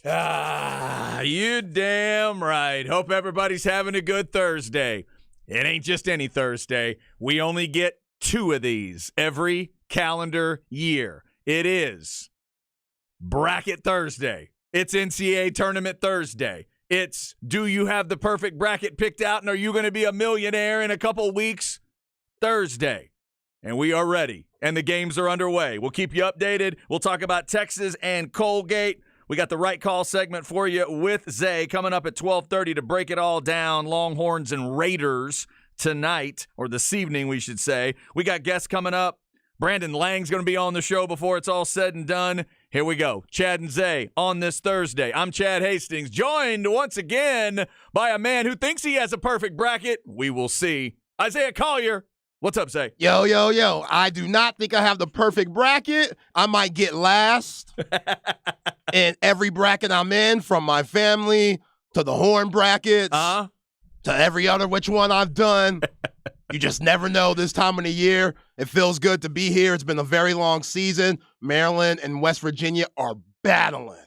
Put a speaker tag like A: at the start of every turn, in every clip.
A: You damn right. Hope everybody's having a good Thursday. It ain't just any Thursday. We only get 2 of these every calendar year. It is Bracket Thursday. It's NCAA Tournament Thursday. It's do you have the perfect bracket picked out and are you going to be a millionaire in a couple weeks? Thursday. And we are ready. And the games are underway. We'll keep you updated. We'll talk about Texas and Colgate. We got the right call segment for you with Zay coming up at 12:30 to break it all down. Longhorns and Raiders tonight, or this evening, we should say. We got guests coming up. Brandon Lang's going to be on the show before it's all said and done. Here we go. Chad and Zay on this Thursday. I'm Chad Hastings, joined once again by a man who thinks he has a perfect bracket. We will see. Isaiah Collier. What's up, Zay?
B: Yo. I do not think I have the perfect bracket. I might get last in every bracket I'm in, from my family to the horn brackets to every other which one I've done. You just never know this time of the year. It feels good to be here. It's been a very long season. Maryland and West Virginia are battling.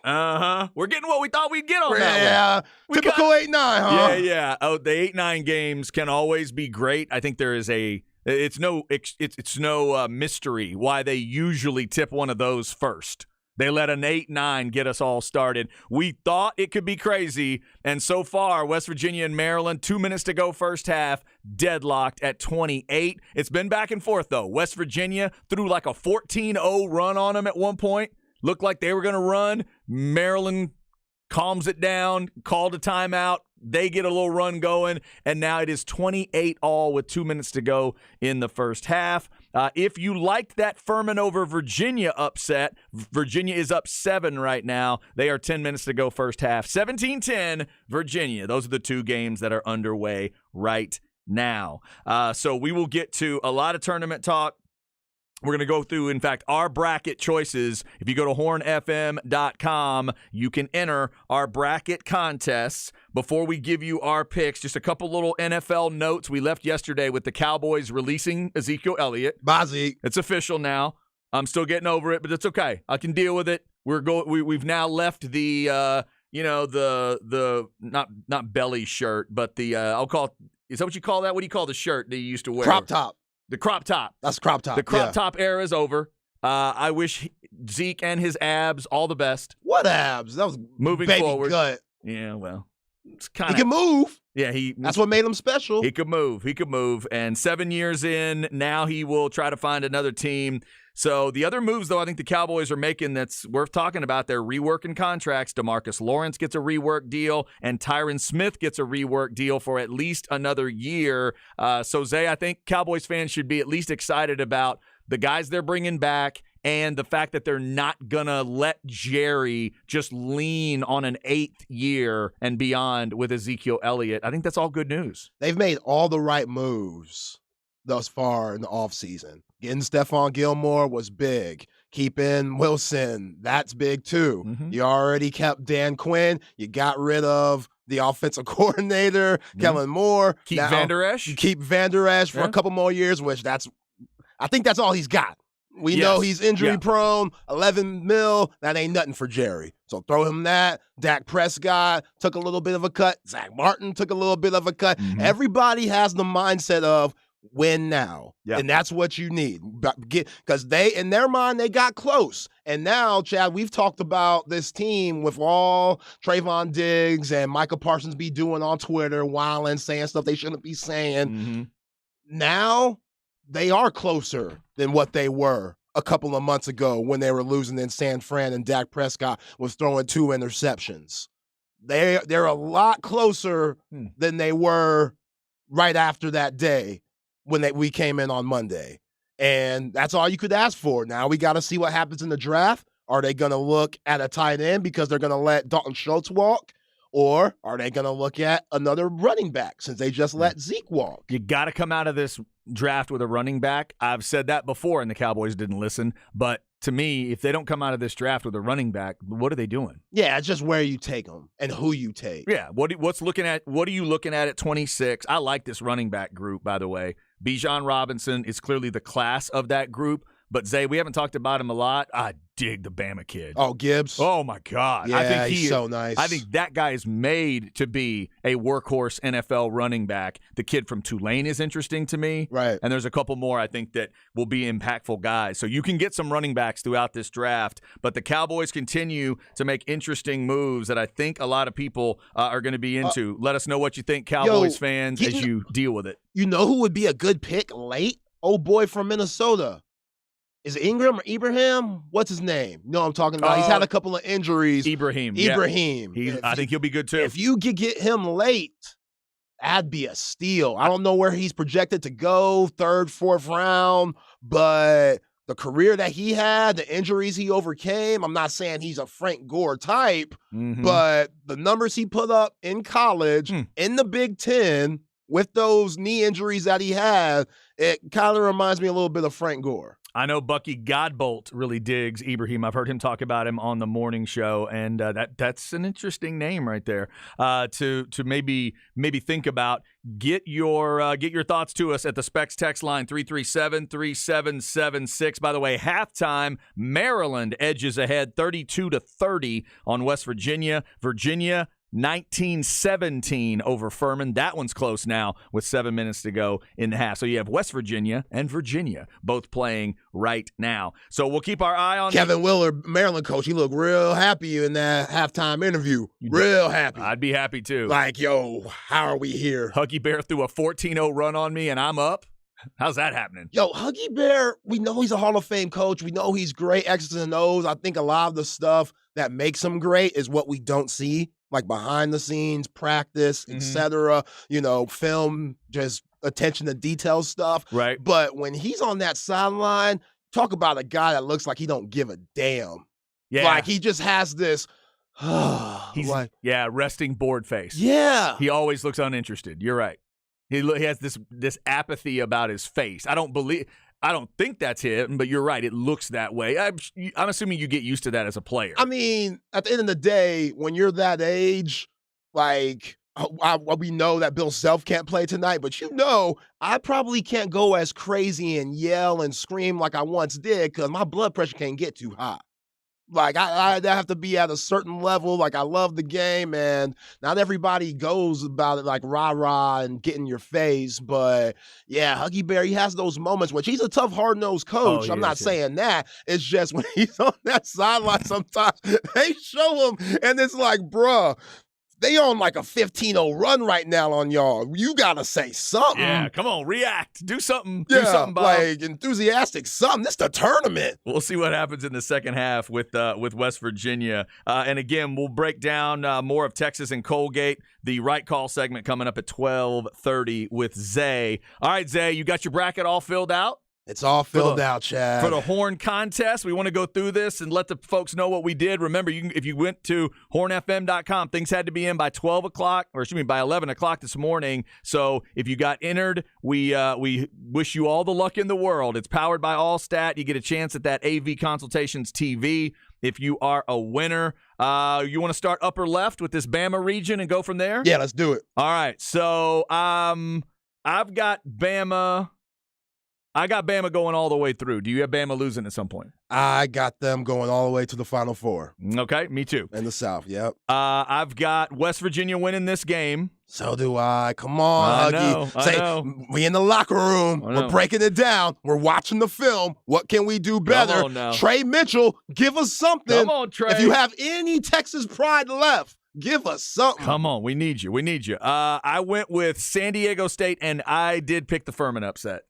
A: We're getting what we thought we'd get on that one.
B: Typical 8-9, huh?
A: Yeah. Oh, the 8-9 games can always be great. I think there is it's no mystery why they usually tip one of those first. They let an 8-9 get us all started. We thought it could be crazy, and so far, West Virginia and Maryland, 2 minutes to go first half, deadlocked at 28. It's been back and forth, though. West Virginia threw like a 14-0 run on them at one point. Looked like they were going to run. Maryland calms it down, called a timeout. They get a little run going, and now it is 28-all with 2 minutes to go in the first half. If you liked that Furman over Virginia upset, Virginia is up 7 right now. They are 10 minutes to go first half. 17-10, Virginia. Those are the 2 games that are underway right now. So we will get to a lot of tournament talk. We're going to go through, in fact, our bracket choices. If you go to hornfm.com, you can enter our bracket contests. Before we give you our picks, just a couple little NFL notes. We left yesterday with the Cowboys releasing Ezekiel Elliott.
B: Bye, Zeke.
A: It's official now. I'm still getting over it, but it's okay. I can deal with it. We've now left the not belly shirt, but the I'll call it, is that what you call that? What do you call the shirt that you used to wear?
B: Crop top.
A: The crop top.
B: That's crop top.
A: The crop top era is over. I wish Zeke and his abs all the best.
B: What abs? That was
A: moving
B: baby
A: forward.
B: Gut.
A: Yeah, well, it's kind of.
B: He can move.
A: Yeah,
B: that's what made him special.
A: He could move. And 7 years in, now he will try to find another team. So the other moves, though, I think the Cowboys are making that's worth talking about, they're reworking contracts. DeMarcus Lawrence gets a rework deal, and Tyron Smith gets a rework deal for at least another year. So, Zay, I think Cowboys fans should be at least excited about the guys they're bringing back and the fact that they're not going to let Jerry just lean on an 8th year and beyond with Ezekiel Elliott. I think that's all good news.
B: They've made all the right moves thus far in the offseason. Getting Stephon Gilmore was big. Keeping Wilson, that's big too. Mm-hmm. You already kept Dan Quinn. You got rid of the offensive coordinator, Kellen Moore.
A: Keep Van Der Esch.
B: You keep Van Der Esch for a couple more years, which I think that's all he's got. We know he's injury prone, $11 million. That ain't nothing for Jerry. So throw him that. Dak Prescott took a little bit of a cut. Zach Martin took a little bit of a cut. Mm-hmm. Everybody has the mindset of win now. Yep. And that's what you need. Because in their mind, they got close. And now, Chad, we've talked about this team with all Trayvon Diggs and Micah Parsons be doing on Twitter, wilding, saying stuff they shouldn't be saying. Mm-hmm. Now, they are closer than what they were a couple of months ago when they were losing in San Fran and Dak Prescott was throwing 2 interceptions. They're a lot closer than they were right after that day when we came in on Monday. And that's all you could ask for. Now we got to see what happens in the draft. Are they going to look at a tight end because they're going to let Dalton Schultz walk? Or are they going to look at another running back since they just let Zeke walk?
A: You got to come out of this draft with a running back. I've said that before, and the Cowboys didn't listen. But to me, if they don't come out of this draft with a running back, what are they doing?
B: Yeah, it's just where you take them and who you take.
A: Yeah, what are you looking at 26? I like this running back group, by the way. Bijan Robinson is clearly the class of that group. But Zay, we haven't talked about him a lot. I dig the Bama kid.
B: Oh, Gibbs.
A: Oh my God.
B: Yeah,
A: I think
B: he's so nice.
A: I think that guy is made to be a workhorse NFL running back. The kid from Tulane is interesting to me.
B: Right.
A: And there's a couple more I think that will be impactful guys. So you can get some running backs throughout this draft, but the Cowboys continue to make interesting moves that I think a lot of people are going to be into. Let us know what you think, Cowboys fans, as you deal with it.
B: You know who would be a good pick late? Old boy from Minnesota. Is it Ingram or Ibrahim? What's his name? No, I'm talking about. He's had a couple of injuries.
A: Ibrahim. I think he'll be good too.
B: If you could get him late, that'd be a steal. I don't know where he's projected to go, 3rd, 4th round, but the career that he had, the injuries he overcame, I'm not saying he's a Frank Gore type, but the numbers he put up in college, in the Big Ten, with those knee injuries that he had, it kind of reminds me a little bit of Frank Gore.
A: I know Bucky Godbolt really digs Ibrahim. I've heard him talk about him on the morning show, and that's an interesting name right there to maybe think about. Get your thoughts to us at the Specs text line 337-3776. By the way, halftime, Maryland edges ahead 32-30 on West Virginia. Virginia 19-17 over Furman. That one's close now with 7 minutes to go in the half. So you have West Virginia and Virginia both playing right now. So we'll keep our eye on
B: Kevin Willard, Maryland coach. He looked real happy in that halftime interview. Real happy.
A: I'd be happy too.
B: Like, yo, how are we here?
A: Huggy Bear threw a 14-0 run on me and I'm up. How's that happening?
B: Yo, Huggy Bear, we know he's a Hall of Fame coach. We know he's great, X's and O's. I think a lot of the stuff that makes him great is what we don't see, like behind the scenes, practice, etc. Film, just attention to detail stuff.
A: Right.
B: But when he's on that sideline, talk about a guy that looks like he don't give a damn.
A: Yeah.
B: Like he just has this
A: resting bored face.
B: Yeah.
A: He always looks uninterested. You're right. He has this apathy about his face. I don't think that's him, but you're right. It looks that way. I'm assuming you get used to that as a player.
B: I mean, at the end of the day, when you're that age, like we know that Bill Self can't play tonight, but I probably can't go as crazy and yell and scream like I once did because my blood pressure can't get too high. Like, I have to be at a certain level. Like, I love the game, and not everybody goes about it like rah-rah and get in your face. But, yeah, Huggy Bear, he has those moments, which he's a tough, hard-nosed coach. I'm not saying that. It's just when he's on that sideline sometimes, they show him, and it's like, bruh, they on like a 15-0 run right now on y'all. You got to say something.
A: Yeah, come on, react. Do something.
B: Yeah,
A: do something, Bob.
B: Like enthusiastic something. This the tournament.
A: We'll see what happens in the second half with West Virginia. And again, we'll break down more of Texas and Colgate. The Right Call segment coming up at 12:30 with Zay. All right, Zay, you got your bracket all filled out?
B: It's all filled out, Chad.
A: For the Horn contest, we want to go through this and let the folks know what we did. Remember, if you went to hornfm.com, things had to be in by by 11 o'clock this morning. So if you got entered, we wish you all the luck in the world. It's powered by Allstat. You get a chance at that AV Consultations TV if you are a winner. You want to start upper left with this Bama region and go from there?
B: Yeah, let's do it.
A: All right. So I've got Bama. I got Bama going all the way through. Do you have Bama losing at some point?
B: I got them going all the way to the Final Four.
A: Okay, me too.
B: In the South, yep.
A: I've got West Virginia winning this game.
B: So do I. Come on, Huggy.
A: I know.
B: We in the locker room. We're breaking it down. We're watching the film. What can we do better?
A: Come on now.
B: Trey Mitchell, give us something.
A: Come on, Trey.
B: If you have any Texas pride left, give us something.
A: Come on. We need you. I went with San Diego State, and I did pick the Furman upset.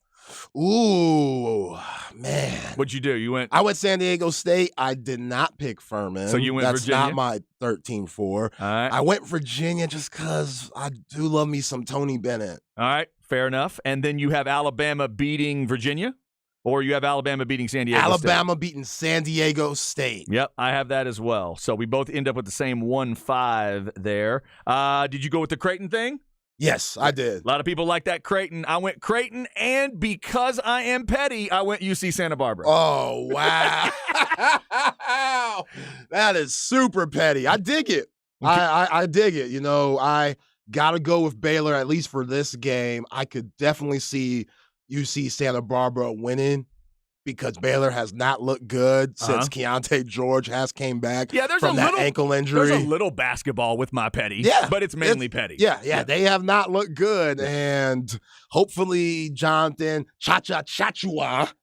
B: Ooh, man.
A: What'd you do?
B: I went San Diego State. I did not pick Furman.
A: So you went
B: That's
A: Virginia?
B: That's not my 13-4.
A: All right.
B: I went Virginia just because I do love me some Tony Bennett.
A: All right, fair enough. And then you have Alabama beating Virginia? Or you have Alabama beating San Diego State?
B: Alabama beating San Diego State.
A: Yep, I have that as well. So we both end up with the same 1-5 there. Did you go with the Creighton thing?
B: Yes, I did.
A: A lot of people like that Creighton. I went Creighton, and because I am petty, I went UC Santa Barbara.
B: Oh, wow. That is super petty. I dig it. I dig it. I got to go with Baylor, at least for this game. I could definitely see UC Santa Barbara winning because Baylor has not looked good since Keontae George has came back from that ankle injury.
A: There's a little basketball with my Petty, but it's mainly Petty.
B: Yeah, they have not looked good, and hopefully Jonathan Chachua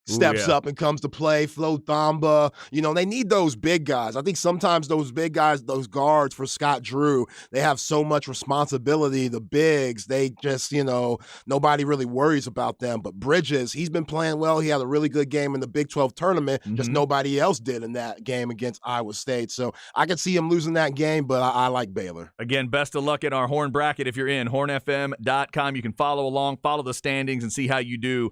B: steps up and comes to play. Flo Thamba, they need those big guys. I think sometimes those big guys, those guards for Scott Drew, they have so much responsibility. The bigs, they just, nobody really worries about them. But Bridges, he's been playing well. He had a really good game in the Big 12 tournament. Just nobody else did in that game against Iowa State. So I could see him losing that game, but I like Baylor.
A: Again, best of luck in our Horn bracket. If you're in hornfm.com, you can follow along, follow the standings, and see how you do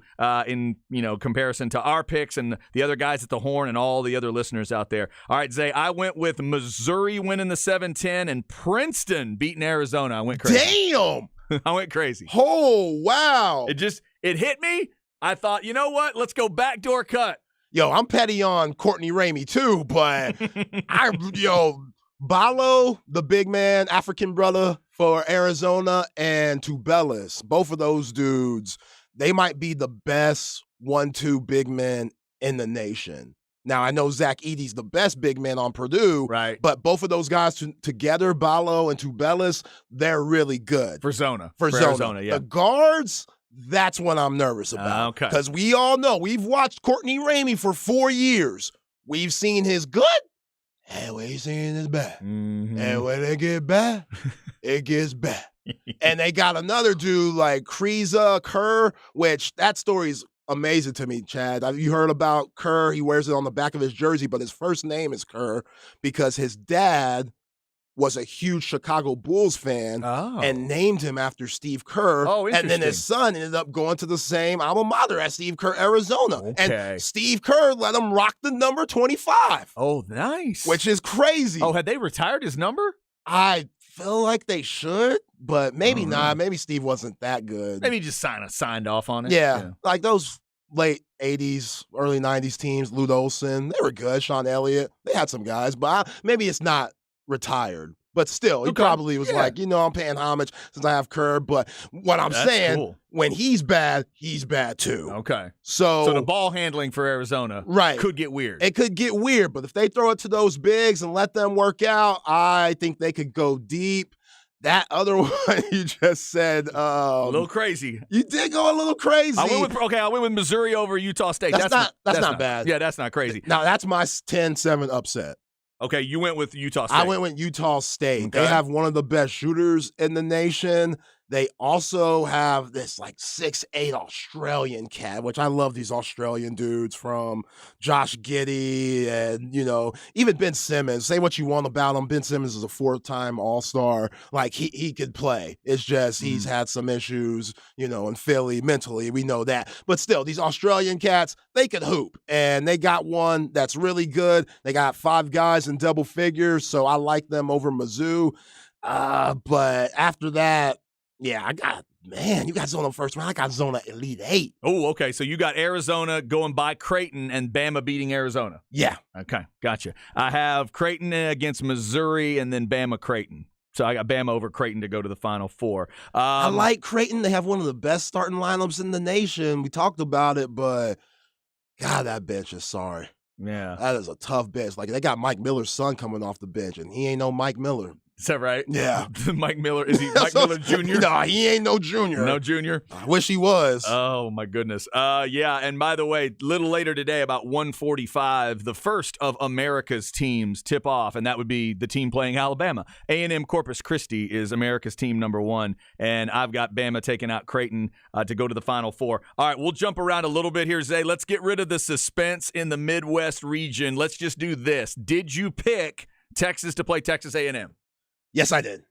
A: in comparison to our picks and the other guys at the Horn and all the other listeners out there. All right, Zay, I went with Missouri winning the 7-10 and Princeton beating Arizona. I went crazy.
B: Damn!
A: I went crazy.
B: Oh, wow.
A: It hit me. I thought, you know what? Let's go backdoor cut.
B: Yo, I'm petty on Courtney Ramey too, but Ballo, the big man, African brother for Arizona, and Tubelis, both of those dudes, they might be the best 1-2 big men in the nation. Now, I know Zach Edey's the best big man on Purdue,
A: right?
B: But both of those guys together, Ballo and Tubelis, they're really good.
A: For Zona, yeah.
B: The guards, that's what I'm nervous about.
A: Okay.
B: Because we all know, we've watched Courtney Ramey for 4 years. We've seen his good, and we've seen his bad. And when it get bad, it gets bad. And they got another dude like Kriisa Kerr, which that story's amazing to me, Chad. You heard about Kerr. He wears it on the back of his jersey, but his first name is Kerr because his dad was a huge Chicago Bulls fan and named him after Steve Kerr.
A: Oh, interesting.
B: And then his son ended up going to the same alma mater as Steve Kerr, Arizona.
A: Okay.
B: And Steve Kerr let him rock the number 25.
A: Oh, nice.
B: Which is crazy.
A: Oh, had they retired his number?
B: I feel like they should, but maybe not. Maybe Steve wasn't that good.
A: Maybe he just signed off on it.
B: Yeah. Like those late 80s, early 90s teams, Lute Olson, they were good. Sean Elliott, they had some guys, but maybe it's not retired. But still, he probably was like, I'm paying homage since I have Kerr. But what I'm saying, when he's bad too.
A: Okay.
B: So
A: the ball handling for Arizona could get weird.
B: It could get weird, but if they throw it to those bigs and let them work out, I think they could go deep. That other one you just said,
A: a little crazy.
B: You did go a little crazy.
A: I went with Missouri over Utah State.
B: That's not bad.
A: Yeah, that's not crazy.
B: Now that's my 10-7 upset.
A: Okay, you went with Utah State.
B: I went with Utah State.
A: Okay.
B: They have one of the best shooters in the nation. They also have this 6'8" Australian cat, which I love these Australian dudes, from Josh Giddey and, even Ben Simmons. Say what you want about him. Ben Simmons is a 4-time All-Star. He could play. It's just he's had some issues, in Philly mentally. We know that. But still, these Australian cats, they could hoop. And they got one that's really good. They got 5 guys in double figures, so I like them over Mizzou. But after that, yeah, you got Zona first round. I got Zona Elite 8.
A: Oh, okay. So you got Arizona going by Creighton and Bama beating Arizona.
B: Yeah.
A: Okay, gotcha. I have Creighton against Missouri and then Bama Creighton. So I got Bama over Creighton to go to the Final Four.
B: I like Creighton. They have one of the best starting lineups in the nation. We talked about it, but God, that bench is sorry.
A: Yeah.
B: That is a tough bench. They got Mike Miller's son coming off the bench, and he ain't no Mike Miller.
A: Is that right?
B: Yeah.
A: Mike Miller, is he Mike Miller Jr.?
B: No, he ain't no junior.
A: No junior?
B: I wish he was.
A: Oh, my goodness. Yeah, and by the way, a little later today, about 1:45, the first of America's teams tip off, and that would be the team playing Alabama. A&M Corpus Christi is America's team number 1, and I've got Bama taking out Creighton to go to the Final Four. All right, we'll jump around a little bit here, Zay. Let's get rid of the suspense in the Midwest region. Let's just do this. Did you pick Texas to play Texas A&M?
B: Yes, I did.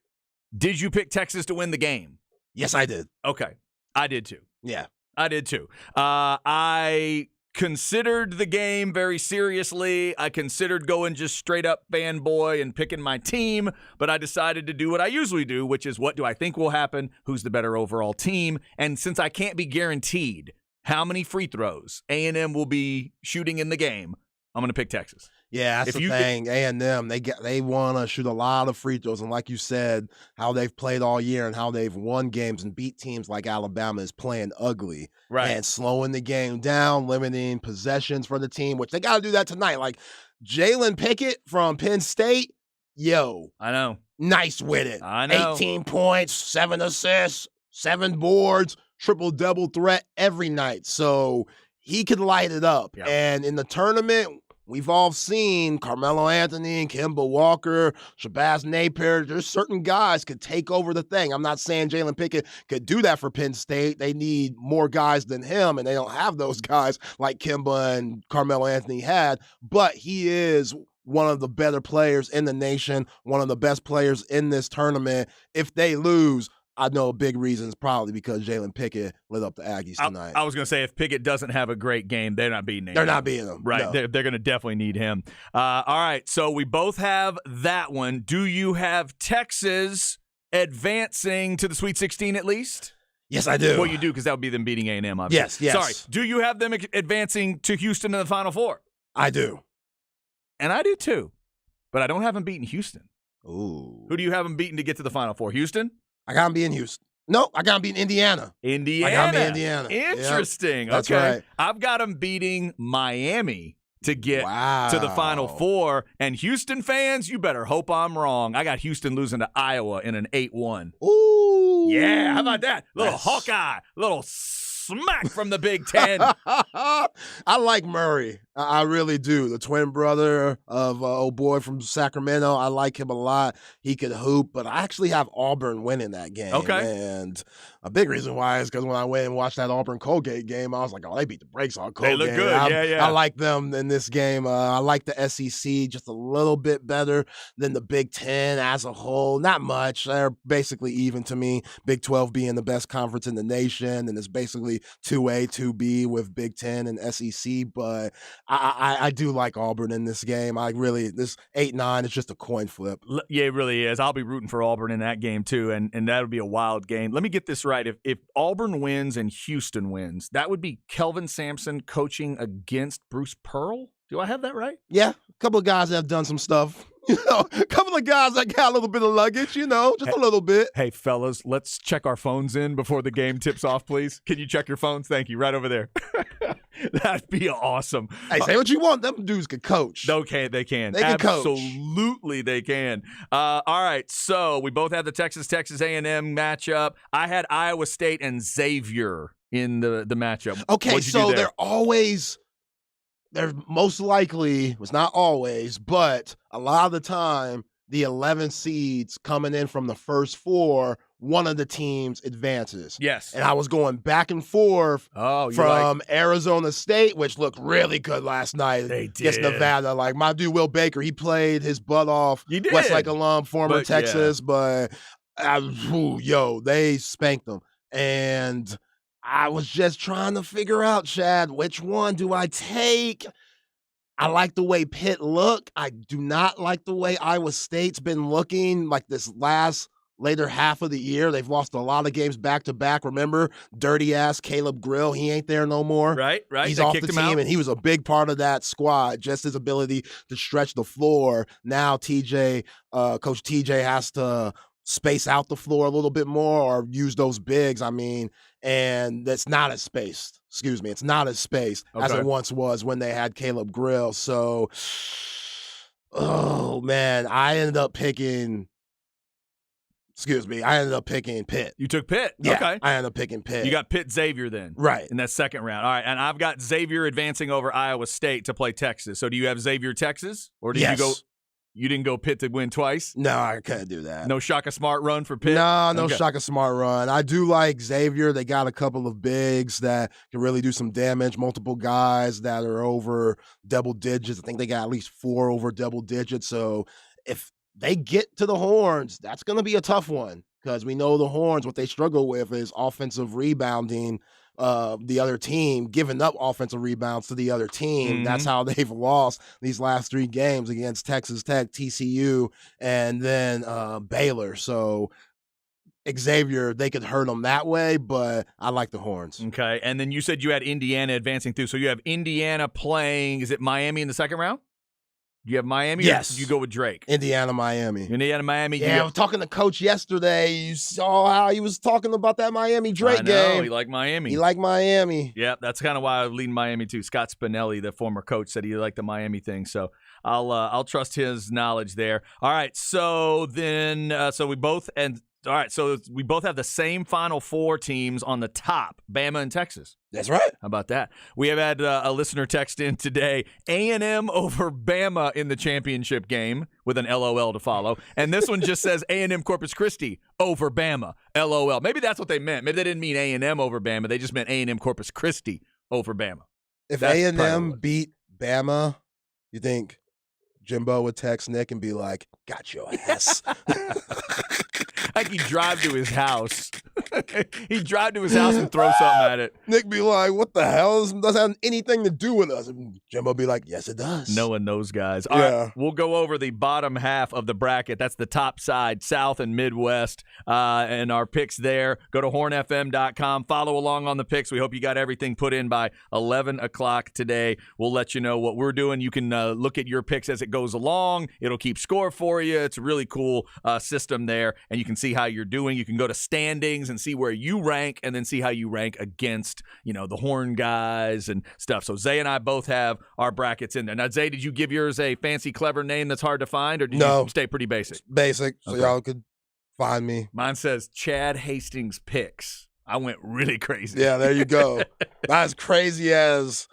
A: Did you pick Texas to win the game?
B: Yes, I did.
A: Okay. I did too.
B: Yeah.
A: I did too. I considered the game very seriously. I considered going just straight up fanboy and picking my team, but I decided to do what I usually do, which is what do I think will happen? Who's the better overall team? And since I can't be guaranteed how many free throws A&M will be shooting in the game, I'm going to pick Texas.
B: Yeah, that's the thing. A&M, they want to shoot a lot of free throws, and like you said, how they've played all year and how they've won games and beat teams like Alabama is playing ugly,
A: right?
B: And slowing the game down, limiting possessions for the team, which they got to do that tonight. Like Jalen Pickett from Penn State,
A: I know,
B: nice with it.
A: I know,
B: 18 points, 7 assists, 7 boards, triple-double threat every night, so he could light it up.
A: Yep.
B: And in the tournament, we've all seen Carmelo Anthony and Kemba Walker, Shabazz Napier. There's certain guys could take over the thing. I'm not saying Jalen Pickett could do that for Penn State. They need more guys than him, and they don't have those guys like Kemba and Carmelo Anthony had. But he is one of the better players in the nation, one of the best players in this tournament. If they lose, I know a big reason is probably because Jalen Pickett lit up the Aggies tonight.
A: I was going to say, if Pickett doesn't have a great game, they're not beating him.
B: They're not beating him.
A: Right.
B: No.
A: They're going to definitely need him. All right. So we both have that one. Do you have Texas advancing to the Sweet 16 at least?
B: Yes, I do.
A: Well, you do, because that would be them beating A&M, obviously.
B: Yes.
A: Sorry. Do you have them advancing to Houston in the Final Four?
B: I do.
A: And I do too. But I don't have them beating Houston.
B: Ooh.
A: Who do you have them beating to get to the Final Four? Houston?
B: I got them beating Houston. No, I got them beating Indiana. I got them beating Indiana.
A: Interesting.
B: Yep. That's
A: okay.
B: right.
A: I've got them beating Miami to get to the Final Four. And Houston fans, you better hope I'm wrong. I got Houston losing to Iowa in an 8-1.
B: Ooh.
A: Yeah, how about that? Little Hawkeye, little smack from the Big Ten.
B: I like Murray. I really do. The twin brother of old boy from Sacramento. I like him a lot. He could hoop, but I actually have Auburn winning that game.
A: Okay.
B: And a big reason why is because when I went and watched that Auburn-Colgate game, I was like, oh, they beat the brakes on Colgate.
A: They look good. Yeah.
B: I like them in this game. I like the SEC just a little bit better than the Big Ten as a whole. Not much. They're basically even to me. Big 12 being the best conference in the nation, and it's basically 2A, 2B with Big Ten and SEC, but I do like Auburn in this game. This 8-9 is just a coin flip.
A: Yeah, it really is. I'll be rooting for Auburn in that game too, and that'll be a wild game. Let me get this right. If Auburn wins and Houston wins, that would be Kelvin Sampson coaching against Bruce Pearl? Do I have that right?
B: Yeah, a couple of guys that have done some stuff. A couple of guys that got a little bit of luggage, just a little bit.
A: Hey, fellas, let's check our phones in before the game tips off, please. Can you check your phones? Thank you. Right over there. That'd be awesome.
B: Hey, say what you want. Them dudes can coach.
A: Okay, they can.
B: They can coach.
A: Absolutely, they can. All right, so we both had the Texas A&M matchup. I had Iowa State and Xavier in the matchup.
B: Okay, so they're most likely, it's not always, but a lot of the time, the 11 seeds coming in from the first 4, one of the teams advances.
A: Yes.
B: And I was going back and forth from Arizona State, which looked really good last night against Nevada. Like my dude Will Baker, he played his butt off.
A: He did.
B: Westlake alum, former Texas, but they spanked them. And I was just trying to figure out, Chad, which one do I take? I like the way Pitt look. I do not like the way Iowa State's been looking like this later half of the year. They've lost a lot of games back to back. Remember, dirty ass Caleb Grill, he ain't there no more.
A: Right.
B: He's off the team, and he was a big part of that squad. Just his ability to stretch the floor. Now Coach TJ has to space out the floor a little bit more or use those bigs. And that's not as spaced. Excuse me. It's not as spaced as it once was when they had Caleb Grill. So, oh man, I ended up picking Pitt.
A: You took Pitt?
B: Yeah,
A: okay.
B: I ended up picking Pitt.
A: You got Pitt Xavier then.
B: Right.
A: In that second round. All right. And I've got Xavier advancing over Iowa State to play Texas. So do you have Xavier Texas? Or did you didn't go Pitt to win twice?
B: No, I couldn't do that.
A: No Shaka Smart run for Pitt?
B: No Shaka Smart run. I do like Xavier. They got a couple of bigs that can really do some damage. Multiple guys that are over double digits. I think they got at least 4 over double digits. So if they get to the Horns, that's going to be a tough one because we know the Horns, what they struggle with is offensive rebounding. The other team giving up offensive rebounds to the other team.
A: Mm-hmm.
B: That's how they've lost these last 3 games against Texas Tech, TCU, and then Baylor. So Xavier, they could hurt them that way, but I like the Horns.
A: Okay, and then you said you had Indiana advancing through. So you have Indiana playing, is it Miami in the second round? Do you have Miami?
B: Yes.
A: Or do you go with Drake?
B: Indiana, Miami.
A: Indiana, Miami.
B: Yeah, I was talking to Coach yesterday. You saw how he was talking about that Miami Drake game.
A: He liked Miami.
B: He liked Miami.
A: Yeah, that's kind of why I lean Miami too. Scott Spinelli, the former coach, said he liked the Miami thing, so I'll trust his knowledge there. All right, so then we both have the same Final Four teams on the top, Bama and Texas.
B: That's right.
A: How about that? We have had a listener text in today, A&M over Bama in the championship game with an LOL to follow. And this one just says A&M Corpus Christi over Bama, LOL. Maybe that's what they meant. Maybe they didn't mean A&M over Bama. They just meant A&M Corpus Christi over Bama.
B: If A&M beat Bama, you think Jimbo would text Nick and be like, got your ass.
A: Like he'd drive to his house. He'd drive to his house and throw something at it.
B: Nick be like, what the hell? This doesn't have anything to do with us. And Jimbo be like, yes, it does.
A: Knowing those guys. All right, we'll go over the bottom half of the bracket. That's the top side, South and Midwest, and our picks there. Go to hornfm.com. Follow along on the picks. We hope you got everything put in by 11 o'clock today. We'll let you know what we're doing. You can look at your picks as it goes along. It'll keep score for you. It's a really cool system there, and you can see how you're doing. You can go to standings and see where you rank, and then see how you rank against, the Horn guys and stuff. So Zay and I both have our brackets in there. Now, Zay, did you give yours a fancy, clever name that's hard to find, or did you stay pretty basic?
B: Basic, so y'all could find me.
A: Mine says Chad Hastings Picks. I went really crazy.
B: Yeah, there you go. Not as crazy as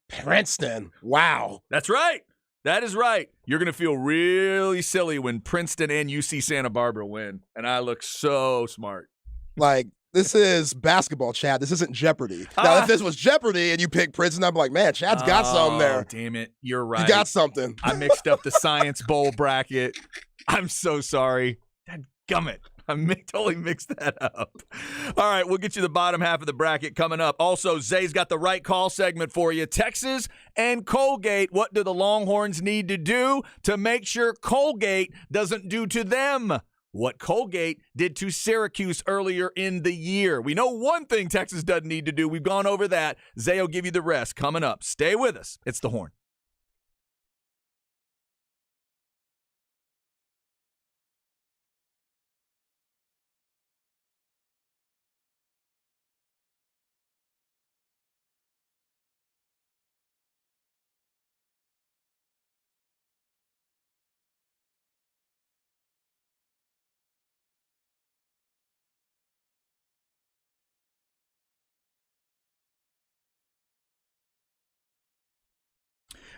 B: Princeton. Wow.
A: That's right. That is right. You're going to feel really silly when Princeton and UC Santa Barbara win, and I look so smart.
B: Like, this is basketball, Chad. This isn't Jeopardy. Now, if this was Jeopardy and you pick Princeton, I'd be like, man, Chad's got something there.
A: Damn it. You're right.
B: You got something.
A: I mixed up the Science Bowl bracket. I'm so sorry. Dadgummit. I totally mixed that up. All right, we'll get you the bottom half of the bracket coming up. Also, Zay's got the right call segment for you. Texas and Colgate, what do the Longhorns need to do to make sure Colgate doesn't do to them what Colgate did to Syracuse earlier in the year? We know one thing Texas doesn't need to do. We've gone over that. Zay will give you the rest coming up. Stay with us. It's The Horn.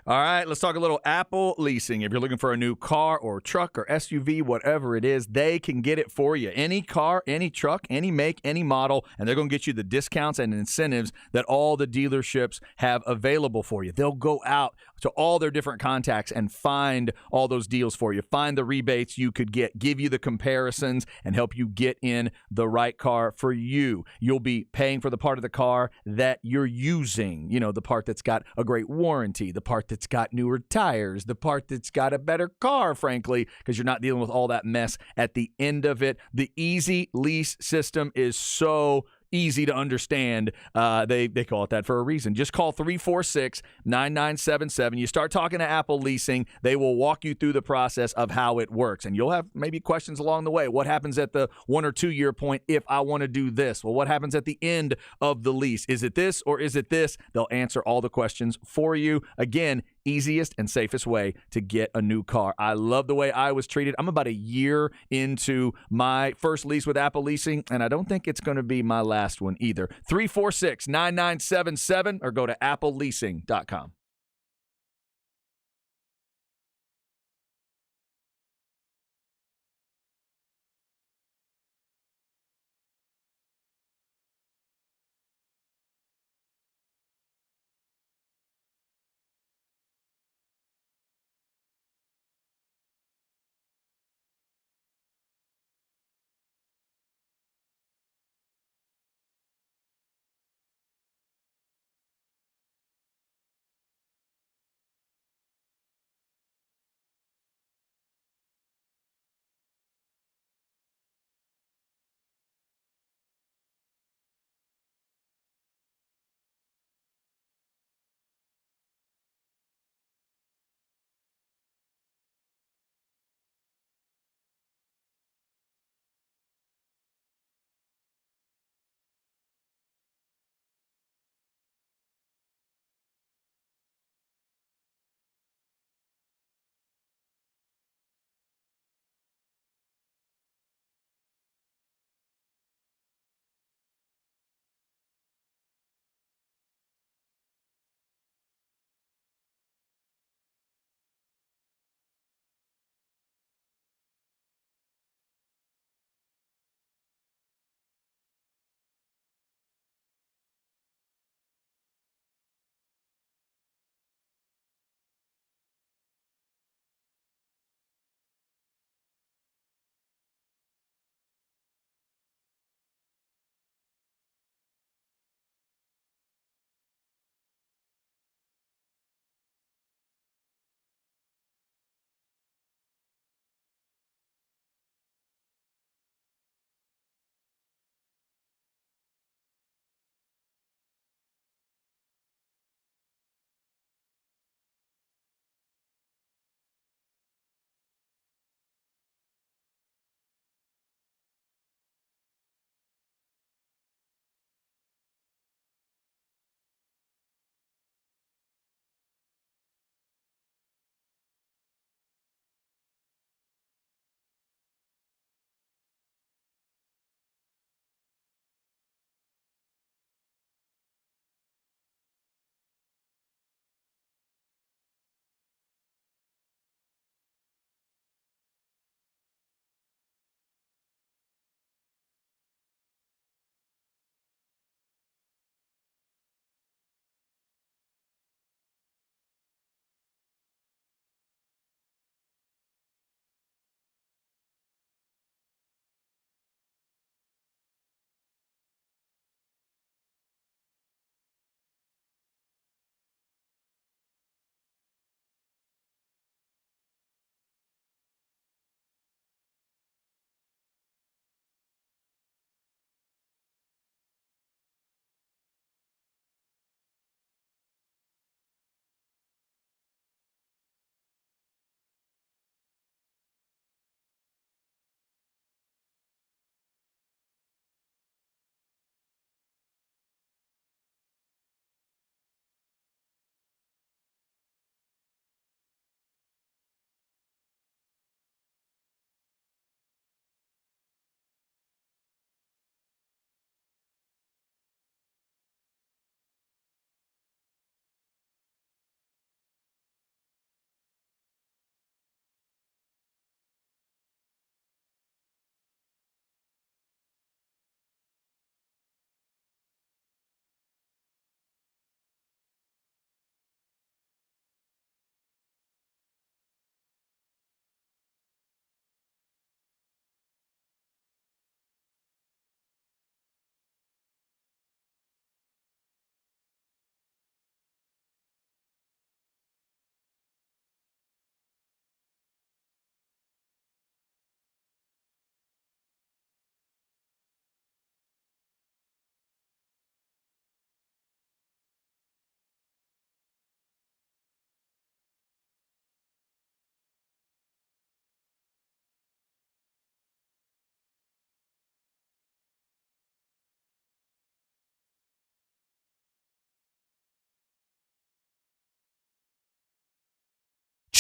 A: All right, let's talk a little Apple leasing. If you're looking for a new car or truck or SUV, whatever it is, they can get it for you. Any car, any truck, any make, any model, and they're going to get you the discounts and incentives that all the dealerships have available for you. They'll go out to all their different contacts and find all those deals for you, find the rebates you could get, give you the comparisons, and help you get in the right car for you. You'll be paying for the part of the car that you're using, the part that's got a great warranty, the part that's got newer tires, the part that's got a better car, frankly, because you're not dealing with all that mess at the end of it. The Easy Lease system is so easy to understand. They call it that for a reason. Just call 346-9977. You start talking to Apple Leasing, they will walk you through the process of how it works. And you'll have maybe questions along the way. What happens at the 1 or 2 year point if I want to do this? Well, what happens at the end of the lease? Is it this or is it this? They'll answer all the questions for you. Again, easiest and safest way to get a new car. I love the way I was treated. I'm about a year into my first lease with Apple Leasing, and I don't think it's going to be my last one either. 346-9977 or go to appleleasing.com.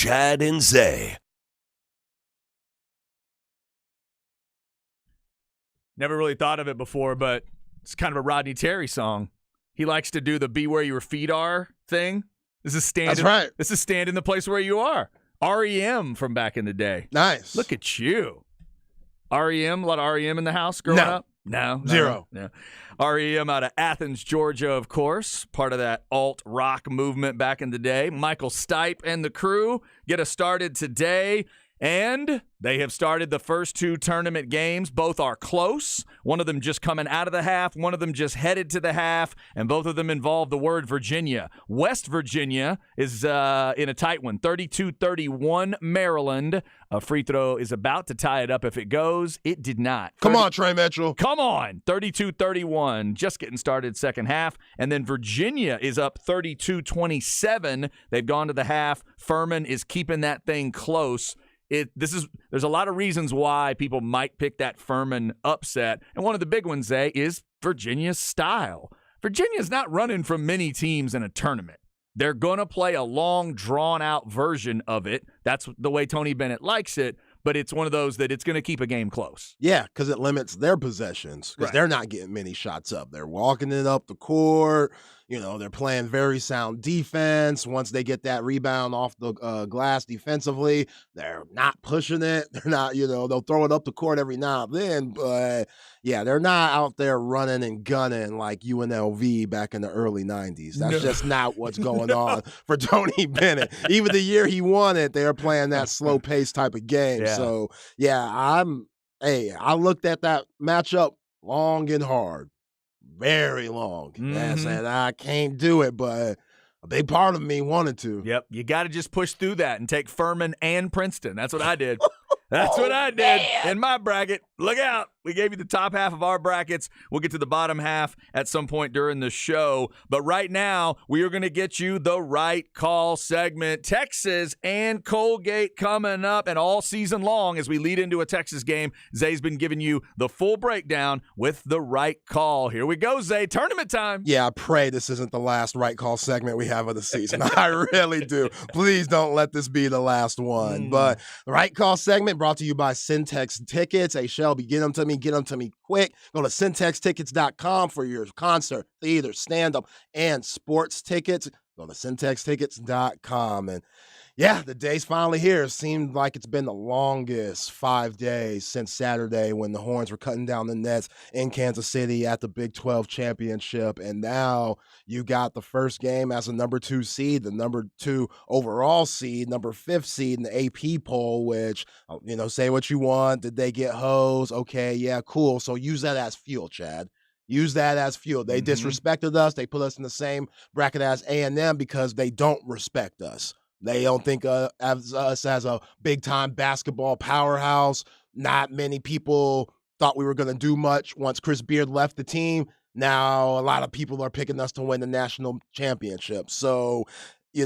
C: Chad and Zay.
A: Never really thought of it before, but it's kind of a Rodney Terry song. He likes to do the "be where your feet are" thing. This is stand.
B: That's right.
A: This is stand in the place where you are. REM from back in the day.
B: Nice.
A: Look at you. REM, a lot of REM in the house growing up? No.
B: Zero.
A: No. REM out of Athens, Georgia, of course. Part of that alt-rock movement back in the day. Michael Stipe and the crew get us started today. And they have started the first two tournament games. Both are close. One of them just coming out of the half. One of them just headed to the half. And both of them involve the word Virginia. West Virginia is in a tight one. 32-31 Maryland. A free throw is about to tie it up if it goes. It did not.
B: Come on, Trey Mitchell.
A: Come on. 32-31. Just getting started second half. And then Virginia is up 32-27. They've gone to the half. Furman is keeping that thing close. There's a lot of reasons why people might pick that Furman upset, and one of the big ones, is Virginia's style. Virginia's not running from many teams in a tournament. They're going to play a long, drawn-out version of it. That's the way Tony Bennett likes it, but it's one of those that it's going to keep a game close.
B: Yeah, because it limits their possessions because they're not getting many shots up. They're walking it up the court. You know, they're playing very sound defense. Once they get that rebound off the glass defensively, they're not pushing it. They're not, they'll throw it up the court every now and then. But, yeah, they're not out there running and gunning like UNLV back in the early 90s. That's just not what's going on for Tony Bennett. Even the year he won it, they were playing that slow-paced type of game.
A: Yeah.
B: So, yeah, I looked at that matchup long and hard. Very long.
A: Mm-hmm.
B: And I said, I can't do it, but a big part of me wanted to.
A: Yep, you got to just push through that and take Furman and Princeton. That's what I did. That's what I did in my bracket. Look out. We gave you the top half of our brackets. We'll get to the bottom half at some point during the show. But right now, we are going to get you the right call segment. Texas and Colgate coming up, and all season long as we lead into a Texas game, Zay's been giving you the full breakdown with the right call. Here we go, Zay. Tournament time.
B: Yeah, I pray this isn't the last right call segment we have of the season. I really do. Please don't let this be the last one. But the right call segment brought to you by Syntex Tickets. Hey, Shelby, get them to me quick. Go to syntextickets.com for your concert, theater, stand-up, and sports tickets. Go to syntextickets.com. And yeah, the day's finally here. It seemed like it's been the longest 5 days since Saturday when the Horns were cutting down the nets in Kansas City at the Big 12 championship. And now you got the first game as a number 2 seed, the number 2 overall seed, number 5th seed in the AP poll, which, say what you want. Did they get hosed? Okay, yeah, cool. So use that as fuel, Chad. Use that as fuel. They disrespected us. They put us in the same bracket as A&M because they don't respect us. They don't think of us as a big-time basketball powerhouse. Not many people thought we were going to do much once Chris Beard left the team. Now a lot of people are picking us to win the national championship. So, you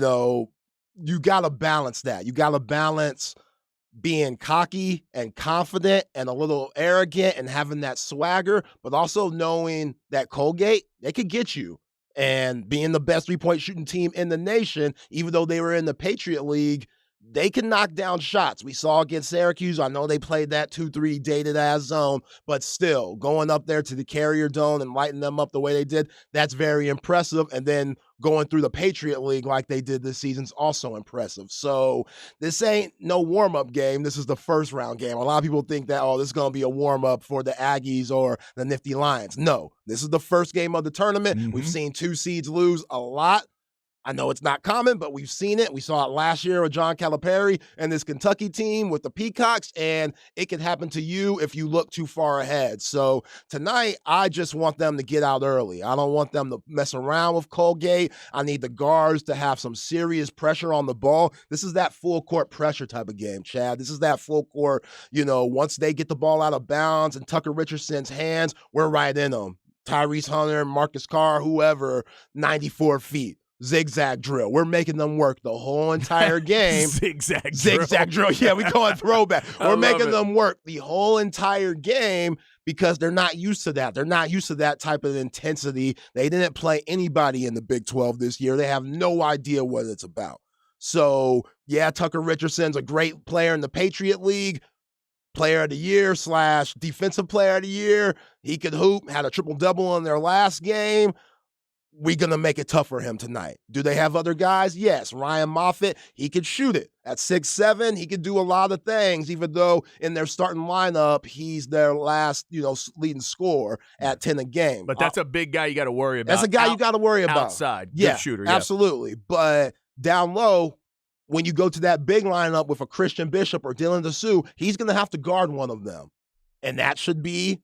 B: got to balance that. You got to balance being cocky and confident and a little arrogant and having that swagger, but also knowing that Colgate, they could get you. And being the best three-point shooting team in the nation, even though they were in the Patriot League, they can knock down shots. We saw against Syracuse. I know they played that 2-3 dated-ass zone, but still, going up there to the Carrier Dome and lighting them up the way they did, that's very impressive. And then going through the Patriot League like they did this season is also impressive. So this ain't no warm-up game. This is the first-round game. A lot of people think that, this is going to be a warm-up for the Aggies or the Nifty Lions. No, this is the first game of the tournament. We've seen 2 seeds lose a lot. I know it's not common, but we've seen it. We saw it last year with John Calipari and this Kentucky team with the Peacocks, and it can happen to you if you look too far ahead. So tonight, I just want them to get out early. I don't want them to mess around with Colgate. I need the guards to have some serious pressure on the ball. This is that full court pressure type of game, Chad. This is that full court, once they get the ball out of bounds and Tucker Richardson's hands, we're right in them. Tyrese Hunter, Marcus Carr, whoever, 94 feet. Zigzag drill. We're making them work the whole entire game. Zigzag drill. Yeah, we call it throwback. We're making them work the whole entire game because they're not used to that. They're not used to that type of intensity. They didn't play anybody in the Big 12 this year. They have no idea what it's about. So Yeah, Tucker Richardson's a great player in the Patriot League. Player of the year / defensive player of the year. He could hoop, had a triple-double in their last game. We're going to make it tough for him tonight. Do they have other guys? Yes. Ryan Moffitt, he could shoot it. At 6'7", he could do a lot of things, even though in their starting lineup, he's their last, leading scorer at 10 a game.
A: But that's a big guy you got to worry about.
B: That's a guy you got to worry about.
A: Outside, good shooter. Yeah,
B: absolutely. But down low, when you go to that big lineup with a Christian Bishop or Dylan DeSue, he's going to have to guard one of them. And that should be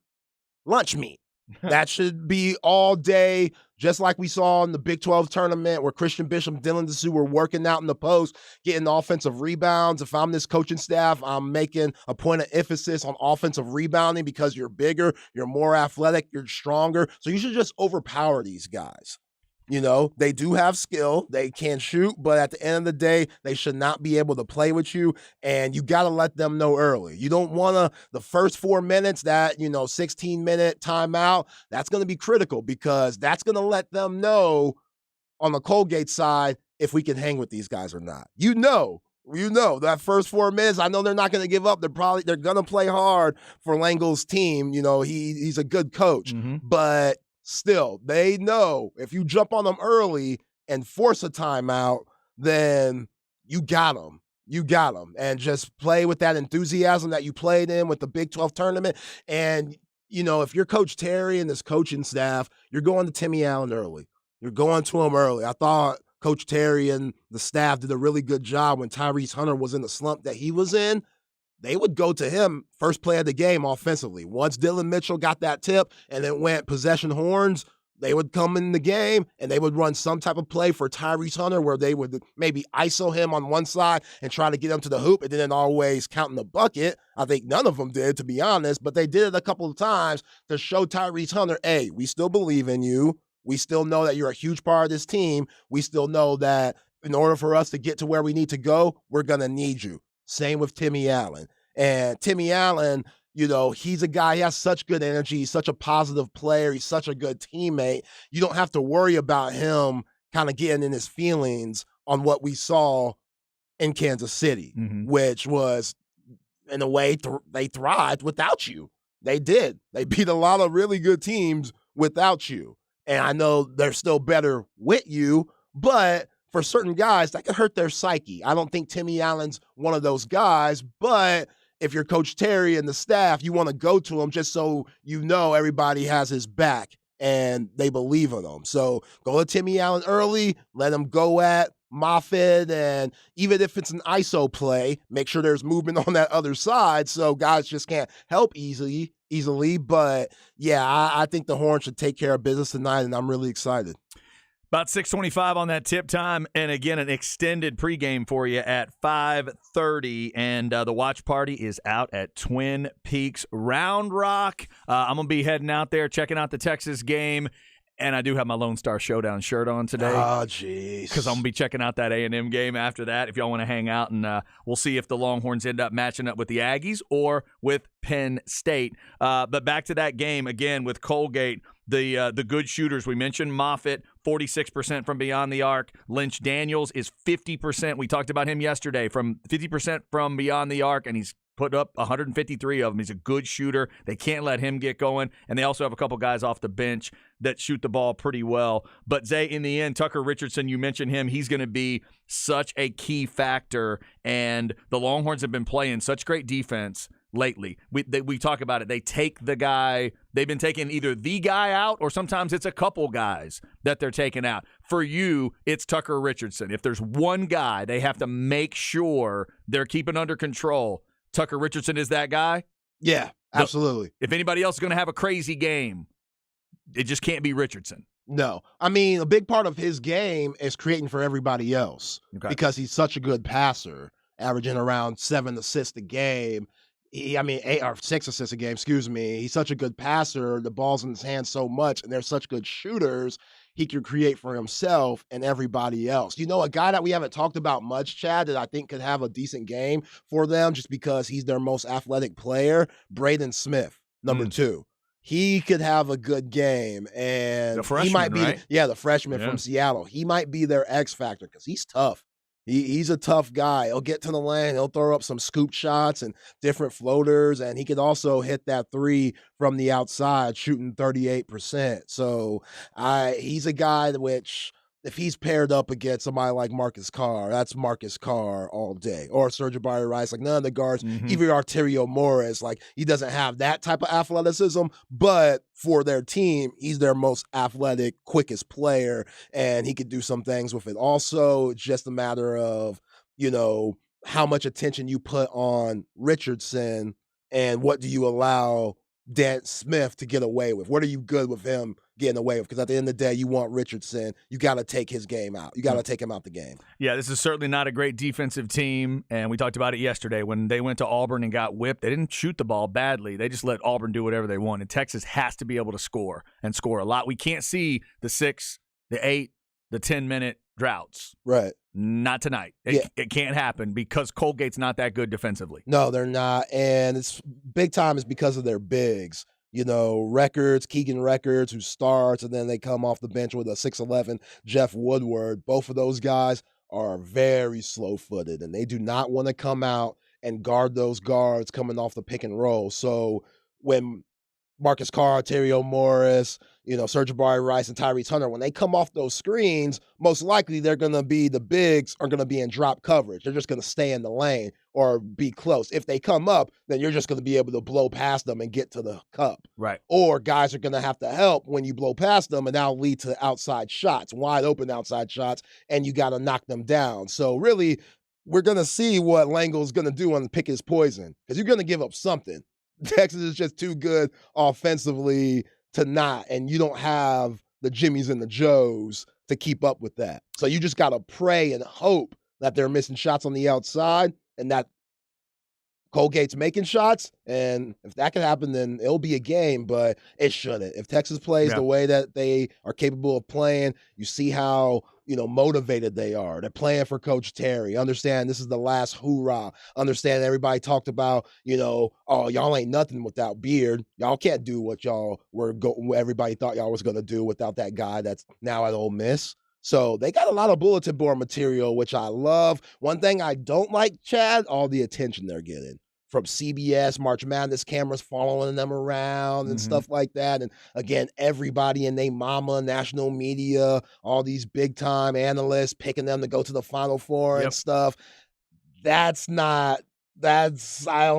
B: lunch meat. That should be all day, just like we saw in the Big 12 tournament where Christian Bishop and Dylan DeSue were working out in the post, getting offensive rebounds. If I'm this coaching staff, I'm making a point of emphasis on offensive rebounding because you're bigger, you're more athletic, you're stronger. So you should just overpower these guys. They do have skill. They can shoot, but at the end of the day, they should not be able to play with you, and you got to let them know early. You don't want the first 4 minutes, that, 16-minute timeout, that's going to be critical because that's going to let them know on the Colgate side if we can hang with these guys or not. That first 4 minutes, I know they're not going to give up. They're going to play hard for Langle's team. He's a good coach, but still, they know if you jump on them early and force a timeout, then you got them. You got them. And just play with that enthusiasm that you played in with the Big 12 tournament. And, if you're Coach Terry and this coaching staff, you're going to Timmy Allen early. You're going to him early. I thought Coach Terry and the staff did a really good job when Tyrese Hunter was in the slump that he was in. They would go to him first play of the game offensively. Once Dylan Mitchell got that tip and it went possession horns, they would come in the game and they would run some type of play for Tyrese Hunter where they would maybe ISO him on one side and try to get him to the hoop and then always counting the bucket. I think none of them did, to be honest, but they did it a couple of times to show Tyrese Hunter, hey, we still believe in you. We still know that you're a huge part of this team. We still know that in order for us to get to where we need to go, we're going to need you. Same with Timmy Allen. And Timmy Allen, he's a guy, he has such good energy. He's such a positive player. He's such a good teammate. You don't have to worry about him kind of getting in his feelings on what we saw in Kansas City, which was, in a way, they thrived without you. They did. They beat a lot of really good teams without you. And I know they're still better with you, but for certain guys, that could hurt their psyche. I don't think Timmy Allen's one of those guys, but if you're Coach Terry and the staff, you want to go to him just so everybody has his back and they believe in him. So go to Timmy Allen early, let him go at Moffitt, and even if it's an ISO play, make sure there's movement on that other side so guys just can't help easily. But, yeah, I think the Horns should take care of business tonight, and I'm really excited.
A: About 6:25 on that tip time, and again, an extended pregame for you at 5:30, and the watch party is out at Twin Peaks Round Rock. I'm going to be heading out there, checking out the Texas game, and I do have my Lone Star Showdown shirt on today.
B: Oh, jeez.
A: Because I'm going to be checking out that A&M game after that if y'all want to hang out, and we'll see if the Longhorns end up matching up with the Aggies or with Penn State. But back to that game, again, with Colgate, the good shooters. We mentioned Moffitt, 46% from beyond the arc. Lynch Daniels is 50%. We talked about him yesterday, from 50% from beyond the arc, and he's put up 153 of them. He's a good shooter. They can't let him get going. And they also have a couple guys off the bench that shoot the ball pretty well. But, Zay, in the end, Tucker Richardson, you mentioned him. He's going to be such a key factor. And the Longhorns have been playing such great defense lately. We talk about it. They take the guy. They've been taking either the guy out or sometimes it's a couple guys that they're taking out. For you, it's Tucker Richardson. If there's one guy they have to make sure they're keeping under control, Tucker Richardson is that guy?
B: Yeah, absolutely.
A: If anybody else is going to have a crazy game, it just can't be Richardson.
B: No. I mean, a big part of his game is creating for everybody else because he's such a good passer, averaging around 7 assists a game. 8 or 6 assists a game, excuse me. He's such a good passer. The ball's in his hands so much, and they're such good shooters. He can create for himself and everybody else. A guy that we haven't talked about much, Chad, that I think could have a decent game for them just because he's their most athletic player, Braden Smith, number 2. He could have a good game, and
A: the freshman,
B: he might be
A: right?
B: the freshman from Seattle. He might be their X factor because he's tough. He's a tough guy. He'll get to the lane. He'll throw up some scoop shots and different floaters, and he can also hit that three from the outside, shooting 38%. So he's a guy which, if he's paired up against somebody like Marcus Carr, that's Marcus Carr all day. Or Serge Ibaka Rice, like none of the guards, even Arterio Morris, like he doesn't have that type of athleticism, but for their team, he's their most athletic, quickest player, and he could do some things with it. Also, it's just a matter of, how much attention you put on Richardson and what do you allow Dan Smith to get away with? What are you good with him getting away with? Because at the end of the day, you want Richardson. You got to take his game out. You got to take him out the game.
A: Yeah, this is certainly not a great defensive team, and we talked about it yesterday. When they went to Auburn and got whipped, they didn't shoot the ball badly. They just let Auburn do whatever they want, and Texas has to be able to score and score a lot. We can't see the 6, the 8, the 10-minute droughts.
B: Right.
A: Not tonight. It can't happen because Colgate's not that good defensively.
B: No, they're not. And it's big time is because of their bigs. Records, Keegan Records, who starts, and then they come off the bench with a 6'11" Jeff Woodward. Both of those guys are very slow-footed, and they do not want to come out and guard those guards coming off the pick and roll. So when Marcus Carr, Arterio Morris, Serge Ibaka Rice, and Tyrese Hunter, when they come off those screens, most likely the bigs are going to be in drop coverage. They're just going to stay in the lane or be close. If they come up, then you're just going to be able to blow past them and get to the cup.
A: Right.
B: Or guys are going to have to help when you blow past them, and that'll lead to outside shots, wide open outside shots, and you got to knock them down. So really, we're going to see what Langle's going to do on Pick His Poison, because you're going to give up something. Texas is just too good offensively to not, and you don't have the Jimmies and the Joes to keep up with that. So you just got to pray and hope that they're missing shots on the outside and that Colgate's making shots. And if that can happen, then it'll be a game, but it shouldn't. If Texas plays the way that they are capable of playing, you see how, motivated they are. They're playing for Coach Terry. Understand this is the last hoorah. Understand everybody talked about, oh, y'all ain't nothing without Beard. Y'all can't do what everybody thought y'all was going to do without that guy that's now at Ole Miss. So they got a lot of bulletin board material, which I love. One thing I don't like, Chad, all the attention they're getting from CBS, March Madness cameras following them around and stuff like that. And again, everybody and they mama, national media, all these big time analysts picking them to go to the Final Four and stuff. I don't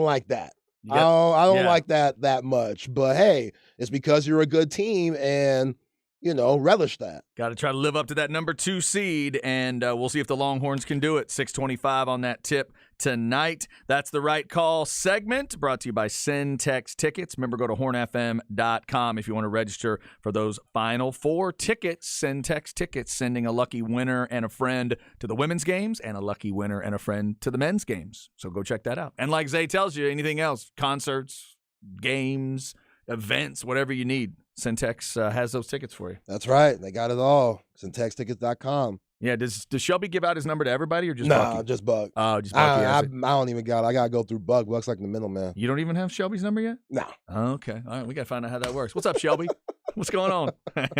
B: like that. Yep. I don't like that much. But hey, it's because you're a good team and relish that.
A: Got to try to live up to that number 2 seed, and we'll see if the Longhorns can do it. 6:25 on that tip tonight. That's the Right Call segment, brought to you by Syntex Tickets. Remember, go to hornfm.com if you want to register for those Final Four tickets. Syntex Tickets, sending a lucky winner and a friend to the women's games and a lucky winner and a friend to the men's games. So go check that out. And like Zay tells you, anything else, concerts, games, events, whatever you need, Syntex has those tickets for you.
B: That's right. They got it all. SyntexTickets.com.
A: Yeah. Does Shelby give out his number to everybody or just
B: Bucky?
A: Bucky?
B: Just Buck.
A: Oh, just Bucky.
B: I don't even got it. I got to go through Buck. Buck's like the middleman.
A: You don't even have Shelby's number yet?
B: No.
A: Okay. All right. We got to find out how that works. What's up, Shelby? What's going on?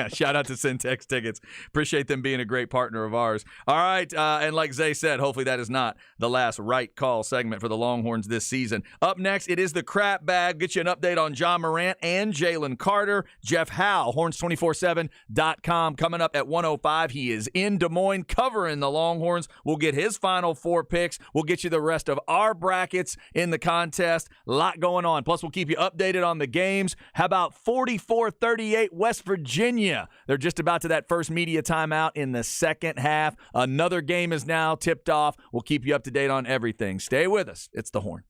A: Shout out to Syntex Tickets. Appreciate them being a great partner of ours. All right. And like Zay said, hopefully that is not the last Right Call segment for the Longhorns this season. Up next, it is the Crap Bag. Get you an update on John Morant and Jalen Carter. Jeff Howe, horns247.com. Coming up at 1:05. He is in Des Moines covering the Longhorns. We'll get his Final Four picks. We'll get you the rest of our brackets in the contest. A lot going on. Plus, we'll keep you updated on the games. How about 44-38 West Virginia? They're just about to that first media timeout in the second half. Another game is now tipped off. We'll keep you up to date on everything. Stay with us. It's The Horn.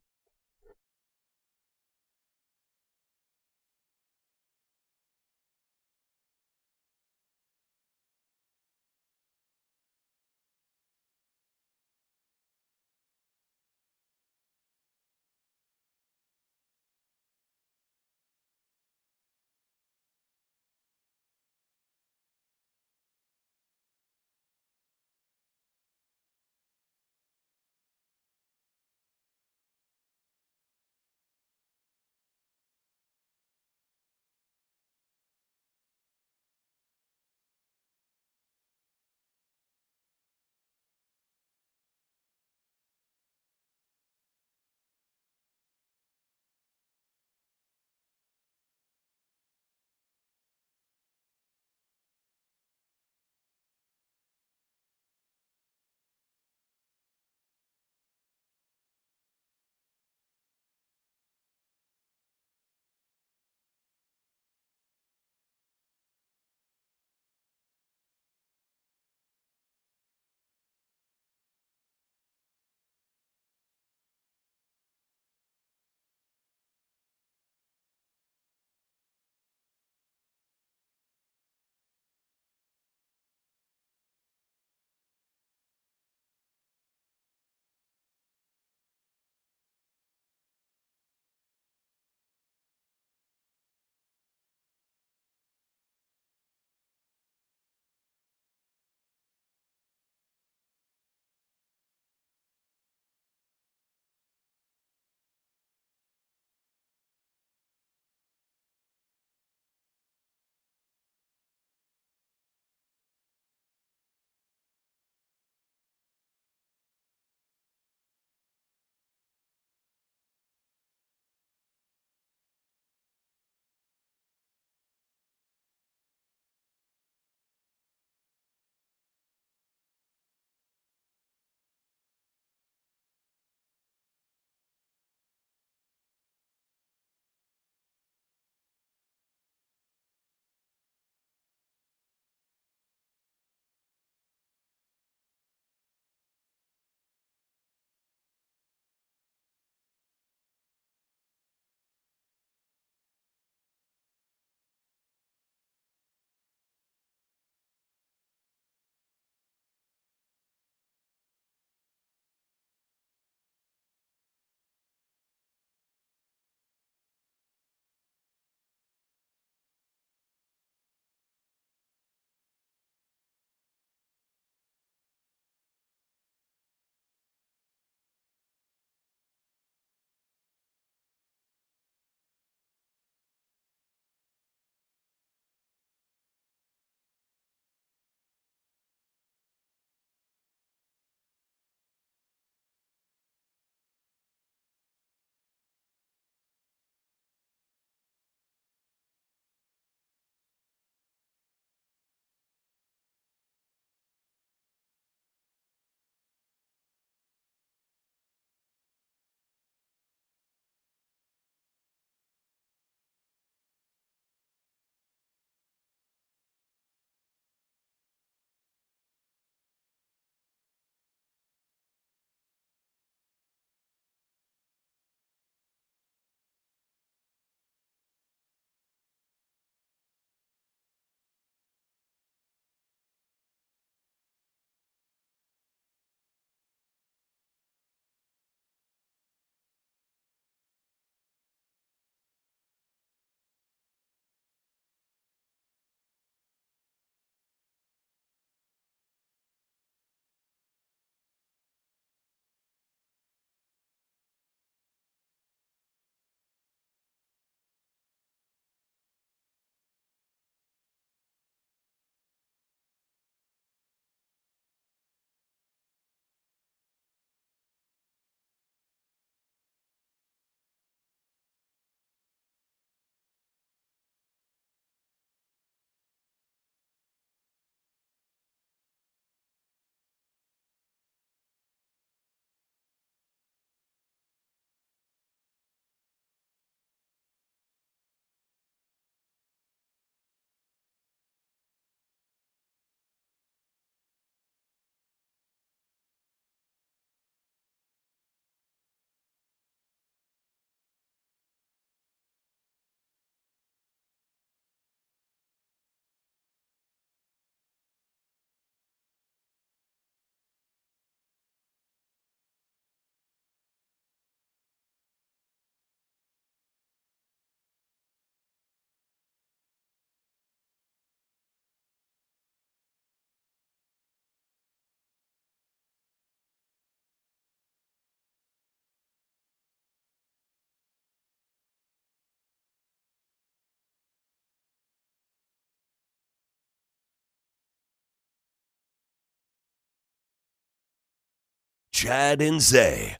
C: Chad and Zay.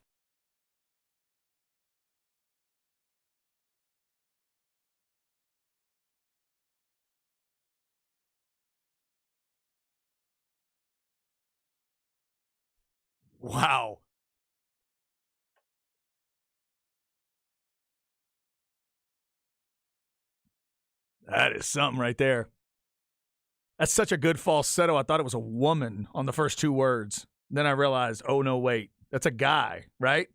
A: Wow. That is something right there. That's such a good falsetto. I thought it was a woman on the first two words. Then I realized, oh, no, wait. That's a guy, right?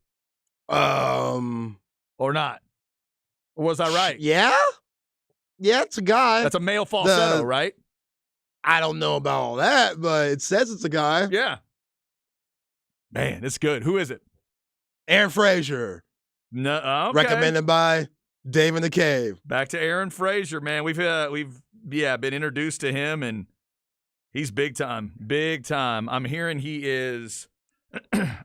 A: Or not? Or was I right?
B: Yeah? Yeah, it's a guy.
A: That's a male falsetto, right?
B: I don't know about all that, but it says it's a guy.
A: Yeah. Man, it's good. Who is it?
B: Aaron Frazier.
A: No, okay.
B: Recommended by Dave in the Cave.
A: Back to Aaron Frazier, man. We've been introduced to him, and he's big time. Big time. I'm hearing he is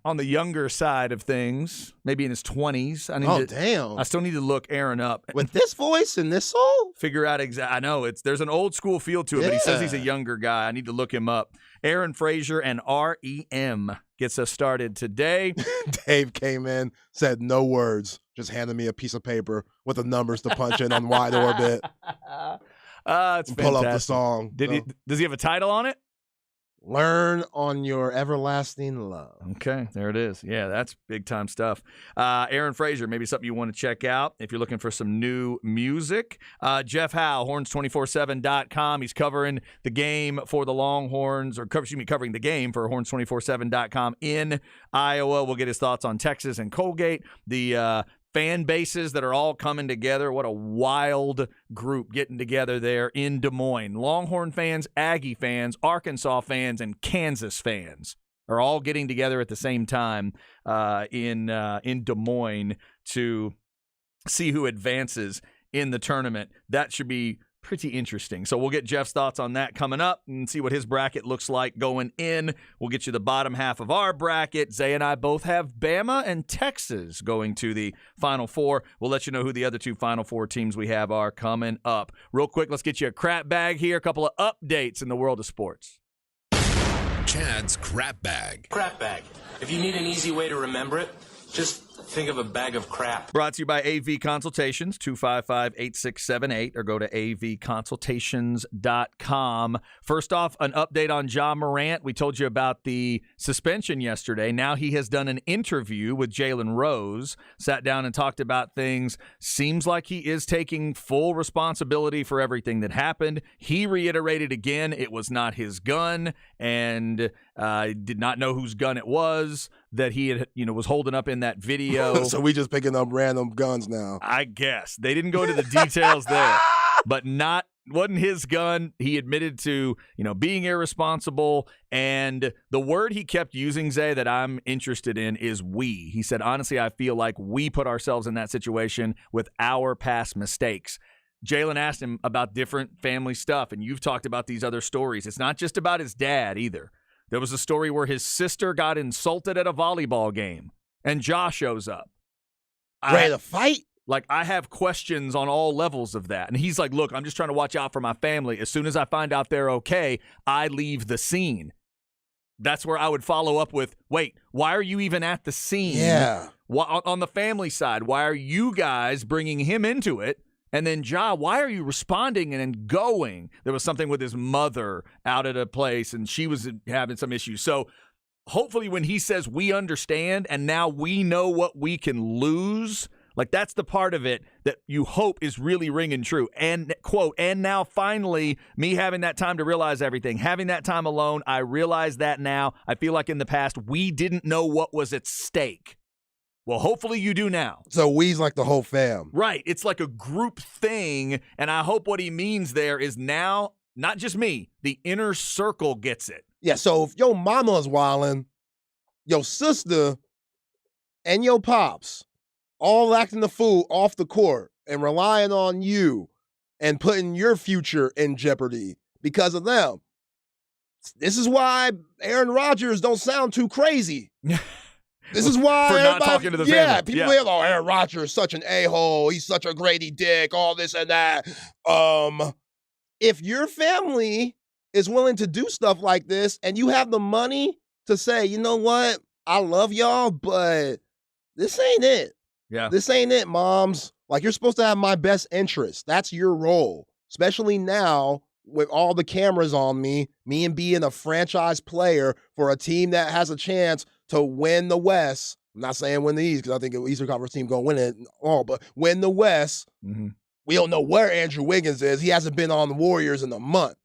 A: on the younger side of things, maybe in his 20s.
B: Damn.
A: I still need to look Aaron up.
B: With this voice and this soul?
A: Figure out exactly. I know there's an old school feel to it, but he says he's a younger guy. I need to look him up. Aaron Frazier and REM gets us started today.
B: Dave came in, said no words, just handed me a piece of paper with the numbers to punch in on Wide Orbit.
A: It's
B: pull up the song.
A: Does he have a title on it?
B: Learn on Your Everlasting Love.
A: Okay, there it is. Yeah, that's big time stuff. Aaron Frazier, maybe something you want to check out if you're looking for some new music. Jeff Howe, horns247.com. He's covering the game for the Longhorns, covering the game for horns247.com in Iowa. We'll get his thoughts on Texas and Colgate. The fan bases that are all coming together. What a wild group getting together there in Des Moines. Longhorn fans, Aggie fans, Arkansas fans, and Kansas fans are all getting together at the same time in Des Moines to see who advances in the tournament. That should be pretty interesting. So we'll get Jeff's thoughts on that coming up and see what his bracket looks like going in. We'll get you the bottom half of our bracket. Zay and I both have Bama and Texas going to the Final Four. We'll let you know who the other two Final Four teams we have are coming up. Real quick, let's get you a crap bag here. A couple of updates in the world of sports.
C: Chad's crap bag.
D: Crap bag. If you need an easy way to remember it, just think of a bag of crap.
A: Brought to you by AV Consultations, 255-8678, or go to avconsultations.com. First off, an update on Ja Morant. We told you about the suspension yesterday. Now he has done an interview with Jalen Rose, sat down and talked about things. Seems like he is taking full responsibility for everything that happened. He reiterated again it was not his gun and did not know whose gun it was that he had, was holding up in that video.
B: So we just picking up random guns now.
A: I guess. They didn't go into the details there, but wasn't his gun. He admitted to, being irresponsible. And the word he kept using, Zay, that I'm interested in is we. He said, honestly, I feel like we put ourselves in that situation with our past mistakes. Jalen asked him about different family stuff, and you've talked about these other stories. It's not just about his dad either. There was a story where his sister got insulted at a volleyball game, and Josh shows up.
B: Ready to fight?
A: I have questions on all levels of that. And he's like, look, I'm just trying to watch out for my family. As soon as I find out they're okay, I leave the scene. That's where I would follow up with, wait, why are you even at the scene?
B: Yeah.
A: On the family side, why are you guys bringing him into it? And then, why are you responding and then going? There was something with his mother out at a place, and she was having some issues. So hopefully when he says we understand and now we know what we can lose, that's the part of it that you hope is really ringing true. And, quote, and now finally me having that time to realize everything, having that time alone, I realize that now. I feel like in the past we didn't know what was at stake. Well, hopefully you do now.
B: So we's like the whole fam.
A: Right. It's like a group thing, and I hope what he means there is now, not just me, the inner circle gets it.
B: Yeah, so if your mama's wildin', your sister and your pops all acting the fool off the court and relying on you and putting your future in jeopardy because of them, this is why Aaron Rodgers don't sound too crazy. This is why
A: for not talking to the family.
B: Yeah, people hear, Aaron Rodgers is such an a-hole. He's such a Grady Dick, all this and that. If your family is willing to do stuff like this and you have the money to say, you know what, I love y'all, but this ain't it.
A: Yeah.
B: This ain't it, moms. Like, you're supposed to have my best interest. That's your role, especially now with all the cameras on me and being a franchise player for a team that has a chance to win the West. I'm not saying win the East because I think the Eastern Conference team going to win it all, but win the West.
A: Mm-hmm.
B: We don't know where Andrew Wiggins is. He hasn't been on the Warriors in a month.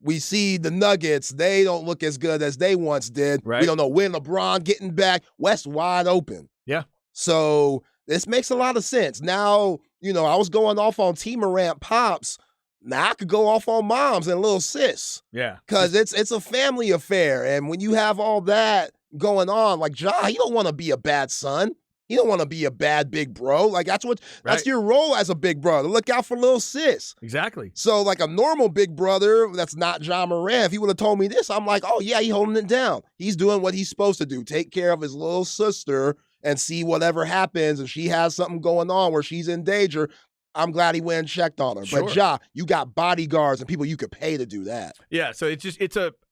B: We see the Nuggets. They don't look as good as they once did.
A: Right.
B: We don't know when LeBron getting back. West wide open.
A: Yeah.
B: So this makes a lot of sense. Now, I was going off on T. Morant pops. Now I could go off on moms and little sis.
A: Yeah.
B: Because it's a family affair. And when you have all that going on, like Ja, he don't want to be a bad son. He don't want to be a bad big bro. Like that's your role as a big brother. Look out for little sis.
A: Exactly.
B: So like a normal big brother that's not Ja Morant, if he would have told me this, I'm like, oh yeah, he's holding it down. He's doing what he's supposed to do. Take care of his little sister and see whatever happens. If she has something going on where she's in danger, I'm glad he went and checked on her.
A: Sure.
B: But Ja, you got bodyguards and people you could pay to do that.
A: Yeah, so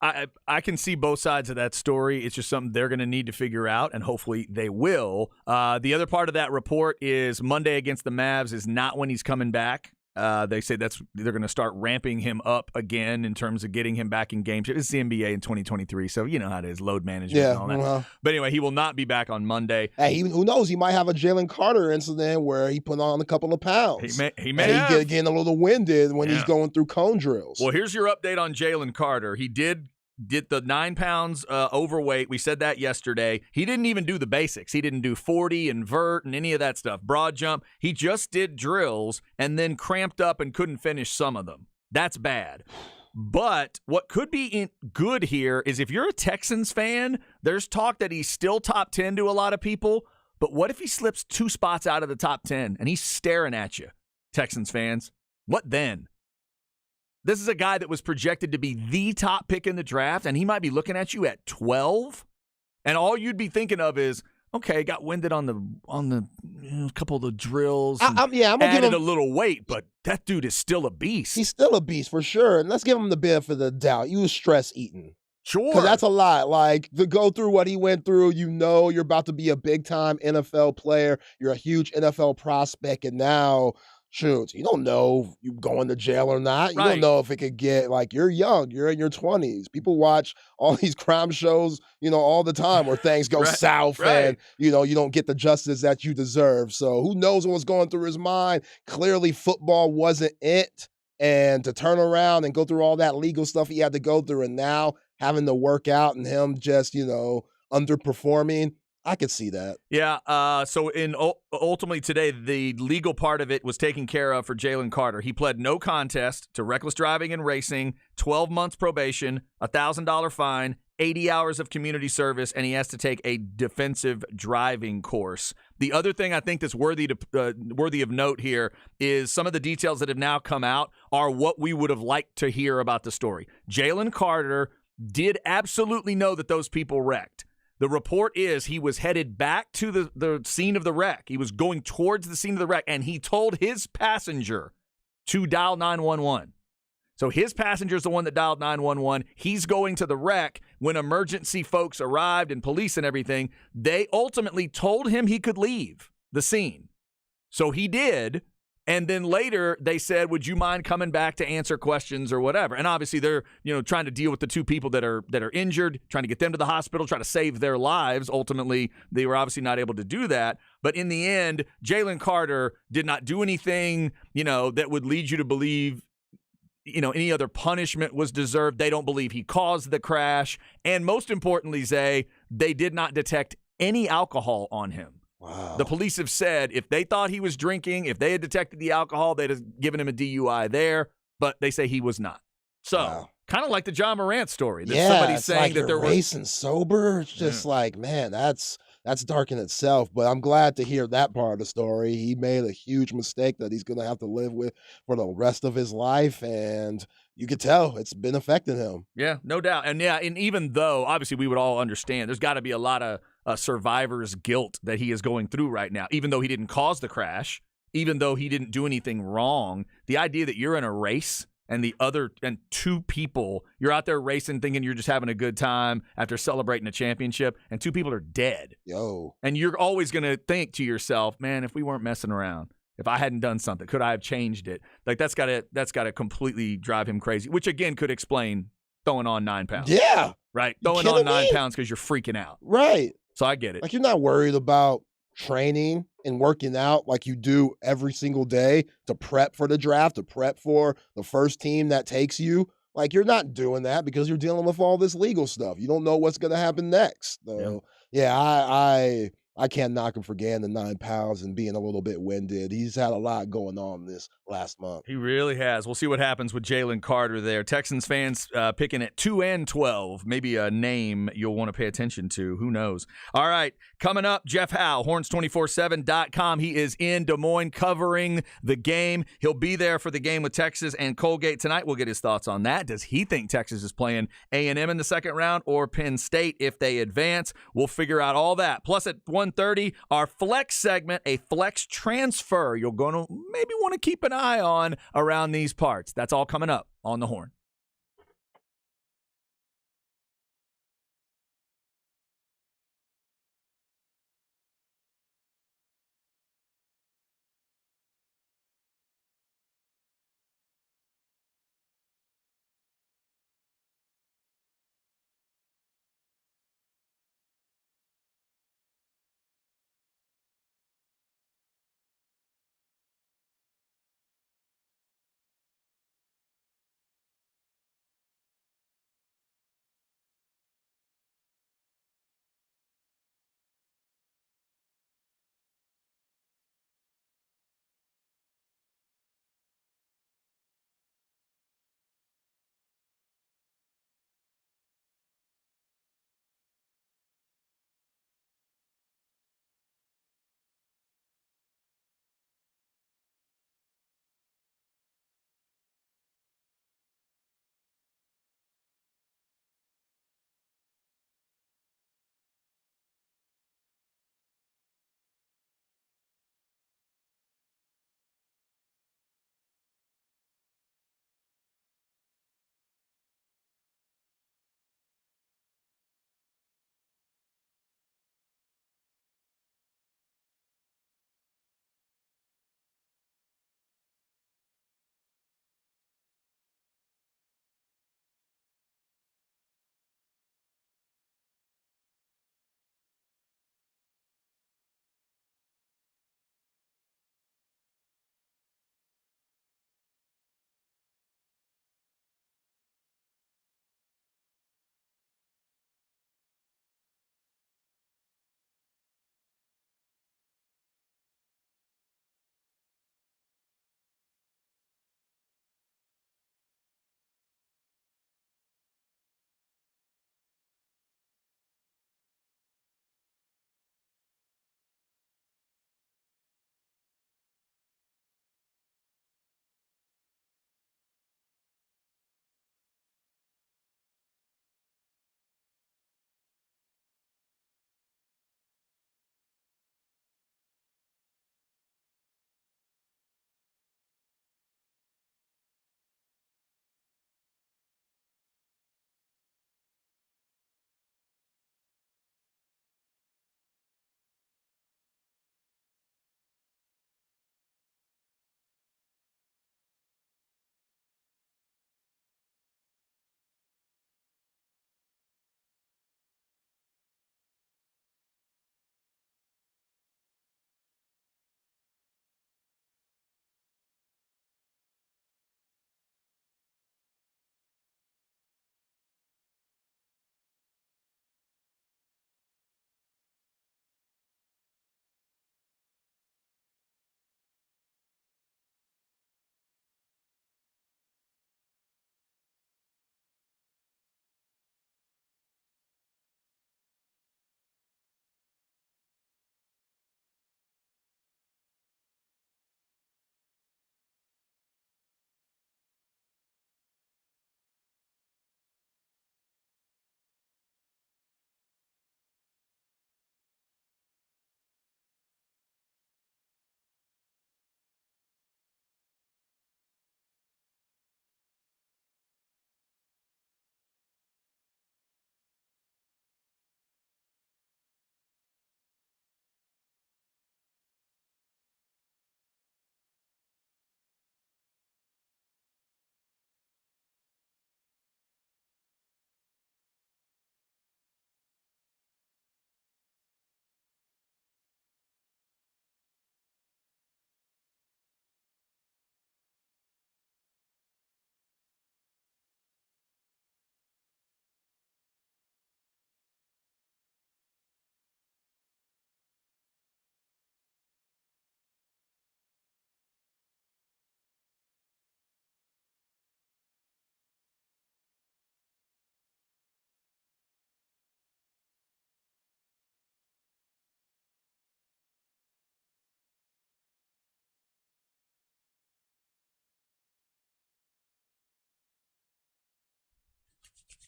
A: I can see both sides of that story. It's just something they're going to need to figure out, and hopefully they will. The other part of that report is Monday against the Mavs is not when he's coming back. They say they're going to start ramping him up again in terms of getting him back in game shape. It's the NBA in 2023, so you know how it is, load management and all that.
B: Well,
A: but anyway, he will not be back on Monday.
B: Hey, who knows? He might have a Jalen Carter incident where he put on a couple of pounds.
A: He may have.
B: He getting a little winded when he's going through cone drills.
A: Well, here's your update on Jalen Carter. He did the 9 pounds overweight. We said that yesterday. He didn't even do the basics. He didn't do 40 and vert and any of that stuff. Broad jump. He just did drills and then cramped up and couldn't finish some of them. That's bad. But what could be good here is if you're a Texans fan, there's talk that he's still top 10 to a lot of people. But what if he slips 2 spots out of the top 10 and he's staring at you, Texans fans? What then? This is a guy that was projected to be the top pick in the draft, and he might be looking at you at 12. And all you'd be thinking of is, okay, got winded on the couple of the drills.
B: I'm gonna
A: added
B: give him
A: a little weight, but that dude is still a beast.
B: He's still a beast for sure. And let's give him the benefit of the doubt. You was stress eating.
A: Sure.
B: Because that's a lot. Like, to go through what he went through, you're about to be a big-time NFL player. You're a huge NFL prospect, and now, shoot, you don't know if you going to jail or not. You don't know if it could get, like, you're young. You're in your 20s. People watch all these crime shows, all the time where things go south and, you don't get the justice that you deserve. So who knows what was going through his mind? Clearly, football wasn't it. And to turn around and go through all that legal stuff he had to go through, and now having to work out and him just, underperforming, I could see that.
A: Yeah. So ultimately today, the legal part of it was taken care of for Jalen Carter. He pled no contest to reckless driving and racing, 12 months probation, $1,000 fine, 80 hours of community service, and he has to take a defensive driving course. The other thing I think that's worthy of note here is some of the details that have now come out are what we would have liked to hear about the story. Jalen Carter did absolutely know that those people wrecked. The report is he was headed back to the scene of the wreck. He was going towards the scene of the wreck, and he told his passenger to dial 911. So his passenger is the one that dialed 911. He's going to the wreck. When emergency folks arrived and police and everything, they ultimately told him he could leave the scene. So he did. And then later they said, would you mind coming back to answer questions or whatever? And obviously they're, trying to deal with the 2 people that are injured, trying to get them to the hospital, try to save their lives. Ultimately, they were obviously not able to do that. But in the end, Jalen Carter did not do anything, that would lead you to believe, any other punishment was deserved. They don't believe he caused the crash. And most importantly, Zay, they did not detect any alcohol on him.
B: Wow.
A: The police have said if they thought he was drinking, if they had detected the alcohol, they'd have given him a DUI there, but they say he was not. So, kind of like the Ja Morant story. That somebody's saying
B: like
A: that they're
B: racing sober. It's just like, man, that's dark in itself. But I'm glad to hear that part of the story. He made a huge mistake that he's going to have to live with for the rest of his life, and you could tell it's been affecting him.
A: Yeah, no doubt. And even though obviously we would all understand, there's got to be a lot of survivor's guilt that he is going through right now, even though he didn't cause the crash, even though he didn't do anything wrong. The idea that you're in a race and two people, you're out there racing thinking you're just having a good time after celebrating a championship, and two people are dead.
B: Yo.
A: And you're always going to think to yourself, man, if we weren't messing around, if I hadn't done something, could I have changed it? Like that's got to completely drive him crazy, which again could explain throwing on 9 pounds.
B: Yeah.
A: Right? Throwing on 9 pounds because you're freaking out.
B: Right.
A: So I get it.
B: Like you're not worried about training and working out like you do every single day to prep for the draft, to prep for the first team that takes you. Like you're not doing that because you're dealing with all this legal stuff. You don't know what's going to happen next. So, I can't knock him for gaining the 9 pounds and being a little bit winded. He's had a lot going on this last month.
A: He really has. We'll see what happens with Jalen Carter there. Texans fans picking at 2 and 12. Maybe a name you'll want to pay attention to. Who knows? All right, coming up, Jeff Howe, horns247.com. He is in Des Moines covering the game. He'll be there for the game with Texas and Colgate tonight. We'll get his thoughts on that. Does he think Texas is playing A&M in the second round or Penn State if they advance? We'll figure out all that. Plus at 1:30, our flex segment, a flex transfer you're going to maybe want to keep an eye on around these parts. That's all coming up on the Horn.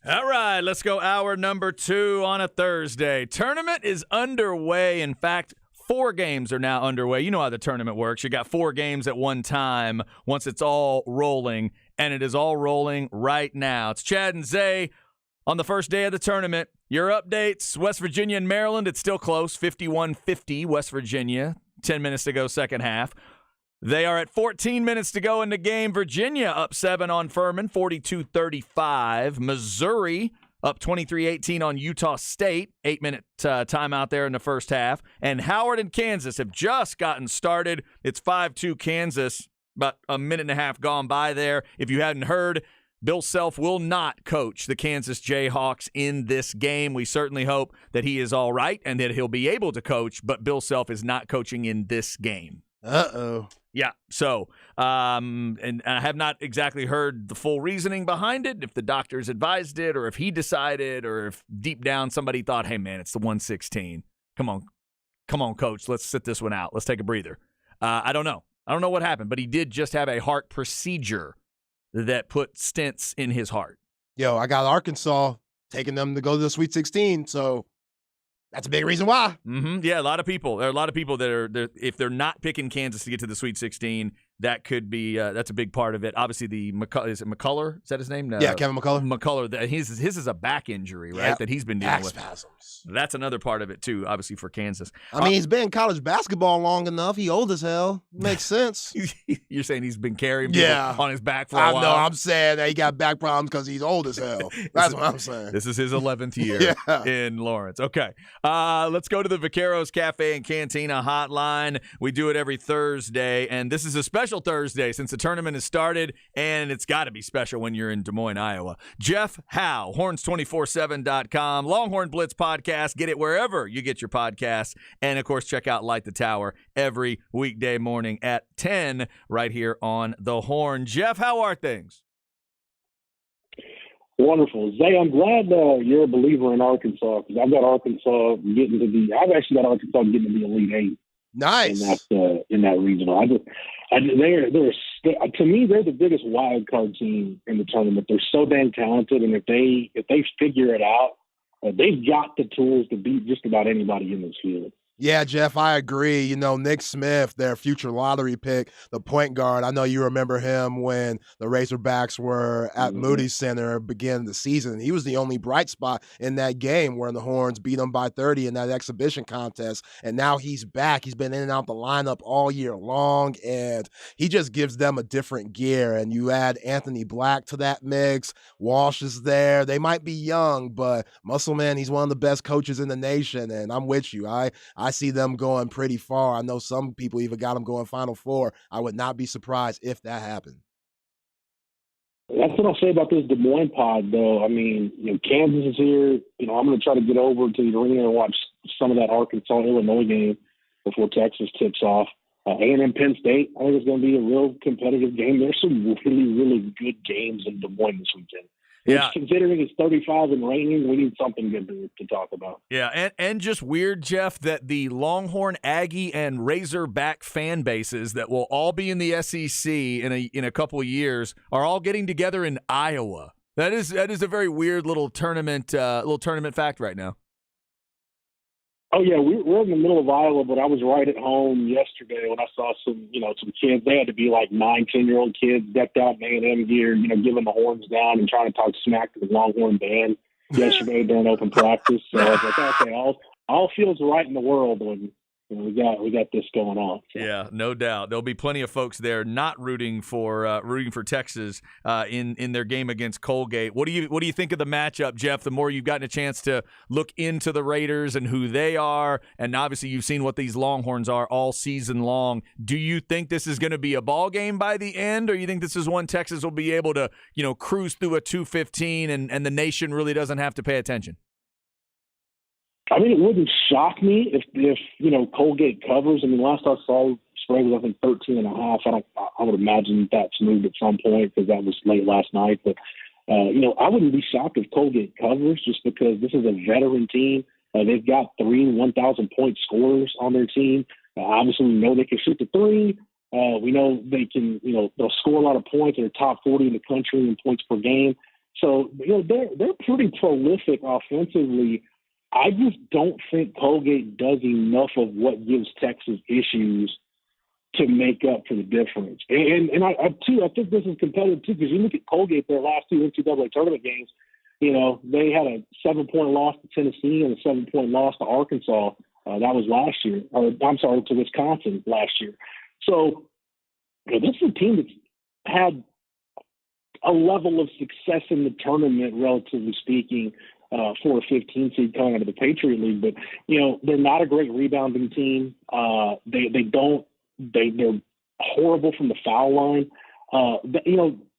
A: All right, let's go hour number 2 on a Thursday. Tournament is underway. In fact, 4 games are now underway. You know how the tournament works. You got 4 games at one time once it's all rolling, and it is all rolling right now. It's Chad and Zay on the first day of the tournament. Your updates, West Virginia and Maryland, it's still close, 51-50 West Virginia, 10 minutes to go second half. They are at 14 minutes to go in the game. Virginia up 7 on Furman, 42-35. Missouri up 23-18 on Utah State. 8-minute timeout there in the first half. And Howard and Kansas have just gotten started. It's 5-2 Kansas, about a minute and a half gone by there. If you hadn't heard, Bill Self will not coach the Kansas Jayhawks in this game. We certainly hope that he is all right and that he'll be able to coach, but Bill Self is not coaching in this game.
B: Uh-oh.
A: Yeah, so, and I have not exactly heard the full reasoning behind it, if the doctors advised it or if he decided or if deep down somebody thought, hey, man, it's the 116. Come on, coach, let's sit this one out. Let's take a breather. I don't know. I don't know what happened, but he did just have a heart procedure that put stents in his heart.
B: Yo, I got Arkansas taking them to go to the Sweet 16, so that's a big reason why.
A: Mm-hmm. Yeah, a lot of people. There are a lot of people that are, if they're not picking Kansas to get to the Sweet 16, that could be that's a big part of it. Obviously, is it McCullough? Is that his name? No.
B: Yeah, Kevin McCullough.
A: McCullough. His is a back injury, right?
B: Yep.
A: That he's been dealing
B: Back
A: with.
B: spasms.
A: That's another part of it too, obviously for Kansas.
B: I mean, he's been in college basketball long enough. He old as hell. Makes sense.
A: You're saying he's been carrying people on his back for a while?
B: No, I'm saying that he got back problems because he's old as hell. That's what I'm saying.
A: This is his 11th year in Lawrence. Okay, let's go to the Vaqueros Cafe and Cantina hotline. We do it every Thursday, and this is a special Thursday since the tournament has started, and it's got to be special when you're in Des Moines, Iowa. Jeff Howe, horns247.com, Longhorn Blitz podcast. Get it wherever you get your podcasts. And, of course, check out Light the Tower every weekday morning at 10 right here on The Horn. Jeff, how are things?
E: Wonderful. Zay, I'm glad you're a believer in Arkansas because I've got Arkansas getting to the Elite Eight.
B: Nice.
E: In that regional. To me, they're the biggest wild card team in the tournament. They're so dang talented, and if they figure it out, they've got the tools to beat just about anybody in this field.
B: Yeah, Jeff, I agree. You know, Nick Smith, their future lottery pick, the point guard, I know you remember him when the Razorbacks were at Moody Center beginning of the season. He was the only bright spot in that game where the Horns beat them by 30 in that exhibition contest. And now he's back. He's been in and out the lineup all year long, and he just gives them a different gear. And you add Anthony Black to that mix. Walsh is there. They might be young, but Musselman, he's one of the best coaches in the nation, and I'm with you. I see them going pretty far. I know some people even got them going Final Four. I would not be surprised if that happened.
E: That's what I'll say about this Des Moines pod, though. I mean, Kansas is here. I'm going to try to get over to the arena and watch some of that Arkansas-Illinois game before Texas tips off. A&M Penn State, I think it's going to be a real competitive game. There's some really, really good games in Des Moines this weekend. Yeah. Considering it's 35 and raining, we need something good to talk about.
A: Yeah, and just weird, Jeff, that the Longhorn, Aggie, and Razorback fan bases that will all be in the SEC in a couple of years are all getting together in Iowa. That is a very weird little tournament fact right now.
E: Oh, yeah, we're in the middle of Iowa, but I was right at home yesterday when I saw some kids. They had to be like 9, 10-year-old kids decked out in A&M gear, giving the horns down and trying to talk smack to the Longhorn band yesterday during open practice. So I was like, okay, all feels right in the world when we got this going on. So.
A: Yeah, no doubt. There'll be plenty of folks there not rooting for Texas in their game against Colgate. What do you think of the matchup, Jeff? The more you've gotten a chance to look into the Raiders and who they are, and obviously you've seen what these Longhorns are all season long. Do you think this is going to be a ball game by the end, or you think this is one Texas will be able to cruise through a 2:15 and the nation really doesn't have to pay attention?
E: I mean, it wouldn't shock me if Colgate covers. I mean, last I saw, spread was I think 13.5. I would imagine that's moved at some point because that was late last night. But I wouldn't be shocked if Colgate covers just because this is a veteran team. They've got 3 1,000-point scorers on their team. Obviously, we know they can shoot the three. We know they can. They'll score a lot of points. They're top 40 in the country in points per game. So, they're pretty prolific offensively. I just don't think Colgate does enough of what gives Texas issues to make up for the difference. And I think this is competitive too, because you look at Colgate, their last two NCAA tournament games, they had a 7-point loss to Tennessee and a 7-point loss to Arkansas. That was last year, to Wisconsin last year. So this is a team that's had a level of success in the tournament, relatively speaking, for a 15 seed coming out of the Patriot League. But, they're not a great rebounding team. They're horrible from the foul line.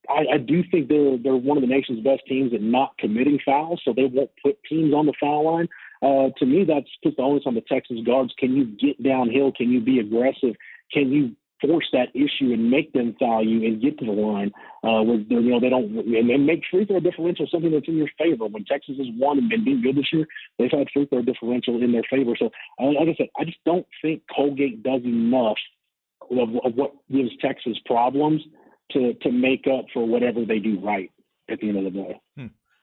E: I do think they're one of the nation's best teams at not committing fouls, so they won't put teams on the foul line. To me, that's puts the onus on the Texas guards. Can you get downhill? Can you be aggressive? Can you force that issue and make them foul you and get to the line where they don't, and then make free throw differential something that's in your favor. When Texas has won and been good this year, they've had free throw differential in their favor. So, like I said, I just don't think Colgate does enough of what gives Texas problems to make up for whatever they do right at the end of the day.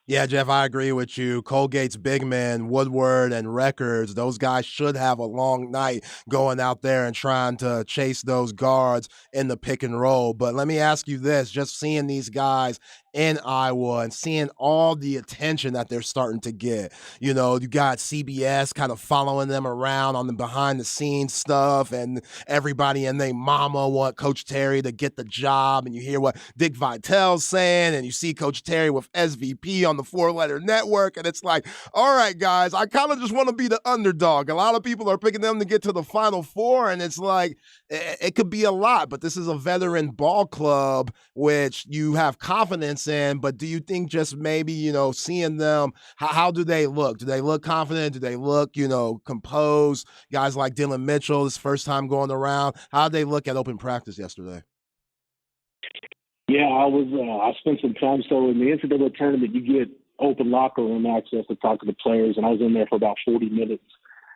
B: Yeah, Jeff, I agree with you. Colgate's big men, Woodward and Records, those guys should have a long night going out there and trying to chase those guards in the pick and roll. But let me ask you this, just seeing these guys in Iowa and seeing all the attention that they're starting to get. You got CBS kind of following them around on the behind-the-scenes stuff, and everybody and their mama want Coach Terry to get the job, and you hear what Dick Vitale's saying, and you see Coach Terry with SVP on the 4-letter network, and it's like, all right, guys, I kind of just want to be the underdog. A lot of people are picking them to get to the Final Four, and it's like, it could be a lot, but this is a veteran ball club, which you have confidence in. But do you think just maybe, seeing them, how do they look? Do they look confident? Do they look, composed? Guys like Dylan Mitchell, his first time going around, how did they look at open practice yesterday?
E: Yeah, I spent some time. So in the NCAA tournament, you get open locker room access to talk to the players, and I was in there for about 40 minutes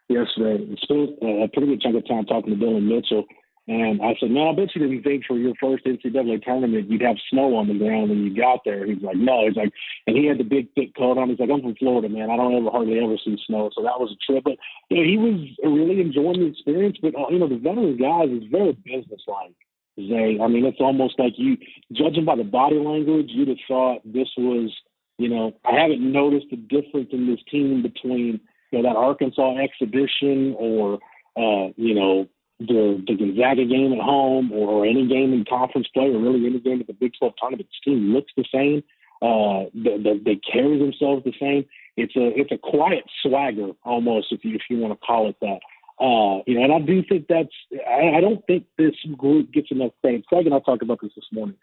E: yesterday and spent a pretty good chunk of time talking to Dylan Mitchell. And I said, I bet you didn't think for your first NCAA tournament you'd have snow on the ground when you got there. He's like, no. He's like, and he had the big thick coat on. He's like, I'm from Florida, man. I don't hardly ever see snow. So that was a trip. But he was really enjoying the experience. But the veteran guys is very businesslike. It's almost like you, judging by the body language, you'd have thought this was, I haven't noticed a difference in this team between that Arkansas exhibition or the Gonzaga game at home or any game in conference play or really any game at the Big 12 tournament. This team looks the same. They carry themselves the same. It's a quiet swagger almost, if you want to call it that. And I do think I don't think this group gets enough credit. Craig and I talked about this morning.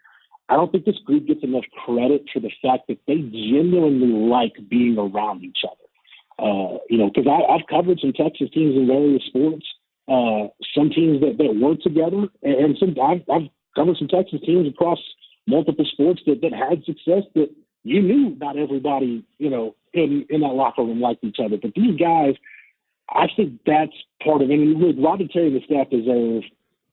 E: I don't think this group gets enough credit for the fact that they genuinely like being around each other. Because I've covered some Texas teams in various sports. Some teams that work together, and I've covered some Texas teams across multiple sports that had success that you knew not everybody, in that locker room liked each other. But these guys, I think that's part of it. And Rodney Terry and the staff deserve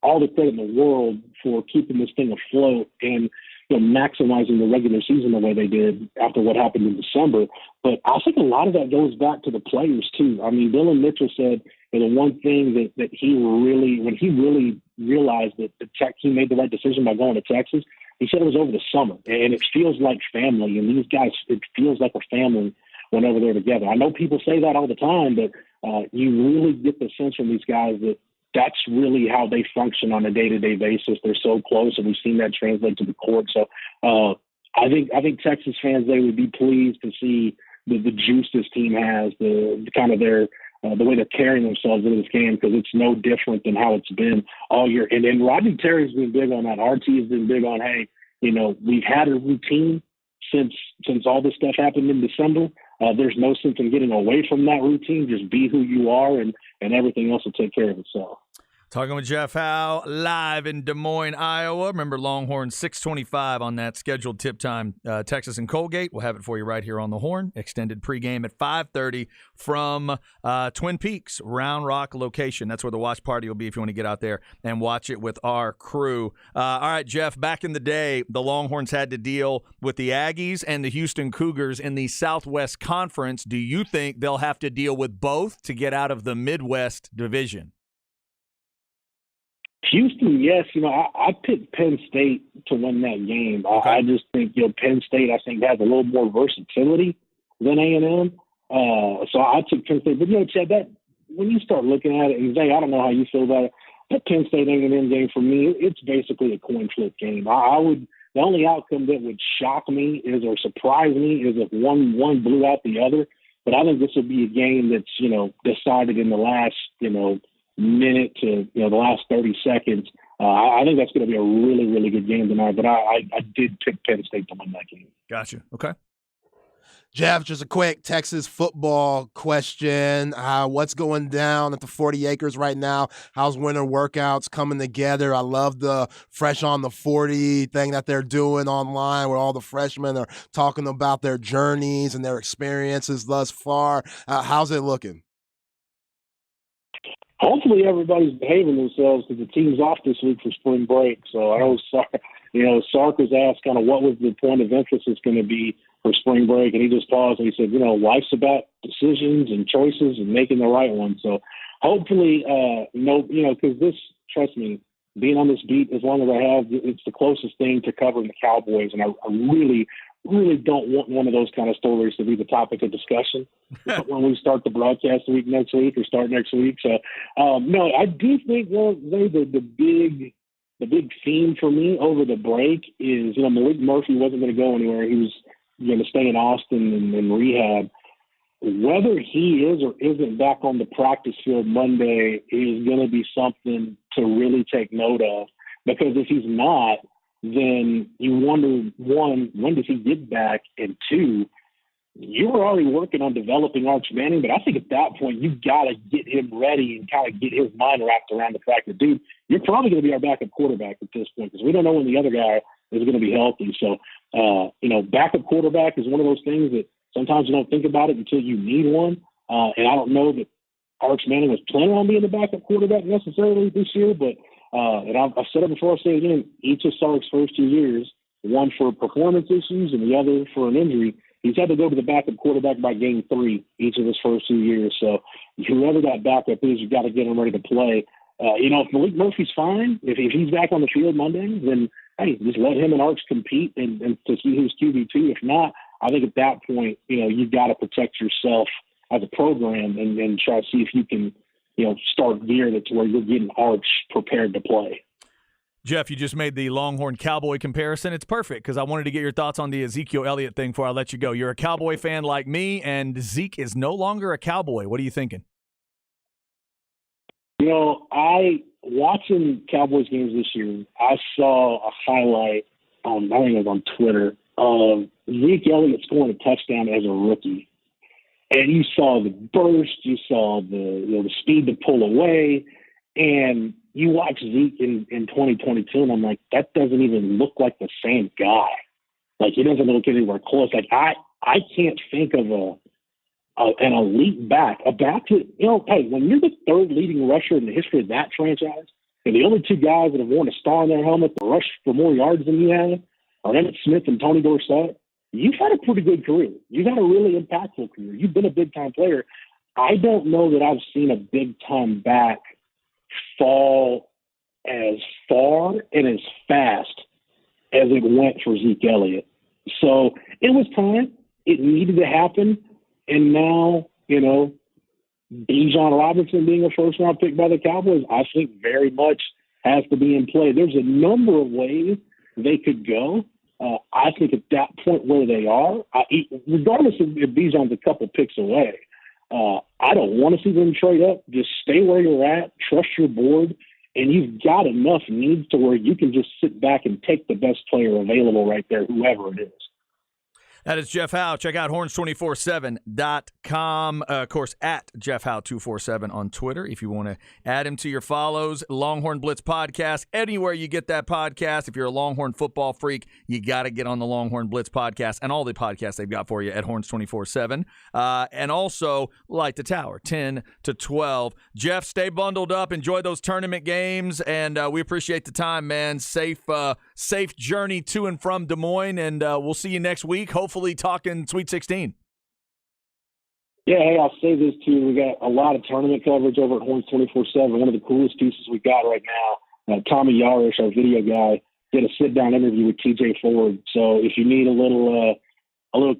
E: all the credit in the world for keeping this thing afloat and maximizing the regular season the way they did after what happened in December. But I think a lot of that goes back to the players too. Dylan Mitchell said the one thing that he really, when he really realized that he made the right decision by going to Texas, he said it was over the summer, and it feels like family. And these guys, it feels like a family whenever they're together. I know people say that all the time, but you really get the sense from these guys that that's really how they function on a day-to-day basis. They're so close, and we've seen that translate to the court. So I think Texas fans, they would be pleased to see the juice this team has, the kind of their the way they're carrying themselves into this game, because it's no different than how it's been all year. And then Rodney Terry's been big on that. RT has been big on, hey, we've had a routine since all this stuff happened in December. There's no sense in getting away from that routine. Just be who you are, and everything else will take care of itself.
A: Talking with Jeff Howe live in Des Moines, Iowa. Remember, Longhorn 6:25 on that scheduled tip time. Texas and Colgate. We'll have it for you right here on the Horn. Extended pregame at 5:30 from Twin Peaks, Round Rock location. That's where the watch party will be if you want to get out there and watch it with our crew. All right, Jeff, back in the day, the Longhorns had to deal with the Aggies and the Houston Cougars in the Southwest Conference. Do you think they'll have to deal with both to get out of the Midwest division?
E: Houston, yes. I picked Penn State to win that game. Okay. I just think, Penn State, I think, has a little more versatility than A&M. So I took Penn State. But, Chad, that when you start looking at it, and Zay, I don't know how you feel about it, that Penn State A&M game for me, it's basically a coin flip game. The only outcome that would shock me or surprise me is if one blew out the other. But I think this would be a game that's, decided in the last, minute to the last 30 seconds. I think that's going to be a really, really good game tonight, but I did pick Penn State to win that game.
A: Gotcha. Okay.
B: Jeff, just a quick Texas football question. What's going down at the 40 acres right now? How's winter workouts coming together? I love the Fresh on the 40 thing that they're doing online where all the freshmen are talking about their journeys and their experiences thus far. How's it looking?
E: Hopefully everybody's behaving themselves because the team's off this week for spring break. So I know Sark was asked kind of what was the point of emphasis going to be for spring break, and he just paused and he said, life's about decisions and choices and making the right one. So hopefully, because this, trust me, being on this beat as long as I have, it's the closest thing to covering the Cowboys, and I really don't want one of those kind of stories to be the topic of discussion when we start the broadcast week next week or start next week. So, no, I do think the big theme for me over the break is, Malik Murphy wasn't going to go anywhere. He was going to stay in Austin and rehab. Whether he is or isn't back on the practice field Monday is going to be something to really take note of, because if he's not, then you wonder, one, when does he get back? And two, you were already working on developing Arch Manning, but I think at that point you got to get him ready and kind of get his mind wrapped around the fact that, dude, you're probably going to be our backup quarterback at this point because we don't know when the other guy is going to be healthy. So, backup quarterback is one of those things that sometimes you don't think about it until you need one. And I don't know that Arch Manning was planning on being the backup quarterback necessarily this year, but and I've said it before, I'll say it again, each of Sark's first 2 years, one for performance issues and the other for an injury, he's had to go to the backup quarterback by game 3 each of his first 2 years. So whoever that backup is, you've got to get him ready to play. If Malik Murphy's fine, if he's back on the field Monday, then, hey, just let him and Arch compete and to see who's QB2. If not, I think at that point, you've got to protect yourself as a program and try to see if you can start gear that's where you're getting Arch prepared to play.
A: Jeff, you just made the Longhorn Cowboy comparison. It's perfect because I wanted to get your thoughts on the Ezekiel Elliott thing before I let you go. You're a Cowboy fan like me, and Zeke is no longer a Cowboy. What are you thinking?
E: Watching Cowboys games this year, I saw a highlight I think it was on Twitter of Zeke Elliott scoring a touchdown as a rookie. And you saw the burst, you saw the speed to pull away, and you watch Zeke in 2022, and I'm like, that doesn't even look like the same guy. Like, he doesn't look anywhere close. Like, I can't think of an elite back, a back that, hey, when you're the third leading rusher in the history of that franchise, and the only two guys that have worn a star on their helmet to rush for more yards than you have are Emmitt Smith and Tony Dorsett, you've had a pretty good career. You've had a really impactful career. You've been a big-time player. I don't know that I've seen a big-time back fall as far and as fast as it went for Zeke Elliott. So it was time. It needed to happen. And now, Bijan Robinson being a first-round pick by the Cowboys, I think very much has to be in play. There's a number of ways they could go. I think at that point where they are, regardless of if Bijan's a couple picks away, I don't want to see them trade up. Just stay where you're at, trust your board, and you've got enough needs to where you can just sit back and take the best player available right there, whoever it is.
A: That is Jeff Howe. Check out horns247.com. Of course, at Jeff Howe247 on Twitter if you want to add him to your follows. Longhorn Blitz Podcast, anywhere you get that podcast. If you're a Longhorn football freak, you got to get on the Longhorn Blitz Podcast and all the podcasts they've got for you at Horns247. And also, Light the Tower, 10 to 12. Jeff, stay bundled up. Enjoy those tournament games, and we appreciate the time, man. Safe journey to and from Des Moines, and we'll see you next week. Hopefully talking Sweet 16.
E: Yeah, hey, I'll say this too. We got a lot of tournament coverage over at Horns 24/7. One of the coolest pieces we got right now, Tommy Yarish, our video guy, did a sit-down interview with TJ Ford. So if you need a little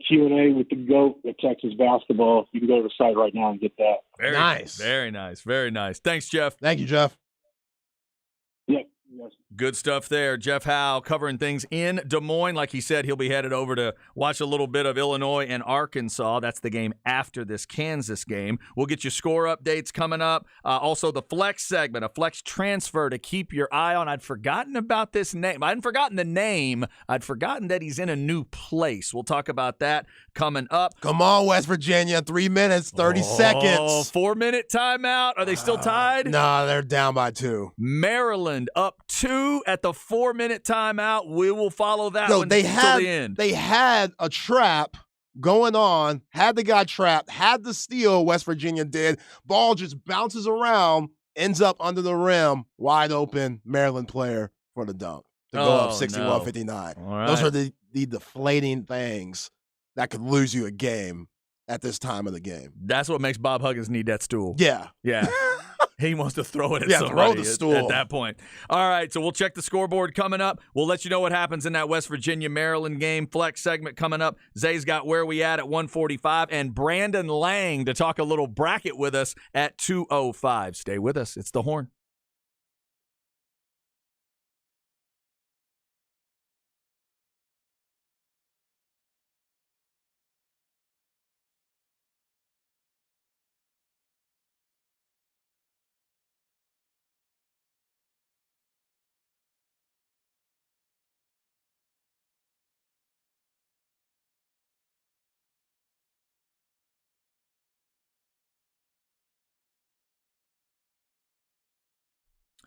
E: Q&A with the GOAT at Texas basketball, you can go to the site right now and get that.
A: Very
B: nice.
A: Very nice. Very nice. Thanks, Jeff.
B: Thank you, Jeff.
E: Yep. Yes.
A: Good stuff there. Jeff Howe covering things in Des Moines. Like he said, he'll be headed over to watch a little bit of Illinois and Arkansas. That's the game after this Kansas game. We'll get you score updates coming up. Also, the flex segment, a flex transfer to keep your eye on. I'd forgotten about this name. I hadn't forgotten the name. I'd forgotten that he's in a new place. We'll talk about that coming up.
B: Come on, West Virginia. 3 minutes, 30 seconds.
A: 4-minute timeout. Are they still tied?
B: No, they're down by 2.
A: Maryland up 2 at the 4-minute timeout. We will follow that one
B: they
A: until the end.
B: They had a trap going on, had the guy trapped, had the steal, West Virginia did. Ball just bounces around, ends up under the rim, wide open, Maryland player for the dunk to go up 61-59.
A: No. Right.
B: Those are the deflating things that could lose you a game at this time of the game.
A: That's what makes Bob Huggins need that stool.
B: Yeah.
A: Yeah. He wants to throw it at somebody
B: throw the stool.
A: at that point. All right, so we'll check the scoreboard coming up. We'll let you know what happens in that West Virginia-Maryland game. Flex segment coming up. Zay's got Where We At 1:45, and Brandon Lang to talk a little bracket with us at 2:05. Stay with us. It's The Horn.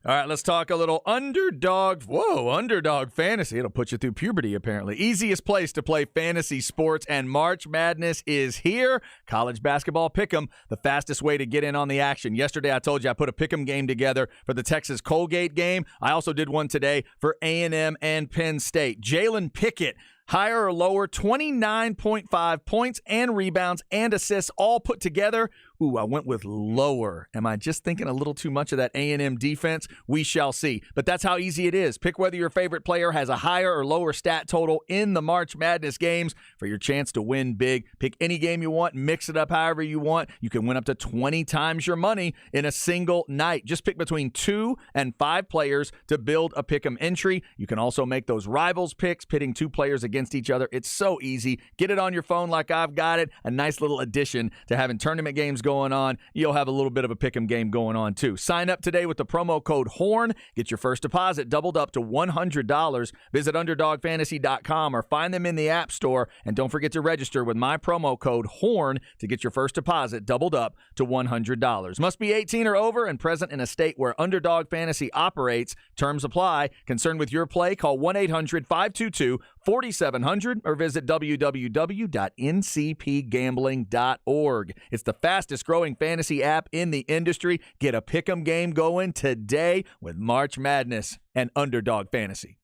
A: All right, let's talk a little underdog. Whoa, underdog fantasy. It'll put you through puberty, apparently. Easiest place to play fantasy sports, and March Madness is here. College basketball pick'em, the fastest way to get in on the action. Yesterday, I told you I put a pick'em game together for the Texas Colgate game. I also did one today for A&M and Penn State. Jalen Pickett, higher or lower, 29.5 points and rebounds and assists all put together. Ooh, I went with lower. Am I just thinking a little too much of that A&M defense? We shall see. But that's how easy it is. Pick whether your favorite player has a higher or lower stat total in the March Madness games for your chance to win big. Pick any game you want, mix it up however you want. You can win up to 20 times your money in a single night. Just pick between 2 and 5 players to build a pick'em entry. You can also make those rivals picks, pitting 2 players against each other. It's so easy. Get it on your phone like I've got it. A nice little addition to having tournament games going on. You'll have a little bit of a pick'em game going on too. Sign up today with the promo code HORN. Get your first deposit doubled up to $100. Visit UnderdogFantasy.com or find them in the App Store. And don't forget to register with my promo code HORN to get your first deposit doubled up to $100. Must be 18 or over and present in a state where Underdog Fantasy operates. Terms apply. Concerned with your play? Call 1-800-522-4700 or visit www.ncpgambling.org. It's the fastest growing fantasy app in the industry. Get a pick'em game going today with March Madness and Underdog Fantasy.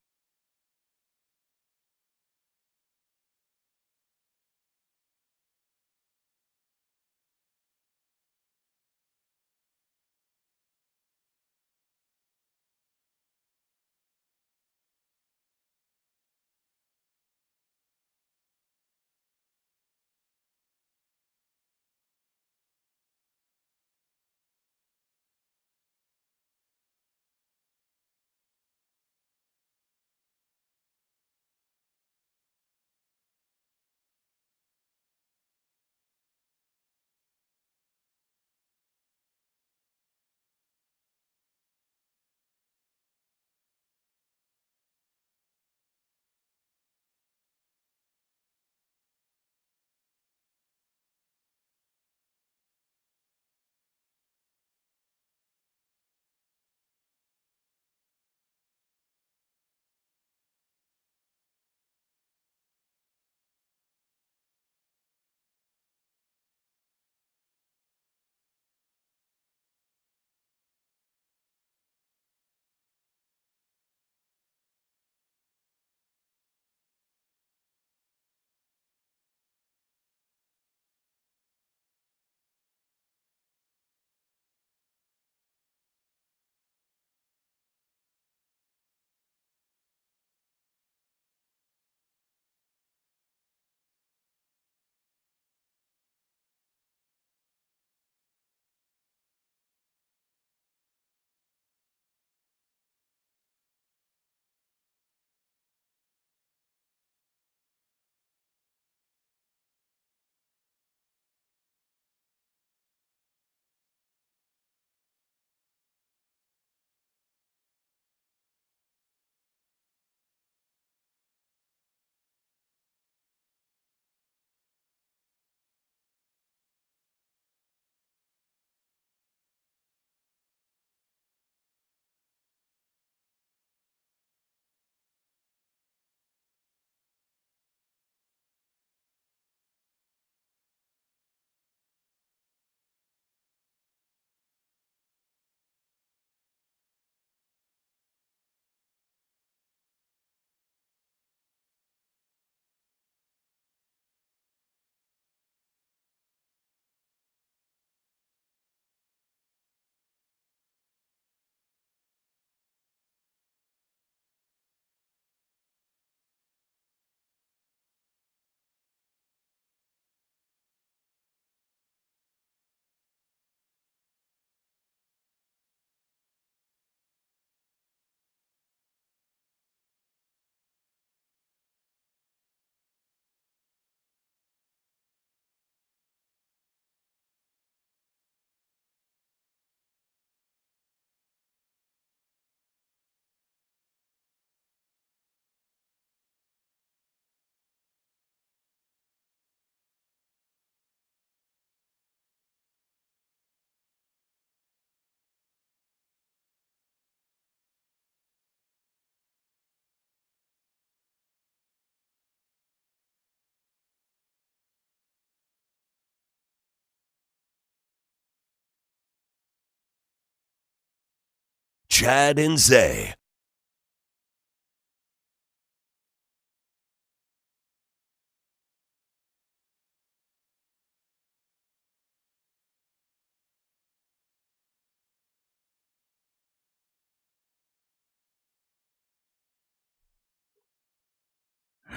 C: Chad and Zay.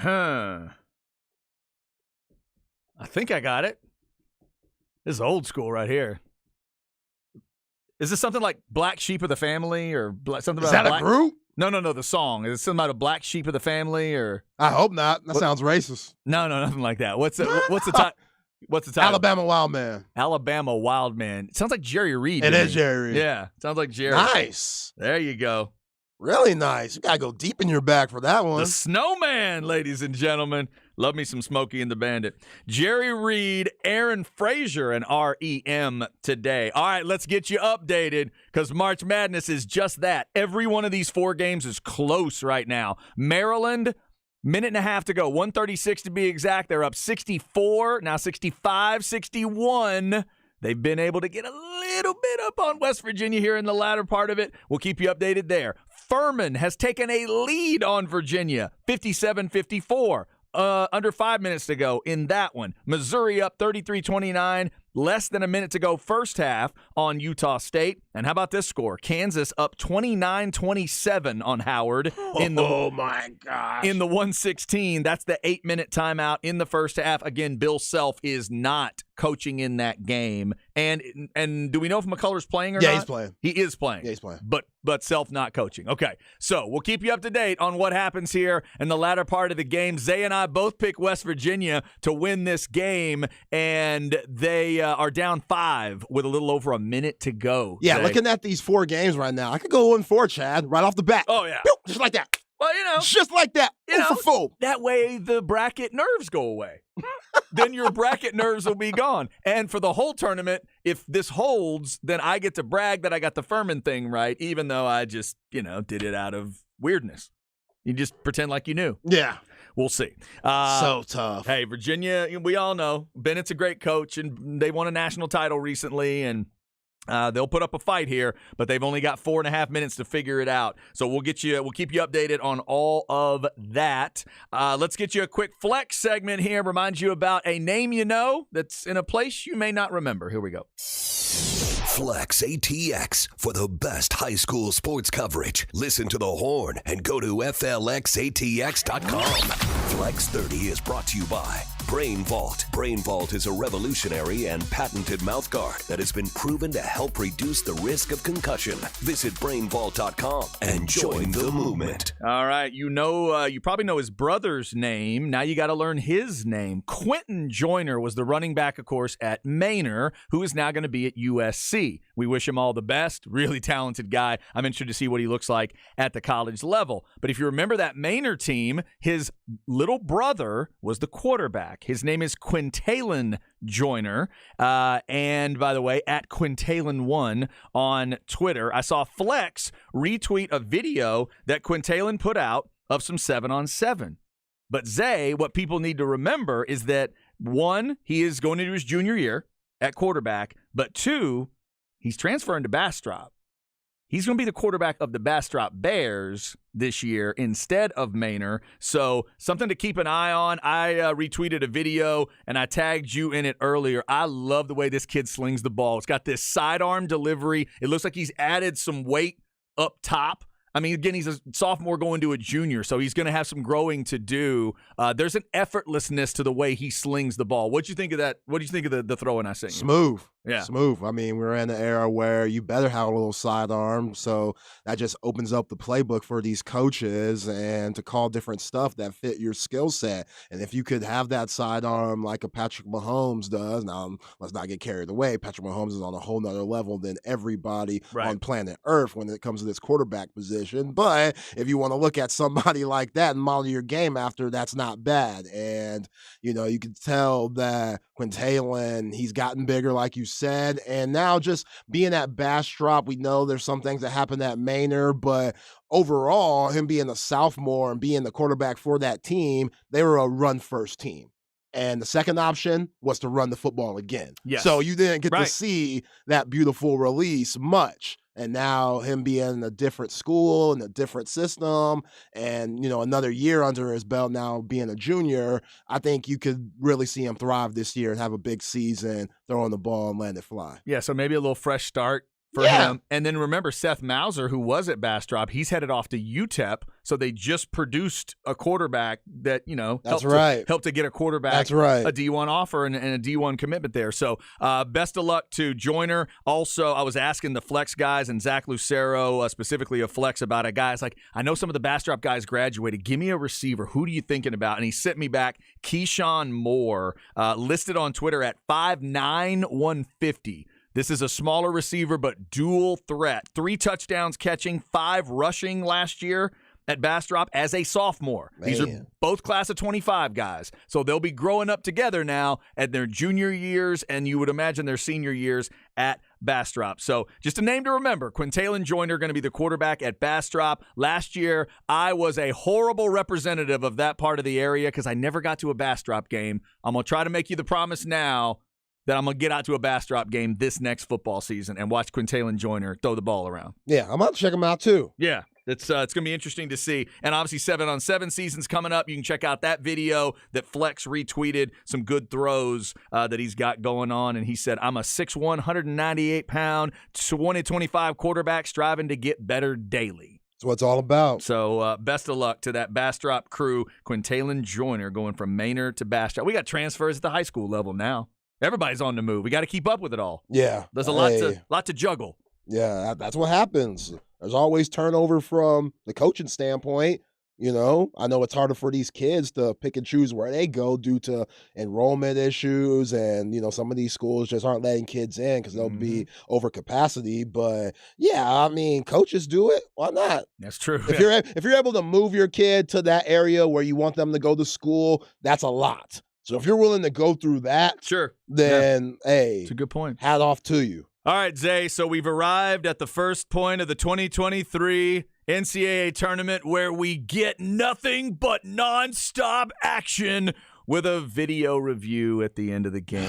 A: I think I got it. This is old school right here. Is this something like Black Sheep of the Family or something about
B: Is that
A: black?
B: a group?
A: No, the song. Is it something about a Black Sheep of the Family or?
B: I hope not. That sounds racist.
A: No, nothing like that. What's the title? What's the title?
B: Alabama Wild Man.
A: Alabama Wild Man. It sounds like Jerry Reed.
B: It
A: to
B: is
A: me.
B: Jerry Reed.
A: Yeah, sounds like Jerry.
B: Nice.
A: There you go.
B: Really nice. You got to go deep in your bag for that one.
A: The Snowman, ladies and gentlemen. Love me some Smokey and the Bandit. Jerry Reed, Aaron Frazier, and REM today. All right, let's get you updated because March Madness is just that. Every one of these 4 games is close right now. Maryland, minute and a half to go. 1:36 to be exact. They're up 64, now 65, 61. They've been able to get a little bit up on West Virginia here in the latter part of it. We'll keep you updated there. Furman has taken a lead on Virginia, 57-54. Under 5 minutes to go in that one. Missouri up 33-29. Less than a minute to go first half on Utah State. And how about this score? Kansas up 29-27 on Howard.
B: Oh, my gosh.
A: In the 116. That's the 8-minute timeout in the first half. Again, Bill Self is not coaching in that game. And do we know if McCullough's playing or not?
B: Yeah, he's playing.
A: He is playing.
B: Yeah, he's playing.
A: But Self not coaching. Okay, so we'll keep you up to date on what happens here in the latter part of the game. Zay and I both pick West Virginia to win this game, and they are down 5 with a little over a minute to go.
B: Yeah,
A: Zay.
B: looking at these 4 games right now, I could go 1-4, Chad, right off the bat.
A: Oh, yeah.
B: Boop, just like that.
A: Well,
B: Just like that.
A: You know,
B: for full.
A: That way the bracket nerves go away. Then your bracket nerves will be gone. And for the whole tournament, if this holds, then I get to brag that I got the Furman thing right, even though I just, did it out of weirdness. You just pretend like you knew.
B: Yeah.
A: We'll see.
B: So tough.
A: Hey, Virginia, we all know Bennett's a great coach, and they won a national title recently, and they'll put up a fight here, but they've only got 4.5 minutes to figure it out. So we'll keep you updated on all of that. Let's get you a quick flex segment here. Remind you about a name you know that's in a place you may not remember. Here we go.
C: Flex ATX for the best high school sports coverage. Listen to the Horn and go to FLXATX.com. Flex 30 is brought to you by Brain Vault. Brain Vault is a revolutionary and patented mouthguard that has been proven to help reduce the risk of concussion. Visit brainvault.com and join the movement.
A: All right, you probably know his brother's name. Now you got to learn his name. Quentin Joyner was the running back, of course, at Manor, who is now going to be at USC. We wish him all the best. Really talented guy. I'm interested to see what he looks like at the college level. But if you remember that Manor team, his little brother was the quarterback. His name is Quintalon Joyner. And by the way, at Quintalon1 on Twitter, I saw Flex retweet a video that Quintalon put out of some 7-on-7. But Zay, what people need to remember is that, 1, he is going into his junior year at quarterback, but 2, he's transferring to Bastrop. He's going to be the quarterback of the Bastrop Bears this year instead of Manor. So something to keep an eye on. I retweeted a video, and I tagged you in it earlier. I love the way this kid slings the ball. It's got this sidearm delivery. It looks like he's added some weight up top. I mean, again, he's a sophomore going to a junior, so he's going to have some growing to do. There's an effortlessness to the way he slings the ball. What do you think of that? What do you think of the throwing I sent you?
B: Smooth.
A: Yeah.
B: Smooth. I mean, we're in an era where you better have a little sidearm, so that just opens up the playbook for these coaches and to call different stuff that fit your skill set. And if you could have that sidearm like a Patrick Mahomes does, now let's not get carried away. Patrick Mahomes is on a whole nother level than everybody on planet Earth when it comes to this quarterback position. But if you want to look at somebody like that and model your game after, that's not bad. And, you know, you can tell that Quintalon, he's gotten bigger, like you said, and now just being at Bastrop, we know there's some things that happened at Manor, but overall, him being a sophomore and being the quarterback for that team, they were a run-first team. And the second option was to run the football again.
A: Yes.
B: So you didn't get to
A: Right.
B: see that beautiful release much. And now him being in a different school and a different system and, another year under his belt now being a junior, I think you could really see him thrive this year and have a big season throwing the ball and letting it fly.
A: Yeah, so maybe a little fresh start for him. And then remember Seth Mauser, who was at Bastrop, he's headed off to UTEP. So they just produced a quarterback that, helped to get a quarterback,
B: That's right.
A: a D1 offer and a D1 commitment there. So best of luck to Joyner. Also, I was asking the Flex guys and Zach Lucero, specifically of Flex, about a guy. It's like, I know some of the Bastrop guys graduated. Give me a receiver. Who are you thinking about? And he sent me back Keyshawn Moore, listed on Twitter at 5'9", 150. This is a smaller receiver, but dual threat. 3 touchdowns catching, 5 rushing last year at Bastrop as a sophomore.
B: Man.
A: These are both class of 25 guys. So they'll be growing up together now at their junior years, and you would imagine their senior years at Bastrop. So just a name to remember, Quintailon Joyner going to be the quarterback at Bastrop. Last year, I was a horrible representative of that part of the area because I never got to a Bastrop game. I'm going to try to make you the promise now that I'm going to get out to a Bastrop game this next football season and watch Quintailon Joyner throw the ball around.
B: Yeah, I'm about to check him out too.
A: Yeah, it's going to be interesting to see. And obviously 7-on-7 season's coming up. You can check out that video that Flex retweeted, some good throws that he's got going on. And he said, I'm a 6'1", 198-pound, 2025 quarterback striving to get better daily.
B: That's what it's all about.
A: So best of luck to that Bastrop crew, Quintailon Joyner going from Maynard to Bastrop. We got transfers at the high school level now. Everybody's on the move. We got to keep up with it all.
B: Yeah.
A: There's a lot to juggle.
B: Yeah, that's what happens. There's always turnover from the coaching standpoint. I know it's harder for these kids to pick and choose where they go due to enrollment issues, and some of these schools just aren't letting kids in because they'll be over capacity. But yeah, I mean, coaches do it. Why not?
A: That's true.
B: If you're able to move your kid to that area where you want them to go to school, that's a lot. So if you're willing to go through that,
A: sure,
B: then hey,
A: it's a good point.
B: Hat off to you.
A: All right, Zay, so we've arrived at the first point of the 2023 NCAA tournament where we get nothing but nonstop action with a video review at the end of the game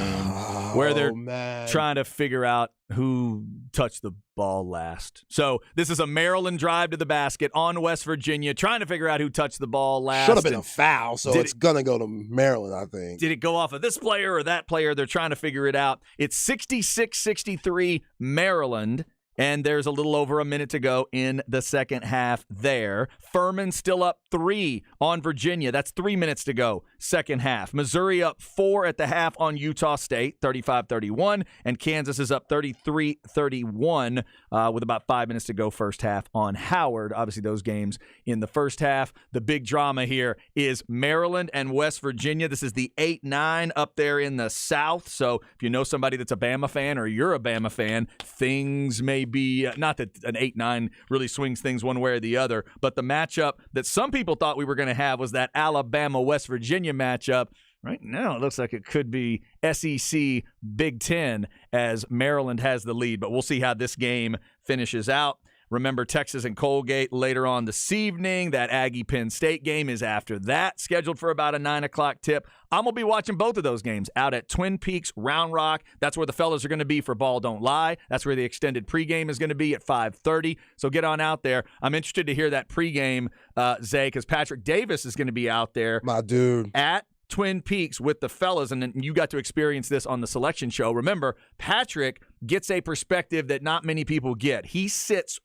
A: where they're trying to figure out who touched the ball last. So this is a Maryland drive to the basket on West Virginia, trying to figure out who touched the ball last.
B: Should have been a foul, so it's going to go to Maryland, I think.
A: Did it go off of this player or that player? They're trying to figure it out. It's 66-63 Maryland. And there's a little over a minute to go in the second half there. Furman still up 3 on Virginia. That's 3 minutes to go, second half. Missouri up 4 at the half on Utah State, 35-31. And Kansas is up 33-31 with about 5 minutes to go first half on Howard. Obviously, those games in the first half. The big drama here is Maryland and West Virginia. This is the 8-9 up there in the South. So if you know somebody that's a Bama fan or you're a Bama fan, things may be not that an 8-9 really swings things one way or the other, but the matchup that some people thought we were going to have was that Alabama-West Virginia matchup. Right now, it looks like it could be SEC Big Ten as Maryland has the lead, but we'll see how this game finishes out. Remember, Texas and Colgate later on this evening. That Aggie-Penn State game is after that, scheduled for about a 9 o'clock tip. I'm going to be watching both of those games out at Twin Peaks, Round Rock. That's where the fellas are going to be for Ball Don't Lie. That's where the extended pregame is going to be at 5:30. So get on out there. I'm interested to hear that pregame, Zay, because Patrick Davis is going to be out there.
B: My dude.
A: At Twin Peaks with the fellas, and you got to experience this on the selection show. Remember, Patrick gets a perspective that not many people get. He sits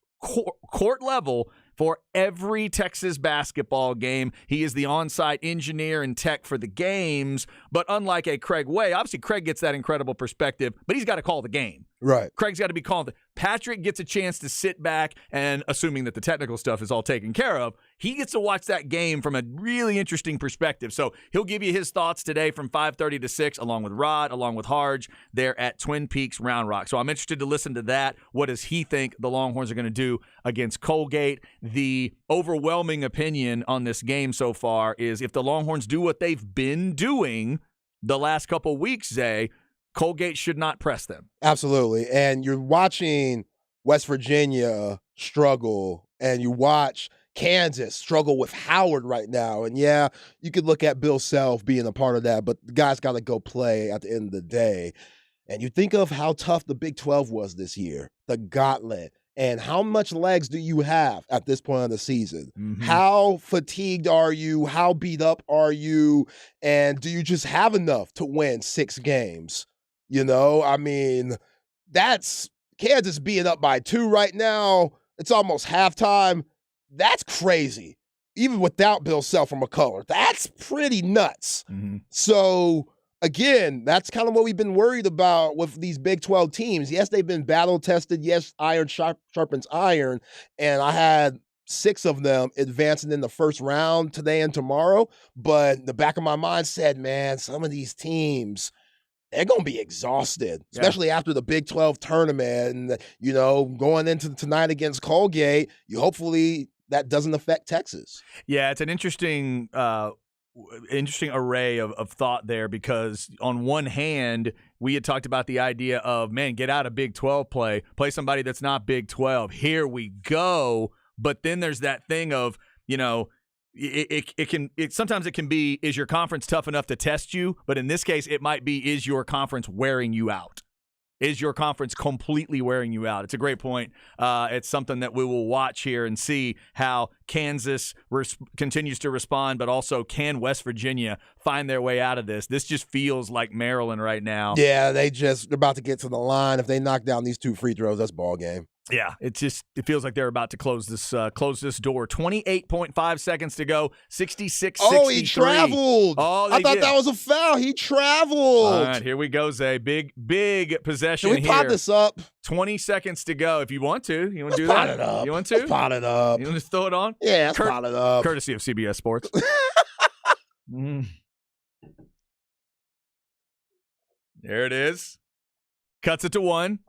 A: court level for every Texas basketball game. He is the on-site engineer and tech for the games, but unlike a Craig Way, obviously Craig gets that incredible perspective, but he's got to call the game.
B: Right.
A: Craig's got to be calling. Patrick gets a chance to sit back and, assuming that the technical stuff is all taken care of, he gets to watch that game from a really interesting perspective. So he'll give you his thoughts today from 5:30 to 6, along with Rod, along with Harge, there at Twin Peaks, Round Rock. So I'm interested to listen to that. What does he think the Longhorns are going to do against Colgate? The overwhelming opinion on this game so far is if the Longhorns do what they've been doing the last couple weeks, Zay, Colgate should not press them.
B: Absolutely. And you're watching West Virginia struggle, and you watch Kansas struggle with Howard right now. And yeah, you could look at Bill Self being a part of that, but the guy's got to go play at the end of the day. And you think of how tough the Big 12 was this year, the gauntlet. And how much legs do you have at this point of the season?
A: Mm-hmm.
B: How fatigued are you? How beat up are you? And do you just have enough to win 6 games? You know, I mean, that's Kansas being up by 2 right now. It's almost halftime. That's crazy. Even without Bill Self from McCullough, that's pretty nuts.
A: Mm-hmm.
B: So, again, that's kind of what we've been worried about with these Big 12 teams. Yes, they've been battle-tested. Yes, iron sharpens iron. And I had 6 of them advancing in the first round today and tomorrow. But the back of my mind said, man, some of these teams, they're going to be exhausted, especially after the Big 12 tournament. And, you know, going into tonight against Colgate, hopefully that doesn't affect Texas.
A: Yeah, it's an interesting array of thought there, because on one hand, we had talked about the idea of, man, get out of Big 12 play somebody that's not Big 12. Here we go. But then there's that thing of, you know, sometimes it can be, is your conference tough enough to test you? But in this case, it might be, is your conference wearing you out? Is your conference completely wearing you out? It's a great point. It's something that we will watch here and see how Kansas continues to respond, but also can West Virginia find their way out of this? This just feels like Maryland right now.
B: Yeah, they're about to get to the line. If they knock down these 2 free throws, that's ball game.
A: Yeah, it feels like they're about to close this door. 28.5 seconds to go. 66-63.
B: Oh, he traveled.
A: Oh,
B: I thought that was a foul. He traveled.
A: All right, here we go, Zay. Big possession
B: here. Can we pot this up?
A: 20 seconds to go. If you want to. You want to do
B: pot
A: that?
B: It up.
A: You want to?
B: Let's pot it up.
A: You want to throw it on?
B: Yeah, let's pot it up.
A: Courtesy of CBS Sports. There it is. Cuts it to 1.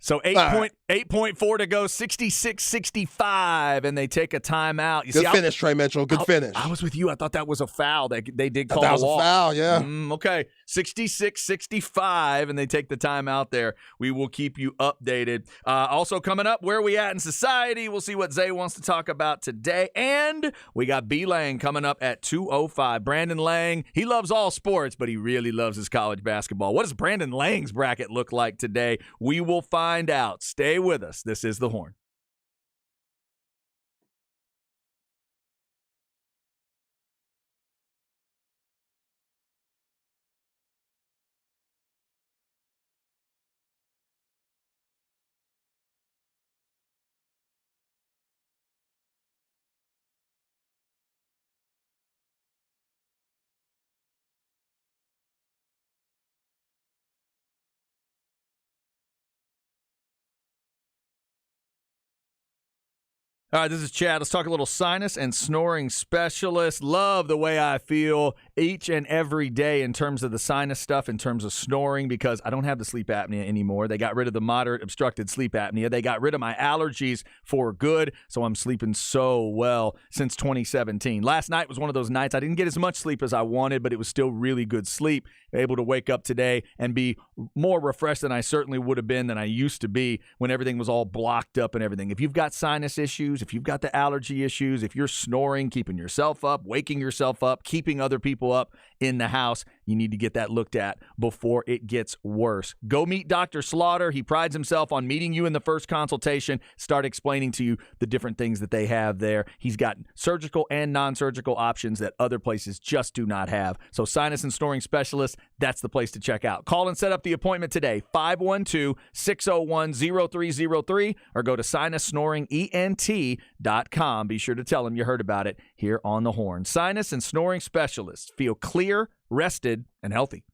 A: So 8.4 to go, 66-65, and they take a timeout.
B: Good finish, Trey Mitchell. Good finish.
A: I was with you. I thought that was a foul. They did call
B: that was
A: a walk.
B: A foul, yeah.
A: Okay, 66-65, and they take the timeout there. We will keep you updated. Also coming up, where are we at in society? We'll see what Zay wants to talk about today. And we got B. Lang coming up at 2:05. Brandon Lang, he loves all sports, but he really loves his college basketball. What does Brandon Lang's bracket look like today? We will find out. Stay with us. This is The Horn. All right, this is Chad. Let's talk a little sinus and snoring specialist. Love the way I feel each and every day in terms of the sinus stuff, in terms of snoring, because I don't have the sleep apnea anymore. They got rid of the moderate obstructed sleep apnea. They got rid of my allergies for good, so I'm sleeping so well since 2017. Last night was one of those nights I didn't get as much sleep as I wanted, but it was still really good sleep. Able to wake up today and be more refreshed than I certainly would have been than I used to be when everything was all blocked up and everything. If you've got sinus issues, if you've got the allergy issues, if you're snoring, keeping yourself up, waking yourself up, keeping other people up in the house, you need to get that looked at before it gets worse. Go meet Dr. Slaughter. He prides himself on meeting you in the first consultation, start explaining to you the different things that they have there. He's got surgical and non-surgical options that other places just do not have. So sinus and snoring specialists, that's the place to check out. Call and set up the appointment today, 512-601-0303, or go to sinussnoringent.com. Be sure to tell them you heard about it here on The Horn. Sinus and snoring specialists. Feel clear, rested, and healthy.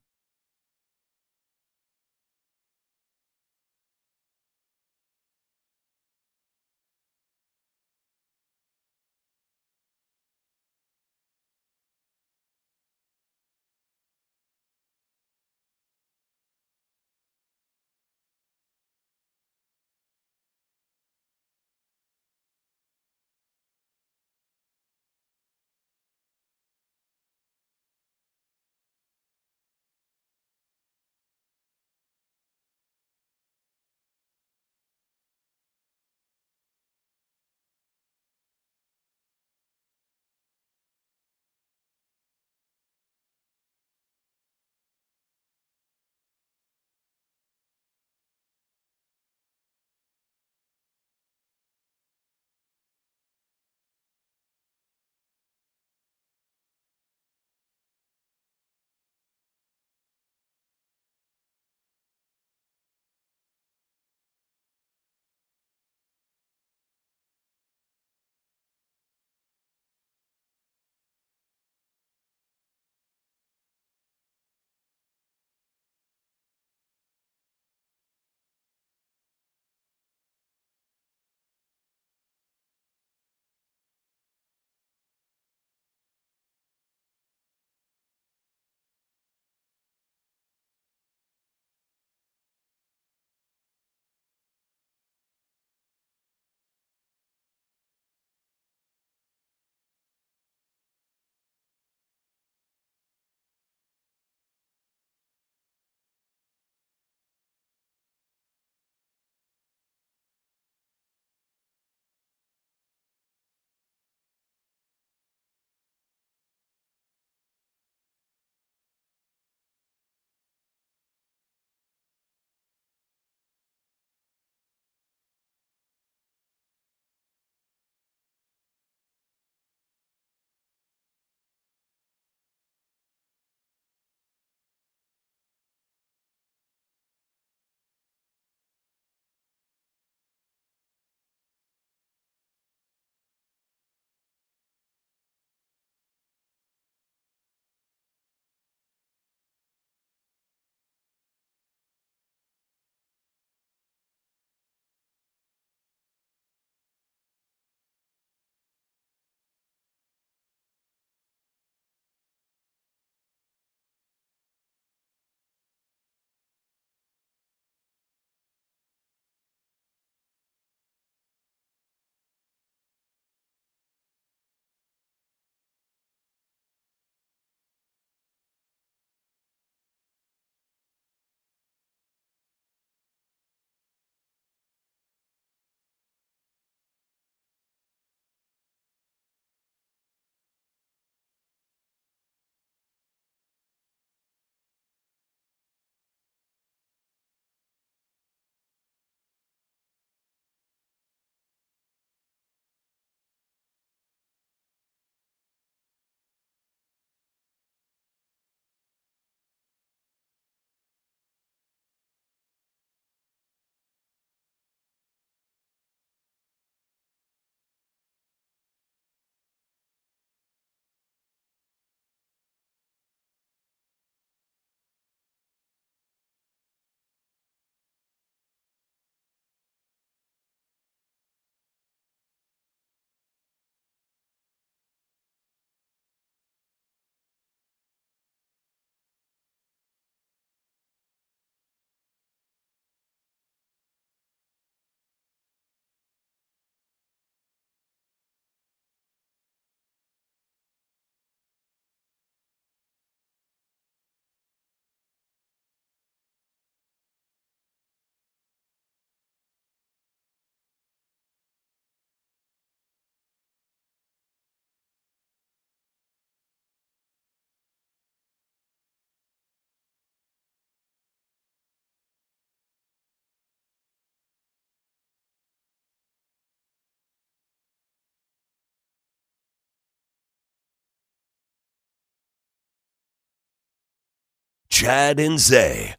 C: Chad and Zay.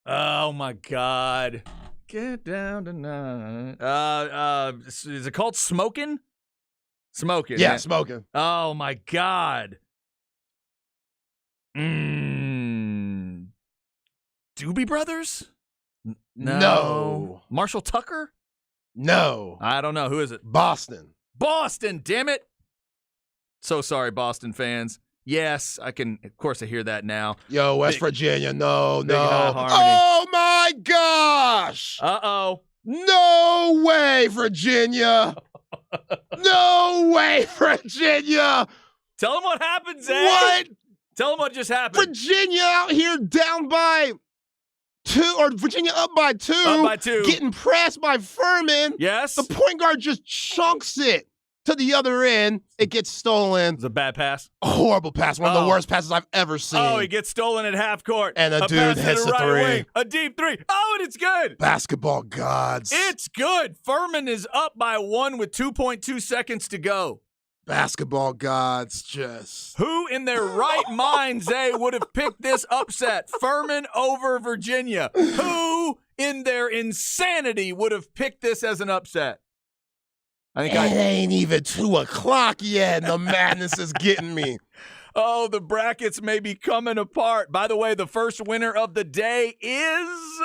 A: Oh my God. Get down tonight. Is it called Smoking? Smoking.
B: Yeah, Smoking.
A: Oh my God. Doobie Brothers?
B: No.
A: Marshall Tucker?
B: No.
A: I don't know. Who is it?
B: Boston.
A: Boston, damn it. So sorry, Boston fans. Yes, I can. Of course, I hear that now.
B: Yo, West Virginia. No.
A: High Harmony.
B: Oh, my gosh.
A: Uh-oh.
B: No way, Virginia. No way, Virginia.
A: Tell them what happened, Zay.
B: What?
A: Tell them what just happened.
B: Virginia out here down by 2, or Virginia up by 2.
A: Up by 2.
B: Getting pressed by Furman.
A: Yes.
B: The point guard just chunks it to the other end. It gets stolen.
A: It's a bad pass.
B: A horrible pass. One of the worst passes I've ever seen.
A: Oh, he gets stolen at half court.
B: And a dude
A: pass to
B: hits
A: the
B: the
A: right
B: three.
A: wing. A deep three. Oh, and it's good.
B: Basketball gods.
A: It's good. Furman is up by 1 with 2.2 seconds to go.
B: Basketball gods just.
A: Who in their right mind, Zay, would have picked this upset? Furman over Virginia. Who in their insanity would have picked this as an upset? I think
B: It ain't even 2 o'clock yet, and the madness is getting me.
A: Oh, the brackets may be coming apart. By the way, the first winner of the day is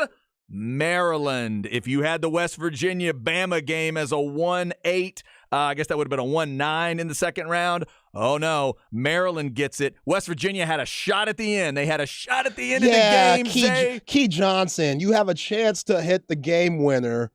A: Maryland. If you had the West Virginia-Bama game as a 1-8, I guess that would have been a 1-9 in the second round. Oh, no. Maryland gets it. West Virginia had a shot at the end. They had a shot at the end of the game, Zay.
B: Key Johnson, you have a chance to hit the game winner.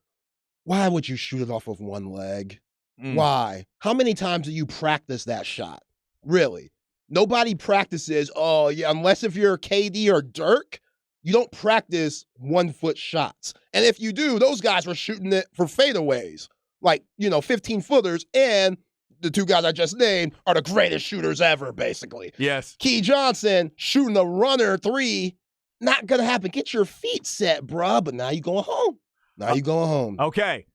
B: Why would you shoot it off of one leg? Why? How many times do you practice that shot? Really? Nobody practices, unless if you're KD or Dirk, you don't practice 1-foot shots. And if you do, those guys were shooting it for fadeaways, like, 15-footers, and the 2 guys I just named are the greatest shooters ever, basically.
A: Yes.
B: Key Johnson shooting a runner 3, not going to happen. Get your feet set, bruh, but now you're going home.
A: Okay.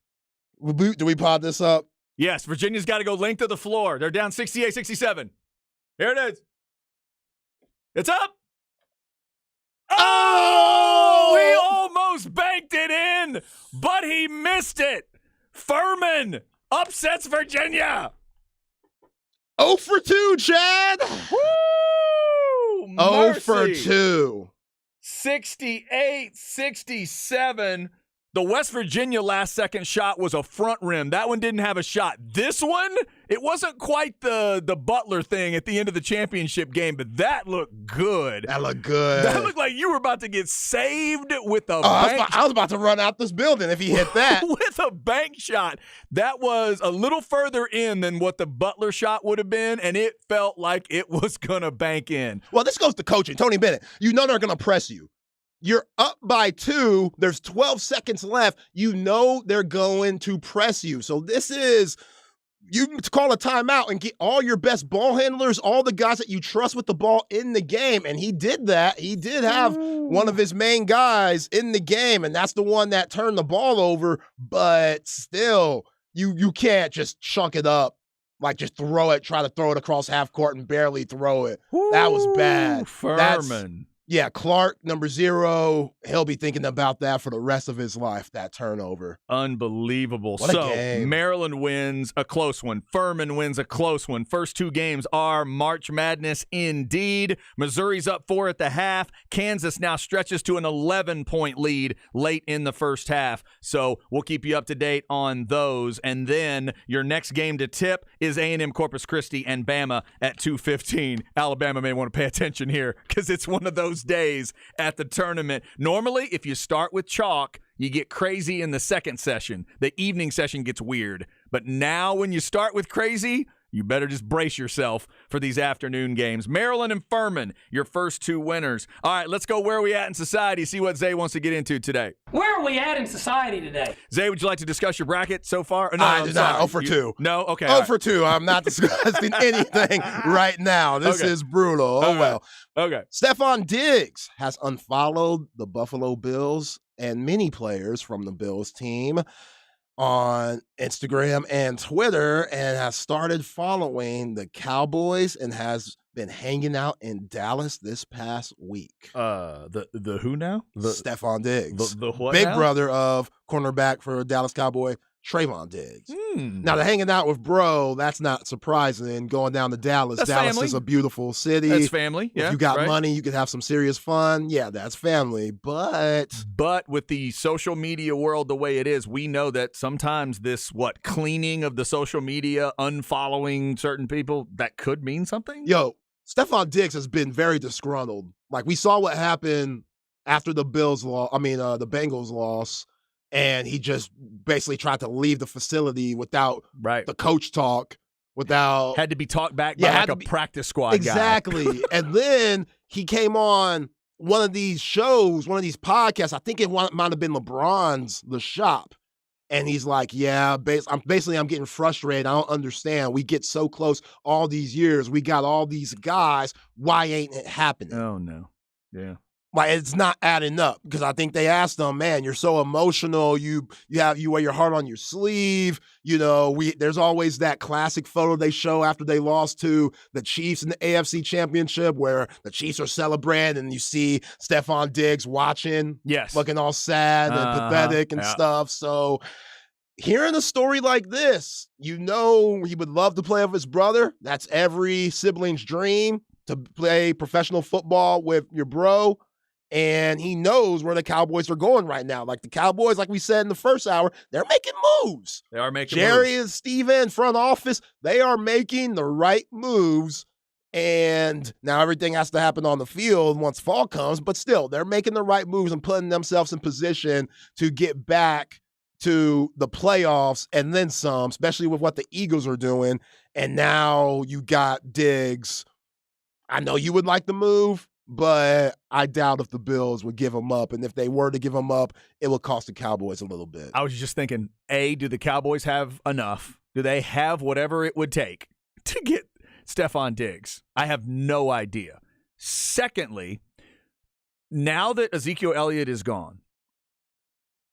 B: Do we pod this up?
A: Yes, Virginia's got to go length of the floor. They're down 68-67. Here it is. It's up. Oh! He almost banked it in, but he missed it. Furman upsets Virginia.
B: 0 for 2, Chad.
A: Woo!
B: 0 for 2.
A: 68-67. The West Virginia last-second shot was a front rim. That one didn't have a shot. This one, it wasn't quite the Butler thing at the end of the championship game, but that looked good.
B: That looked good.
A: That looked like you were about to get saved with a bank.
B: I was about to run out this building if he hit that.
A: With a bank shot. That was a little further in than what the Butler shot would have been, and it felt like it was going to bank in.
B: Well, this goes to coaching. Tony Bennett, you know they're going to press you. You're up by 2. There's 12 seconds left. You know they're going to press you. So this is, you call a timeout and get all your best ball handlers, all the guys that you trust with the ball in the game. And he did that. He did have one of his main guys in the game, and that's the one that turned the ball over. But still, you can't just chunk it up. Like, just throw it, try to throw it across half court and barely throw it. That was bad.
A: Furman.
B: Yeah, Clark, number 0, he'll be thinking about that for the rest of his life, that turnover.
A: Unbelievable.
B: What a game.
A: Maryland wins a close one. Furman wins a close one. First 2 games are March Madness indeed. Missouri's up 4 at the half. Kansas now stretches to an 11-point lead late in the first half. So we'll keep you up to date on those. And then your next game to tip is A&M Corpus Christi and Bama at 2:15. Alabama may want to pay attention here because it's one of those days at the tournament. Normally, if you start with chalk, you get crazy in the second session. The evening session gets weird. But now when you start with crazy, You better just brace yourself for these afternoon games. Maryland and Furman, your first 2 winners. All right, let's go where are we at in society, see what Zay wants to get into today.
F: Where are we at in society today?
A: Zay, would you like to discuss your bracket so far? No,
B: I did not. 0 for 2.
A: No? Okay.
B: 0 for 2. I'm not discussing anything right now. This is brutal. Oh, well.
A: Okay.
B: Stephon Diggs has unfollowed the Buffalo Bills and many players from the Bills team on Instagram and Twitter, and has started following the Cowboys and has been hanging out in Dallas this past week.
A: The who now?
B: Stephon Diggs.
A: The what
B: Big
A: now?
B: brother of cornerback for Dallas Cowboy, Trayvon Diggs. Now, the hanging out with bro, that's not surprising. Going down to Dallas.
A: That's
B: Dallas
A: family.
B: is a beautiful city.
A: That's family. Yeah,
B: if you got
A: right.
B: money, you could have some serious fun. Yeah, that's family. But
A: with the social media world the way it is, we know that sometimes this, cleaning of the social media, unfollowing certain people, that could mean something?
B: Yo, Stephon Diggs has been very disgruntled. Like, we saw what happened after the the Bengals loss, and he just basically tried to leave the facility without the coach talk, without...
A: Had to be talked back by a practice squad guy.
B: Exactly. And then he came on one of these shows, one of these podcasts. I think it might have been LeBron's The Shop. And he's like, yeah, I'm getting frustrated. I don't understand. We get so close all these years. We got all these guys. Why ain't it happening?
A: Oh, no. Yeah.
B: Like, it's not adding up, because I think they asked him, man, you're so emotional. You wear your heart on your sleeve. You know, there's always that classic photo they show after they lost to the Chiefs in the AFC Championship, where the Chiefs are celebrating and you see Stephon Diggs watching, looking all sad and pathetic and stuff. So hearing a story like this, you know, he would love to play with his brother. That's every sibling's dream, to play professional football with your bro. And he knows where the Cowboys are going right now. Like, the Cowboys, like we said in the first hour, they're making moves.
A: They are making
B: Jerry
A: moves.
B: and Steven, front office, they are making the right moves. And now everything has to happen on the field once fall comes. But still, they're making the right moves and putting themselves in position to get back to the playoffs and then some, especially with what the Eagles are doing. And now you got Diggs. I know you would like the move, but I doubt if the Bills would give him up. And if they were to give him up, it would cost the Cowboys a little bit.
A: I was just thinking, do the Cowboys have enough? Do they have whatever it would take to get Stephon Diggs? I have no idea. Secondly, now that Ezekiel Elliott is gone,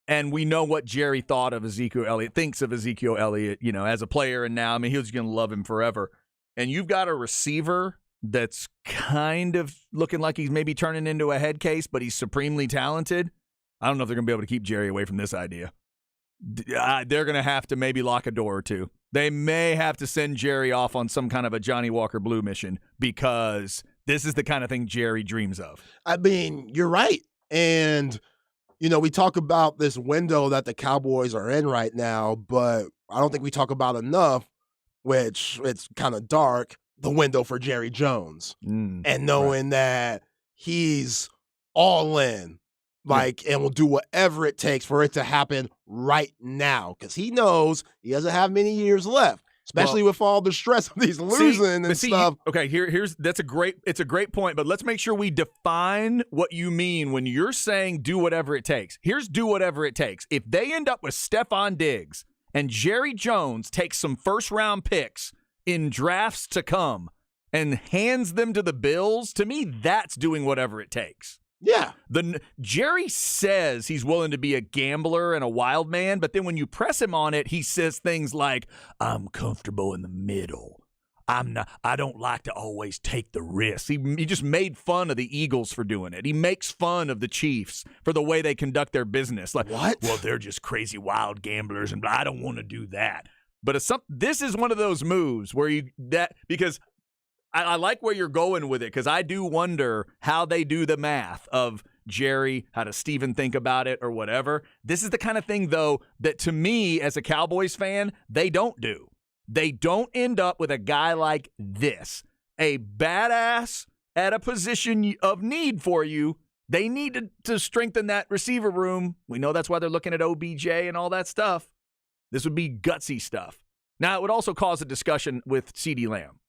A: and we know what Jerry thinks of Ezekiel Elliott, you know, as a player, and now, I mean, he was going to love him forever. And you've got a receiver that's kind of looking like he's maybe turning into a head case, but he's supremely talented. I don't know if they're going to be able to keep Jerry away from this idea. They're going to have to maybe lock a door or two. They may have to send Jerry off on some kind of a Johnny Walker Blue mission, because this is the kind of thing Jerry dreams of.
B: I mean, you're right. And, you know, we talk about this window that the Cowboys are in right now, but I don't think we talk about enough, which it's kind of dark, the window for Jerry Jones. And knowing that he's all in, and will do whatever it takes for it to happen right now, because he knows he doesn't have many years left, especially with all the stress of these losing and stuff.
A: It's a great point, but let's make sure we define what you mean when you're saying do whatever it takes. Here's do whatever it takes. If they end up with Stephon Diggs and Jerry Jones takes some first-round picks in drafts to come and hands them to the Bills, to me, that's doing whatever it takes.
B: Yeah.
A: Jerry says he's willing to be a gambler and a wild man, but then when you press him on it, he says things like, I'm comfortable in the middle. I don't like to always take the risks. He just made fun of the Eagles for doing it. He makes fun of the Chiefs for the way they conduct their business. Like,
B: what?
A: Well, they're just crazy wild gamblers, and I don't want to do that. But this is one of those moves where because I like where you're going with it, because I do wonder how they do the math of Jerry, how does Steven think about it or whatever. This is the kind of thing, though, that to me as a Cowboys fan, they don't do. They don't end up with a guy like this, a badass at a position of need for you. They need to strengthen that receiver room. We know that's why they're looking at OBJ and all that stuff. This would be gutsy stuff. Now, it would also cause a discussion with CeeDee Lamb.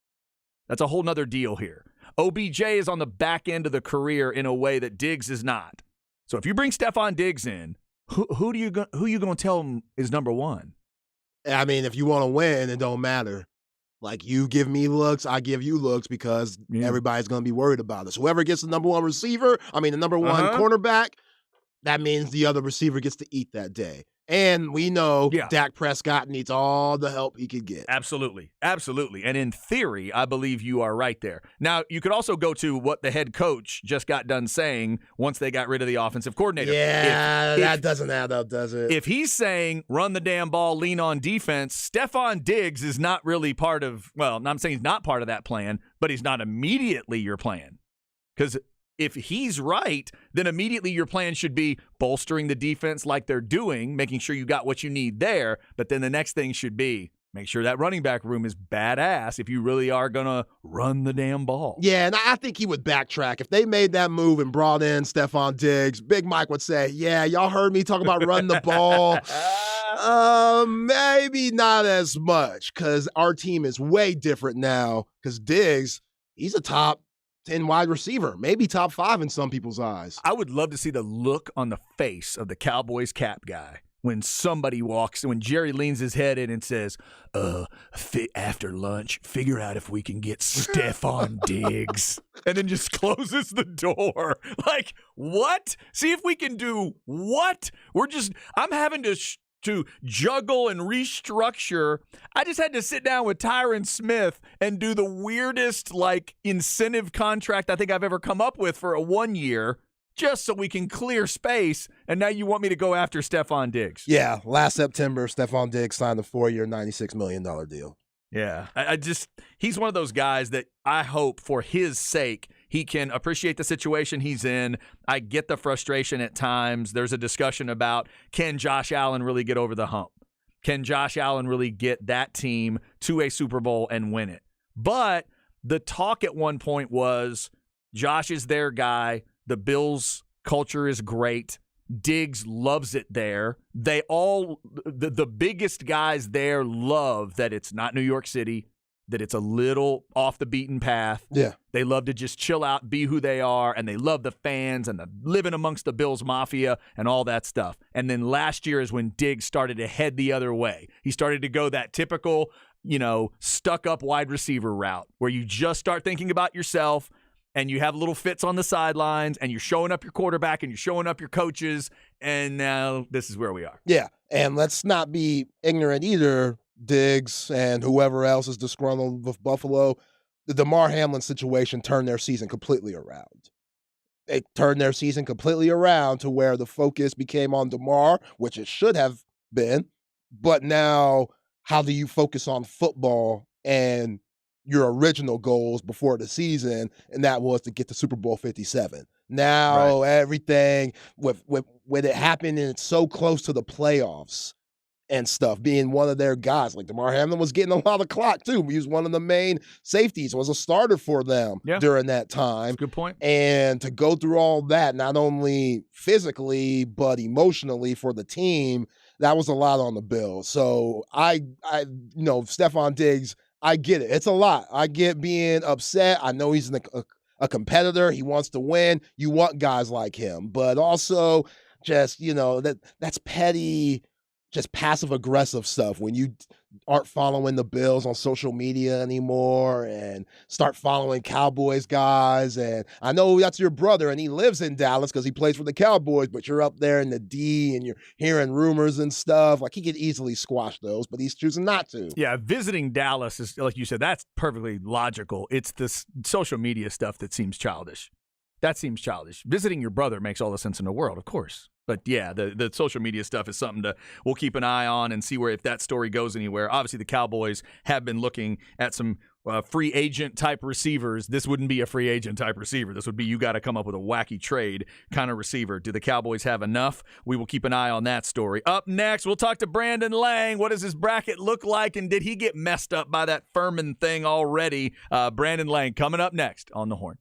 A: That's a whole nother deal here. OBJ is on the back end of the career in a way that Diggs is not. So if you bring Stephon Diggs in, who you going to tell him is number one?
B: I mean, if you want to win, it don't matter. Like, you give me looks, I give you looks, because everybody's going to be worried about us. Whoever gets the number one receiver, the number one cornerback, that means the other receiver gets to eat that day. And we know Dak Prescott needs all the help he could get.
A: Absolutely. Absolutely. And in theory, I believe you are right there. Now, you could also go to what the head coach just got done saying once they got rid of the offensive coordinator.
B: Yeah, that doesn't add up, does it?
A: If he's saying run the damn ball, lean on defense, Stephon Diggs is not really part of, well, I'm saying he's not part of that plan, but he's not immediately your plan. Because if he's right, then immediately your plan should be bolstering the defense like they're doing, making sure you got what you need there. But then the next thing should be make sure that running back room is badass if you really are going to run the damn ball.
B: Yeah, and I think he would backtrack. If they made that move and brought in Stephon Diggs, Big Mike would say, yeah, y'all heard me talk about running the ball. Maybe not as much, because our team is way different now, because Diggs, he's a top 10 wide receiver, maybe top 5 in some people's eyes.
A: I would love to see the look on the face of the Cowboys cap guy when somebody walks, when Jerry leans his head in and says, after lunch, figure out if we can get Stephon Diggs. And then just closes the door. Like, what? See if we can do what? I'm having to juggle and restructure. I just had to sit down with Tyron Smith and do the weirdest, incentive contract I think I've ever come up with for a 1 year, just so we can clear space. And now you want me to go after Stephon Diggs.
B: Yeah, last September, Stephon Diggs signed a 4-year, $96 million deal.
A: Yeah, he's one of those guys that I hope for his sake he can appreciate the situation he's in. I get the frustration at times. There's a discussion about, can Josh Allen really get over the hump? Can Josh Allen really get that team to a Super Bowl and win it? But the talk at one point was, Josh is their guy. The Bills' culture is great. Diggs loves it there. The biggest guys there love that it's not New York City, that it's a little off the beaten path.
B: Yeah.
A: They love to just chill out, be who they are, and they love the fans and the living amongst the Bills Mafia and all that stuff. And then last year is when Diggs started to head the other way. He started to go that typical, stuck-up wide receiver route where you just start thinking about yourself and you have little fits on the sidelines and you're showing up your quarterback and you're showing up your coaches, and now this is where we are.
B: Yeah, and let's not be ignorant either. Diggs and whoever else is disgruntled with Buffalo, the Damar Hamlin situation turned their season completely around. It turned their season completely around to where the focus became on Damar, which it should have been. But now, how do you focus on football and your original goals before the season? And that was to get to Super Bowl 57. Now, everything with it happening, and it's so close to the playoffs and stuff, being one of their guys. Like, Damar Hamlin was getting a lot of clock, too. He was one of the main safeties, was a starter for them during that time.
A: That's a good point.
B: And to go through all that, not only physically, but emotionally for the team, that was a lot on the Bills. So Stephon Diggs, I get it. It's a lot. I get being upset. I know he's a competitor. He wants to win. You want guys like him. But also just, that's petty, just passive-aggressive stuff when you aren't following the Bills on social media anymore and start following Cowboys guys. And I know that's your brother, and he lives in Dallas because he plays for the Cowboys, but you're up there in the D, and you're hearing rumors and stuff. Like, he could easily squash those, but he's choosing not to.
A: Yeah, visiting Dallas is, like you said, that's perfectly logical. It's this social media stuff that seems childish. That seems childish. Visiting your brother makes all the sense in the world, of course. But yeah, the social media stuff is something we'll keep an eye on and see if that story goes anywhere. Obviously, the Cowboys have been looking at some free agent type receivers. This wouldn't be a free agent type receiver. This would be, you got to come up with a wacky trade kind of receiver. Do the Cowboys have enough? We will keep an eye on that story. Up next, we'll talk to Brandon Lang. What does his bracket look like, and did he get messed up by that Furman thing already? Brandon Lang coming up next on The Horn.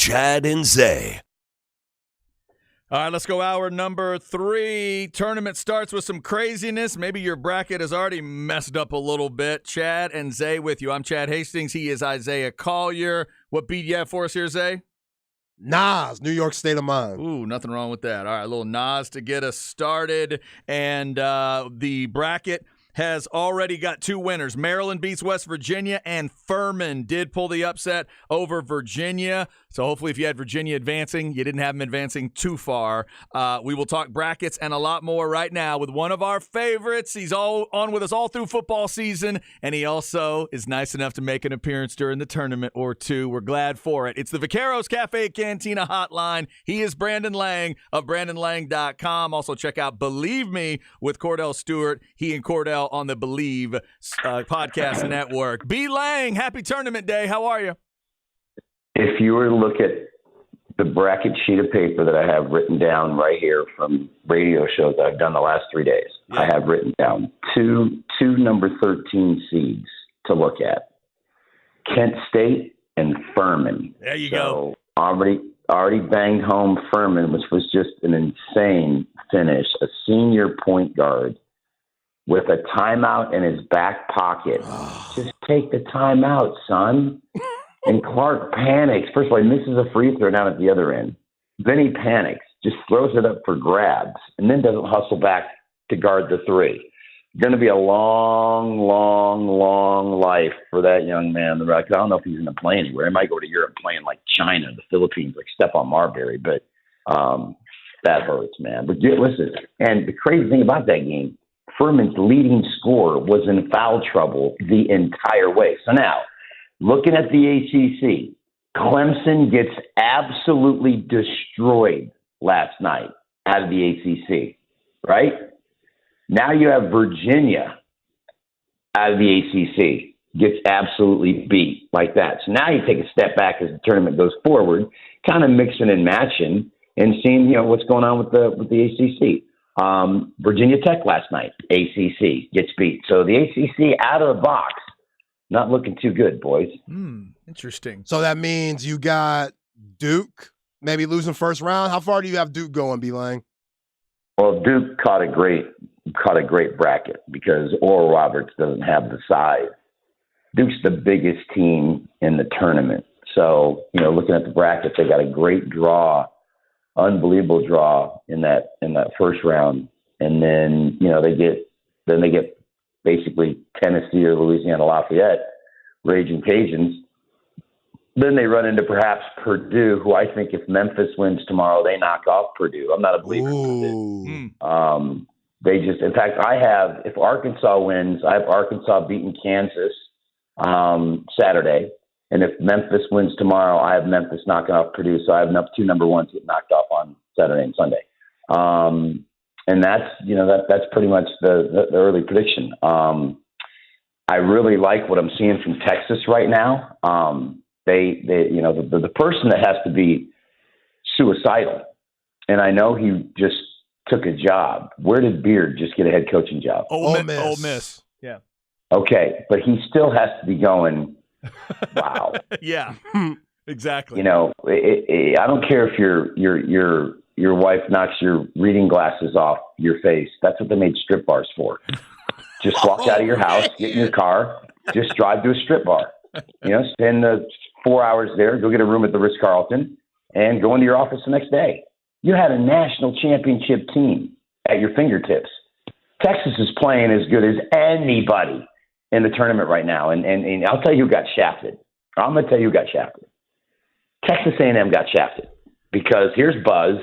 C: Chad and Zay.
A: All right, let's go hour number 3. Tournament starts with some craziness. Maybe your bracket has already messed up a little bit. Chad and Zay with you. I'm Chad Hastings. He is Isaiah Collier. What beat you have for us here, Zay?
B: Nas, New York State of Mind.
A: Ooh, nothing wrong with that. All right, a little Nas to get us started. And the bracket has already got 2 winners. Maryland beats West Virginia, and Furman did pull the upset over Virginia. So hopefully if you had Virginia advancing, you didn't have them advancing too far. We will talk brackets and a lot more right now with one of our favorites. He's all on with us all through football season, and he also is nice enough to make an appearance during the tournament or two. We're glad for it. It's the Vaqueros Cafe Cantina Hotline. He is Brandon Lang of BrandonLang.com. Also check out Believe Me with Cordell Stewart. He and Cordell on the Believe podcast network. B. Lang, happy tournament day. How are you?
G: If you were to look at the bracket sheet of paper that I have written down right here from radio shows that I've done the last 3 days, I have written down two number 13 seeds to look at. Kent State and Furman.
A: There you go.
G: Already banged home Furman, which was just an insane finish. A senior point guard with a timeout in his back pocket. Just take the timeout, son. And Clark panics. First of all, he misses a free throw down at the other end. Then he panics, just throws it up for grabs, and then doesn't hustle back to guard the 3. Going to be a long, long, long life for that young man. I don't know if he's going to play anywhere. He might go to Europe playing like China, the Philippines, like Stephon Marbury. But that hurts, man. But listen, and the crazy thing about that game, Furman's leading scorer was in foul trouble the entire way. So now, looking at the ACC, Clemson gets absolutely destroyed last night out of the ACC, right? Now you have Virginia out of the ACC gets absolutely beat like that. So now you take a step back as the tournament goes forward, kind of mixing and matching and seeing, what's going on with the ACC. Virginia Tech last night, ACC gets beat. So the ACC out of the box, not looking too good, boys.
A: Interesting.
B: So that means you got Duke maybe losing first round. How far do you have Duke going, B. Lang?
G: Well, Duke caught a great bracket because Oral Roberts doesn't have the size. Duke's the biggest team in the tournament. So, looking at the bracket, they got a great draw, unbelievable draw in that first round. And then, they get basically Tennessee or Louisiana Lafayette, Raging Cajuns. Then they run into perhaps Purdue, who I think if Memphis wins tomorrow, they knock off Purdue. I'm not a believer in Purdue. In fact, if Arkansas wins, I have Arkansas beating Kansas Saturday. And if Memphis wins tomorrow, I have Memphis knocking off Purdue. So I have 2 number 1s get knocked off on Saturday and Sunday. And that's pretty much the early prediction. I really like what I'm seeing from Texas right now. The person that has to be suicidal, and I know he just took a job. Where did Beard just get a head coaching job?
A: Ole Miss. Yeah.
G: Okay, but he still has to be going, wow.
A: Yeah, exactly.
G: I don't care if your wife knocks your reading glasses off your face. That's what they made strip bars for. Just walk out of your house, get in your car, just drive to a strip bar. Spend 4 hours there, go get a room at the Ritz-Carlton, and go into your office the next day. You had a national championship team at your fingertips. Texas is playing as good as anybody in the tournament right now, and I'll tell you who got shafted. I'm going to tell you who got shafted. Texas A&M got shafted because here's Buzz.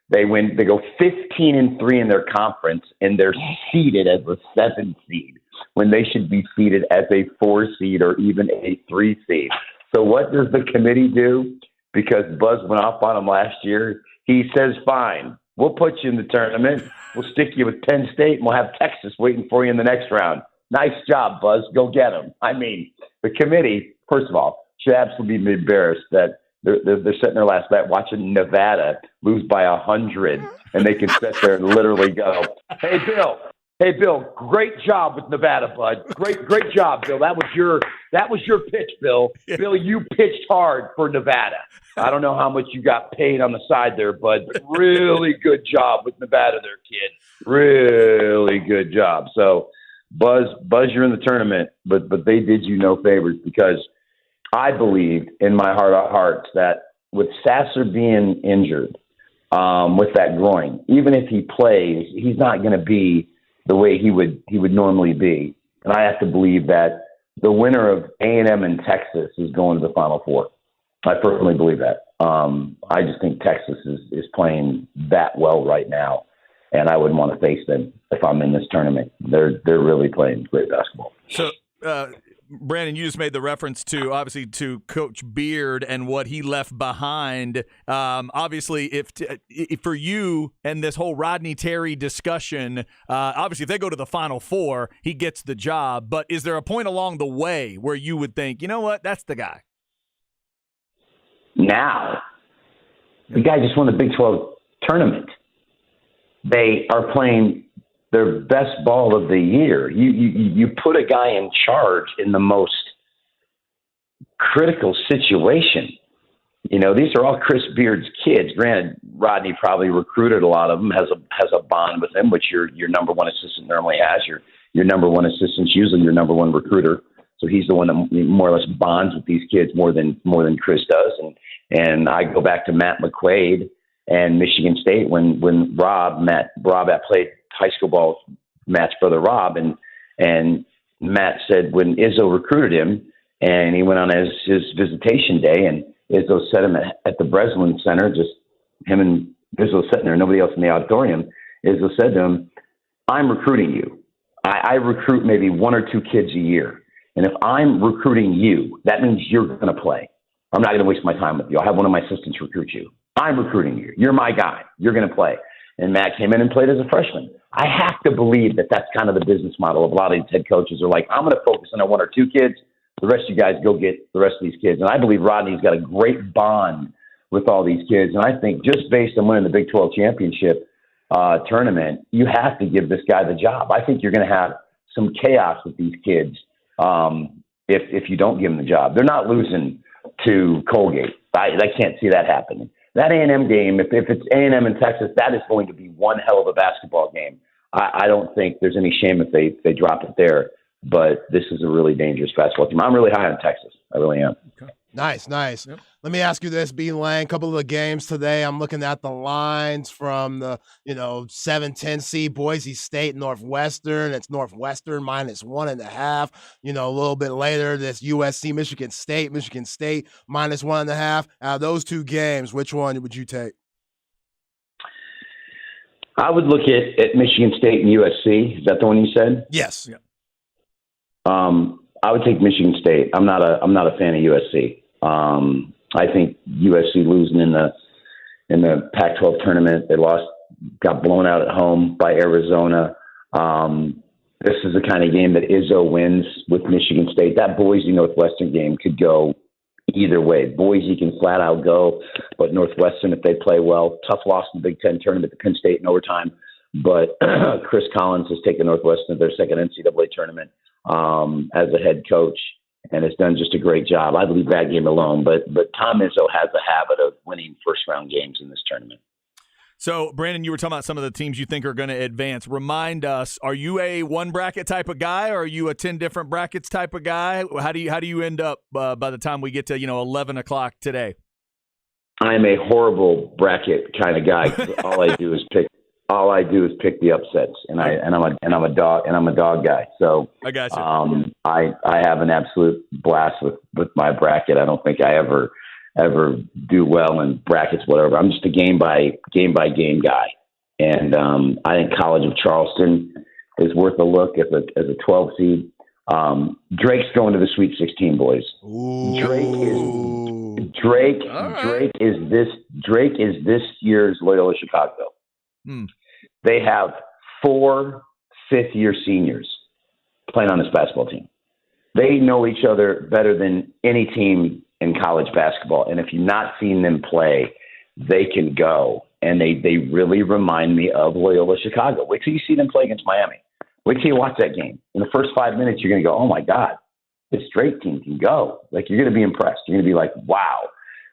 G: They go 15-3 in their conference, and they're seeded as a 7 seed when they should be seeded as a 4 seed or even a 3 seed. So what does the committee do? Because Buzz went off on them last year, he says, fine, we'll put you in the tournament. We'll stick you with Penn State, and we'll have Texas waiting for you in the next round. Nice job, Buzz. Go get them. I mean, the committee, first of all, should absolutely be embarrassed that they're sitting there last night watching Nevada lose by 100, and they can sit there and literally go, hey, Bill, Hey, Bill, great job with Nevada, bud. Great job, Bill. That was your pitch, Bill.
A: Yeah.
G: Bill, you pitched hard for Nevada. I don't know how much you got paid on the side there, bud. Really good job with Nevada there, kid. Really good job. So, Buzz, you're in the tournament, but they did you no favors, because I believed in my heart of hearts that with Sasser being injured with that groin, even if he plays, he's not going to be the way he would normally be. And I have to believe that the winner of A&M and Texas is going to the Final Four. I firmly believe that. I just think Texas is playing that well right now, and I wouldn't want to face them if I'm in this tournament. They're really playing great basketball.
A: So, Brandon, you just made the reference to Coach Beard and what he left behind. Obviously, if for you and this whole Rodney Terry discussion, obviously if they go to the Final Four, he gets the job. But is there a point along the way where you would think, you know what, that's the guy?
G: Now, the guy just won the Big 12 tournament. They are playing their best ball of the year. You put a guy in charge in the most critical situation. You know, these are all Chris Beard's kids. Granted, Rodney probably recruited a lot of them, has a bond with them, which your number one assistant normally has. Your number one assistant's usually your number one recruiter. So he's the one that more or less bonds with these kids more than Chris does. And I go back to Matt McQuaid and Michigan State when Rob had played high school ball, Matt's brother Rob, and Matt said when Izzo recruited him and he went on his visitation day, and Izzo set him at the Breslin Center, just him and Izzo sitting there, nobody else in the auditorium. Izzo said to him, "I'm recruiting you. I recruit maybe one or two kids a year. And if I'm recruiting you, that means you're going to play. I'm not going to waste my time with you. I'll have one of my assistants recruit you. I'm recruiting you. You're my guy. You're going to play." And Matt came in and played as a freshman. I have to believe that that's kind of the business model of a lot of these head coaches. Are like, I'm going to focus on one or two kids. The rest of you guys go get the rest of these kids. And I believe Rodney's got a great bond with all these kids. And I think just based on winning the Big 12 championship tournament, you have to give this guy the job. I think you're going to have some chaos with these kids if you don't give them the job. They're not losing to Colgate. I can't see that happening. That A&M game, if it's A&M in Texas, that is going to be one hell of a basketball game. I don't think there's any shame if they drop it there, but this is a really dangerous basketball team. I'm really high on Texas. I really am.
B: Okay. Nice. Yep. Let me ask you this, B. Lang. A couple of the games today, I'm looking at the lines from the 7-10 seed Boise State, Northwestern. It's Northwestern -1.5. A little bit later, this USC, Michigan State -1.5. Out of those two games, which one would you take?
G: I would look at Michigan State and USC. Is that the one you said?
B: Yes. Yeah.
G: I would take Michigan State. I'm not a fan of USC. I think USC losing in the Pac-12 tournament, they got blown out at home by Arizona. This is the kind of game that Izzo wins with Michigan State. That Boise Northwestern game could go either way. Boise can flat out go, but Northwestern, if they play well, tough loss in the Big Ten tournament to Penn State in overtime. But Chris Collins has taken Northwestern to their second NCAA tournament as a head coach, and has done just a great job. I leave that game alone, but Tom Izzo has a habit of winning first-round games in this tournament.
A: So, Brandon, you were talking about some of the teams you think are going to advance. Remind us, are you a one bracket type of guy, or are you a 10 different brackets type of guy? How do you end up by the time we get to 11 o'clock today?
G: I am a horrible bracket kind of guy. All I do is pick the upsets, and I'm a dog guy. So
A: I got you.
G: I have an absolute blast with my bracket. I don't think I ever do well in brackets, whatever. I'm just a game by game guy, and I think College of Charleston is worth a look as a 12 seed. Drake's going to the Sweet 16, boys.
B: Ooh.
G: Drake is this year's Loyola Chicago. They have 4 fifth-year seniors playing on this basketball team. They know each other better than any team in college basketball. And if you've not seen them play, they can go. And they really remind me of Loyola Chicago. Wait till you see them play against Miami. Wait till you watch that game. In the first 5 minutes, you're going to go, oh, my God, this Drake team can go. Like, you're going to be impressed. You're going to be like, wow,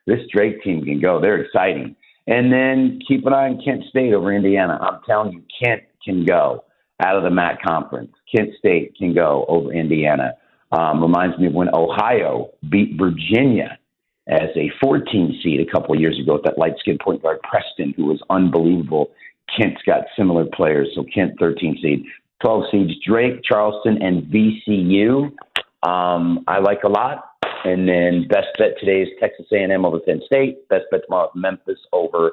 G: this Drake team can go. They're exciting. And then keep an eye on Kent State over Indiana. I'm telling you, Kent can go out of the MAC conference. Kent State can go over Indiana. Reminds me of when Ohio beat Virginia as a 14 seed a couple of years ago with that light-skinned point guard Preston, who was unbelievable. Kent's got similar players, so Kent 13 seed. 12 seeds, Drake, Charleston, and VCU. I like a lot. And then best bet today is Texas A&M over Penn State. Best bet tomorrow is Memphis over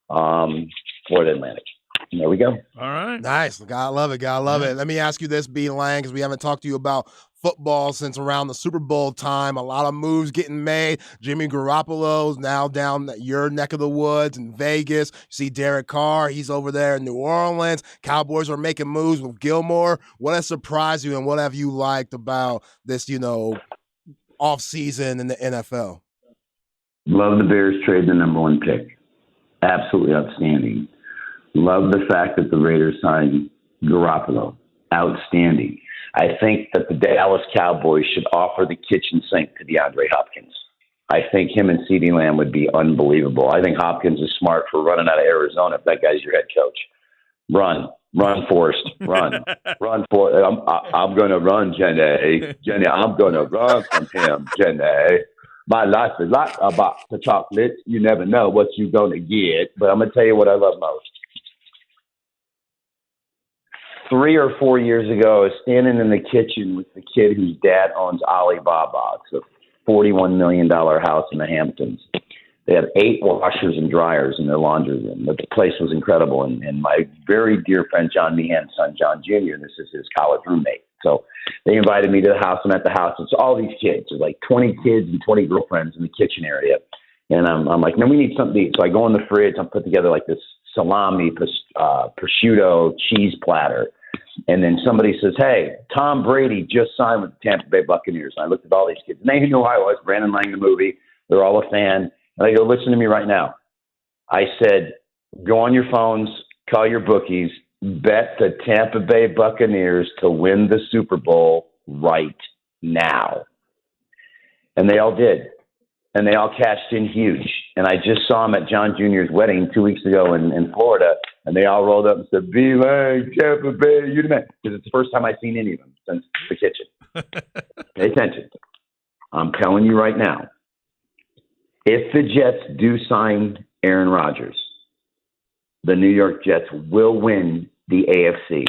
G: Florida Atlantic. And there we go.
A: All right.
B: Nice. Gotta love it. Gotta love it. Let me ask you this, B. Lang, because we haven't talked to you about football since around the Super Bowl time. A lot of moves getting made. Jimmy Garoppolo's now down your neck of the woods in Vegas. You see Derek Carr. He's over there in New Orleans. Cowboys are making moves with Gilmore. What has surprised you and what have you liked about this, off season in the NFL?
G: Love the Bears trade the number one pick. Absolutely outstanding. Love the fact that the Raiders signed Garoppolo. Outstanding. I think that the Dallas Cowboys should offer the kitchen sink to DeAndre Hopkins. I think him and CeeDee Lamb would be unbelievable. I think Hopkins is smart for running out of Arizona if that guy's your head coach. Run, Forrest, run. Run, Forrest. I'm going to run, Jenny. Jenny, I'm going to run from him, Jenny. My life is like a box of chocolates. You never know what you're going to get. But I'm going to tell you what I love most. 3 or 4 years ago, I was standing in the kitchen with the kid whose dad owns Alibaba. It's a $41 million house in the Hamptons. They had 8 washers and dryers in their laundry room. The place was incredible. And my very dear friend John Meehan's son, John Jr., and this is his college roommate. So they invited me to the house. I'm at the house. It's all these kids. There's like 20 kids and 20 girlfriends in the kitchen area. And I'm like, man, we need something to eat. So I go in the fridge. I'm put together like this salami, prosciutto, cheese platter. And then somebody says, hey, Tom Brady just signed with the Tampa Bay Buccaneers. And I looked at all these kids. And they knew who I was, Brandon Lang, the movie. They're all a fan. And I go, listen to me right now. I said, go on your phones, call your bookies, bet the Tampa Bay Buccaneers to win the Super Bowl right now. And they all did. And they all cashed in huge. And I just saw them at John Jr.'s wedding 2 weeks ago in Florida. And they all rolled up and said, B. Lang, Tampa Bay, you the man. Because it's the first time I've seen any of them since the kitchen. Pay attention. I'm telling you right now, if the Jets do sign Aaron Rodgers, the New York Jets will win the AFC,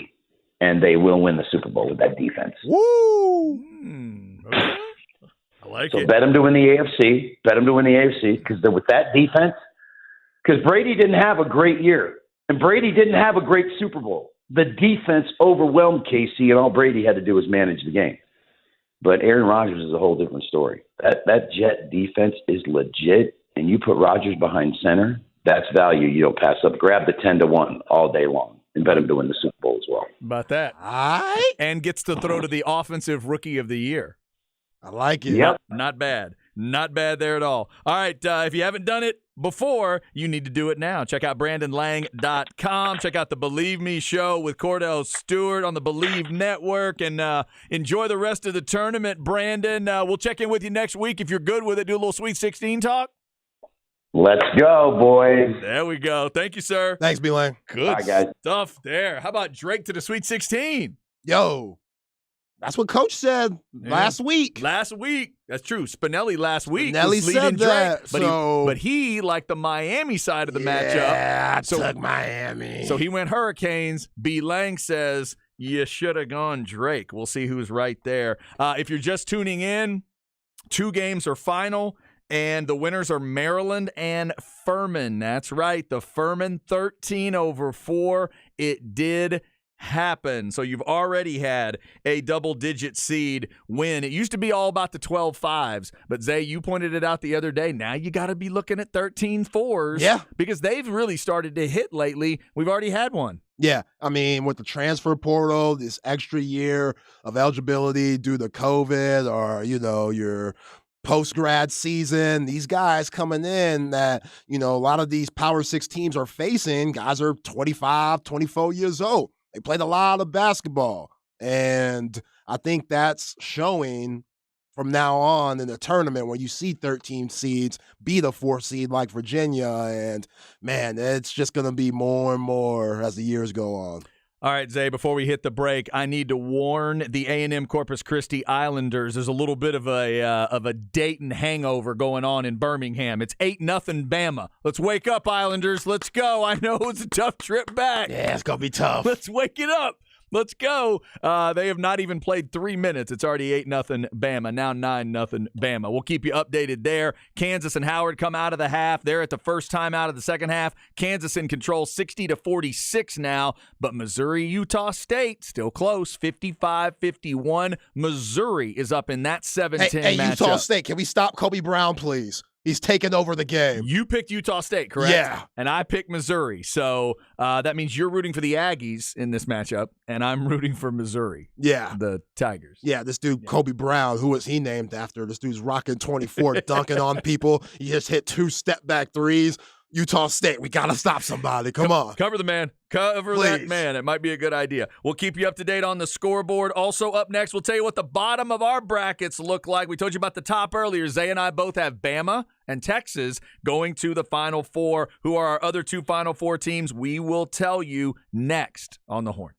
G: and they will win the Super Bowl with that defense.
B: Woo!
A: Okay. I like
G: So
A: it.
G: bet them to win the AFC. Bet them to win the AFC because with that defense, because Brady didn't have a great year, and Brady didn't have a great Super Bowl. The defense overwhelmed KC, and all Brady had to do was manage the game. But Aaron Rodgers is a whole different story. That Jet defense is legit, and you put Rodgers behind center, that's value you don't pass up. Grab the 10-1 all day long and bet him to win the Super Bowl as well.
A: About that.
B: All right.
A: And gets to throw to the offensive rookie of the year.
B: I like it.
G: Yep.
A: Not bad. Not bad there at all. All right, if you haven't done it before, you need to do it now. Check out BrandonLang.com. Check out the Believe Me show with Cordell Stewart on the Believe Network, and enjoy the rest of the tournament, Brandon. We'll check in with you next week if you're good with it. Do a little Sweet 16 talk.
G: Let's go, boys.
A: There we go. Thank you, sir.
B: Thanks, B. Lang.
A: Good
G: Bye, guys.
A: stuff there. How about Drake to the Sweet 16?
B: Yo, that's what Coach said last week.
A: Last week. That's true. Spinelli last week
B: Spinelli
A: was leading
B: said
A: Drake.
B: that,
A: But he liked the Miami side of the matchup.
B: Yeah, I
A: So-
B: took Miami.
A: So he went Hurricanes. B. Lang says, you should have gone Drake. We'll see who's right there. If you're just tuning in, 2 games are final, and the winners are Maryland and Furman. That's right. The Furman 13/4. It did happen. So you've already had a double-digit seed win. It used to be all about the 12-5s, but Zay, you pointed it out the other day. Now you got to be looking at 13-4s.
B: Yeah.
A: Because they've really started to hit lately. We've already had one.
B: Yeah, I mean, with the transfer portal, this extra year of eligibility due to COVID or, your post-grad season, these guys coming in that, a lot of these Power 6 teams are facing, guys are 25, 24 years old. They played a lot of basketball. And I think that's showing from now on in the tournament when you see 13 seeds beat a 4 seed like Virginia. And, man, it's just going to be more and more as the years go on.
A: All right, Zay, before we hit the break, I need to warn the A&M Corpus Christi Islanders. There's a little bit of a Dayton hangover going on in Birmingham. It's 8-0 Bama. Let's wake up, Islanders. Let's go. I know it's a tough trip back.
B: Yeah, it's going to be tough.
A: Let's wake it up. Let's go. They have not even played 3 minutes. It's already 8-0 Bama, now 9-0 Bama. We'll keep you updated there. Kansas and Howard come out of the half. They're at the first time out of the second half. Kansas in control 60-46 now, but Missouri, Utah State, still close, 55-51. Missouri is up in that 7-10 matchup.
B: Utah State, can we stop Kobe Brown, please? He's taking over the game.
A: You picked Utah State, correct?
B: Yeah.
A: And I picked Missouri. So that means you're rooting for the Aggies in this matchup, and I'm rooting for Missouri.
B: Yeah.
A: The Tigers.
B: Yeah, this dude, Kobe Brown, who was he named after? This dude's rocking 24, dunking on people. He just hit 2 step-back threes. Utah State, we got to stop somebody. Come on.
A: Cover the man. Cover
B: Please.
A: that man. It might be a good idea. We'll keep you up to date on the scoreboard. Also up next, we'll tell you what the bottom of our brackets look like. We told you about the top earlier. Zay and I both have Bama and Texas going to the Final Four. Who are our other 2 Final Four teams? We will tell you next on The Horn.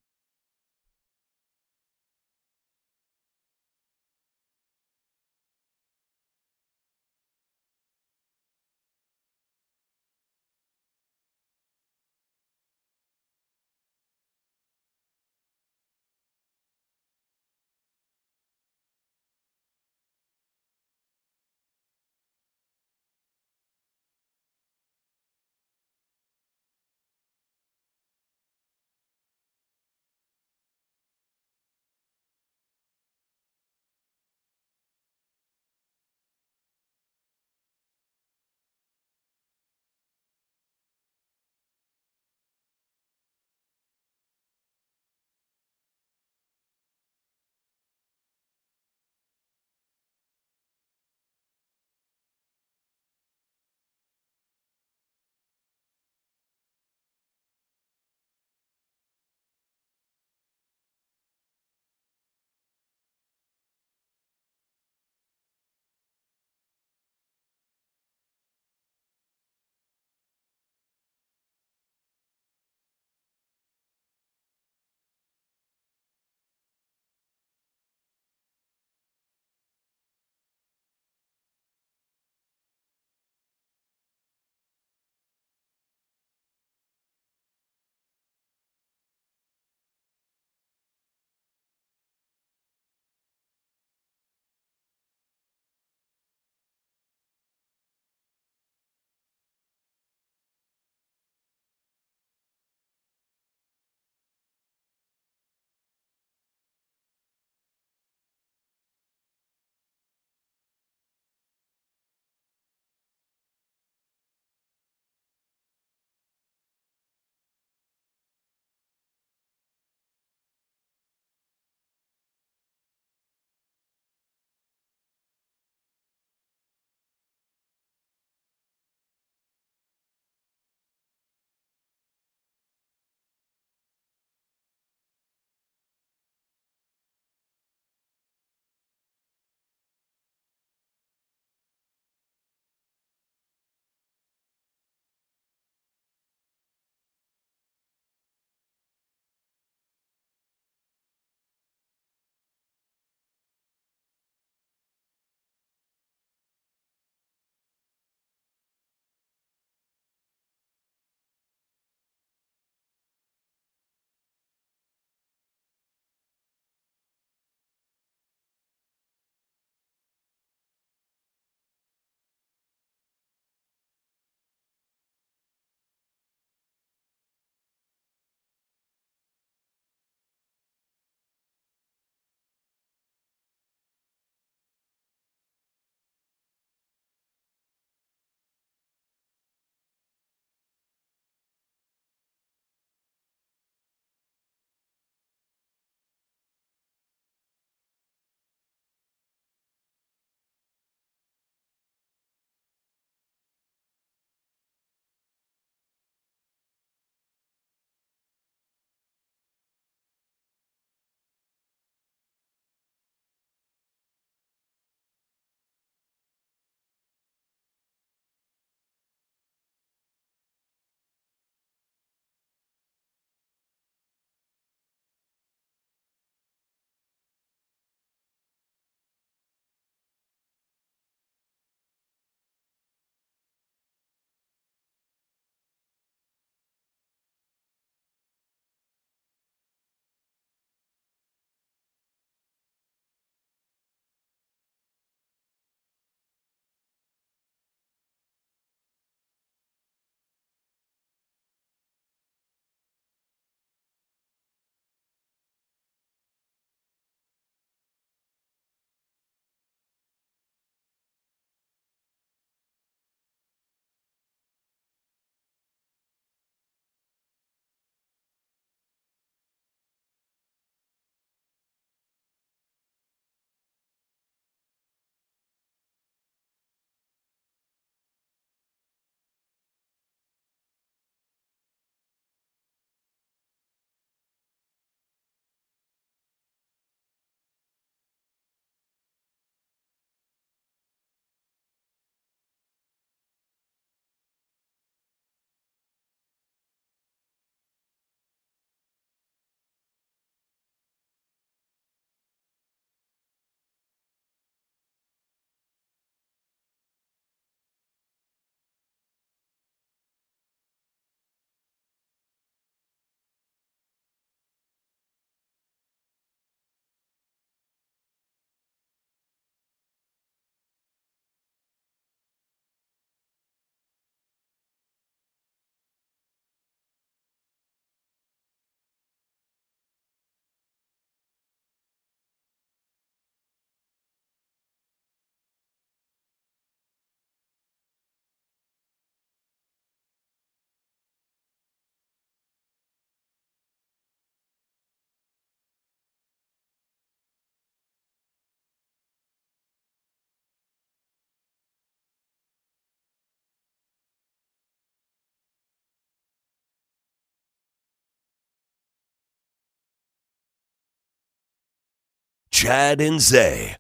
C: Chad and Zay.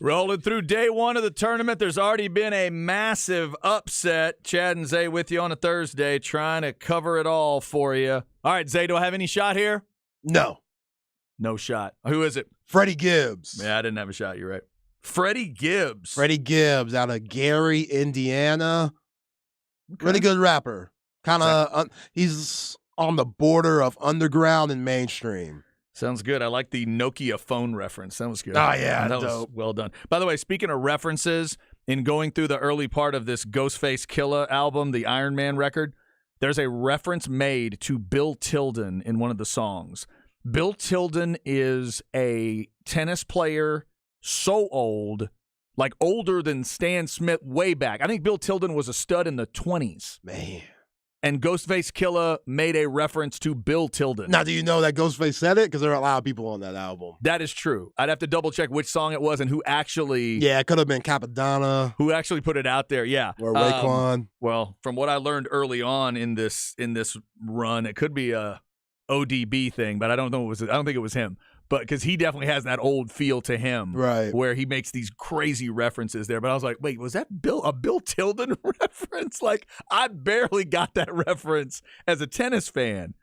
A: Rolling through day one of the tournament, there's already been a massive upset. Chad and Zay with you on a Thursday, trying to cover it all for you. All right, Zay, do I have any shot here?
B: No.
A: No shot. Who is it?
B: Freddie Gibbs.
A: Yeah, I didn't have a shot. You're right. Freddie Gibbs.
B: Freddie Gibbs out of Gary, Indiana.
A: Okay.
B: Really good rapper. Kind of, he's on the border of underground and mainstream.
A: Sounds good. I like the Nokia phone reference. That was good.
B: Oh, yeah,
A: that was well done. By the way, speaking of references, in going through the early part of this Ghostface Killah album, the Iron Man record, there's a reference made to Bill Tilden in one of the songs. Bill Tilden is a tennis player so old, like older than Stan Smith way back. I think Bill Tilden was a stud in the 20s.
B: Man.
A: And Ghostface Killah made a reference to Bill Tilden.
B: Now, do you know that Ghostface said it? Because there are a lot of people on that album.
A: That is true. I'd have to double check which song it was and who actually.
B: Yeah, it could have been Capadonna.
A: Who actually put it out there? Yeah.
B: Or Raekwon.
A: Well, from what I learned early on in this run, it could be a ODB thing, but I don't know. I don't think it was him. But because he definitely has that old feel to him,
B: right?
A: Where he makes these crazy references there. But I was like, wait, was that a Bill Tilden reference? Like, I barely got that reference as a tennis fan.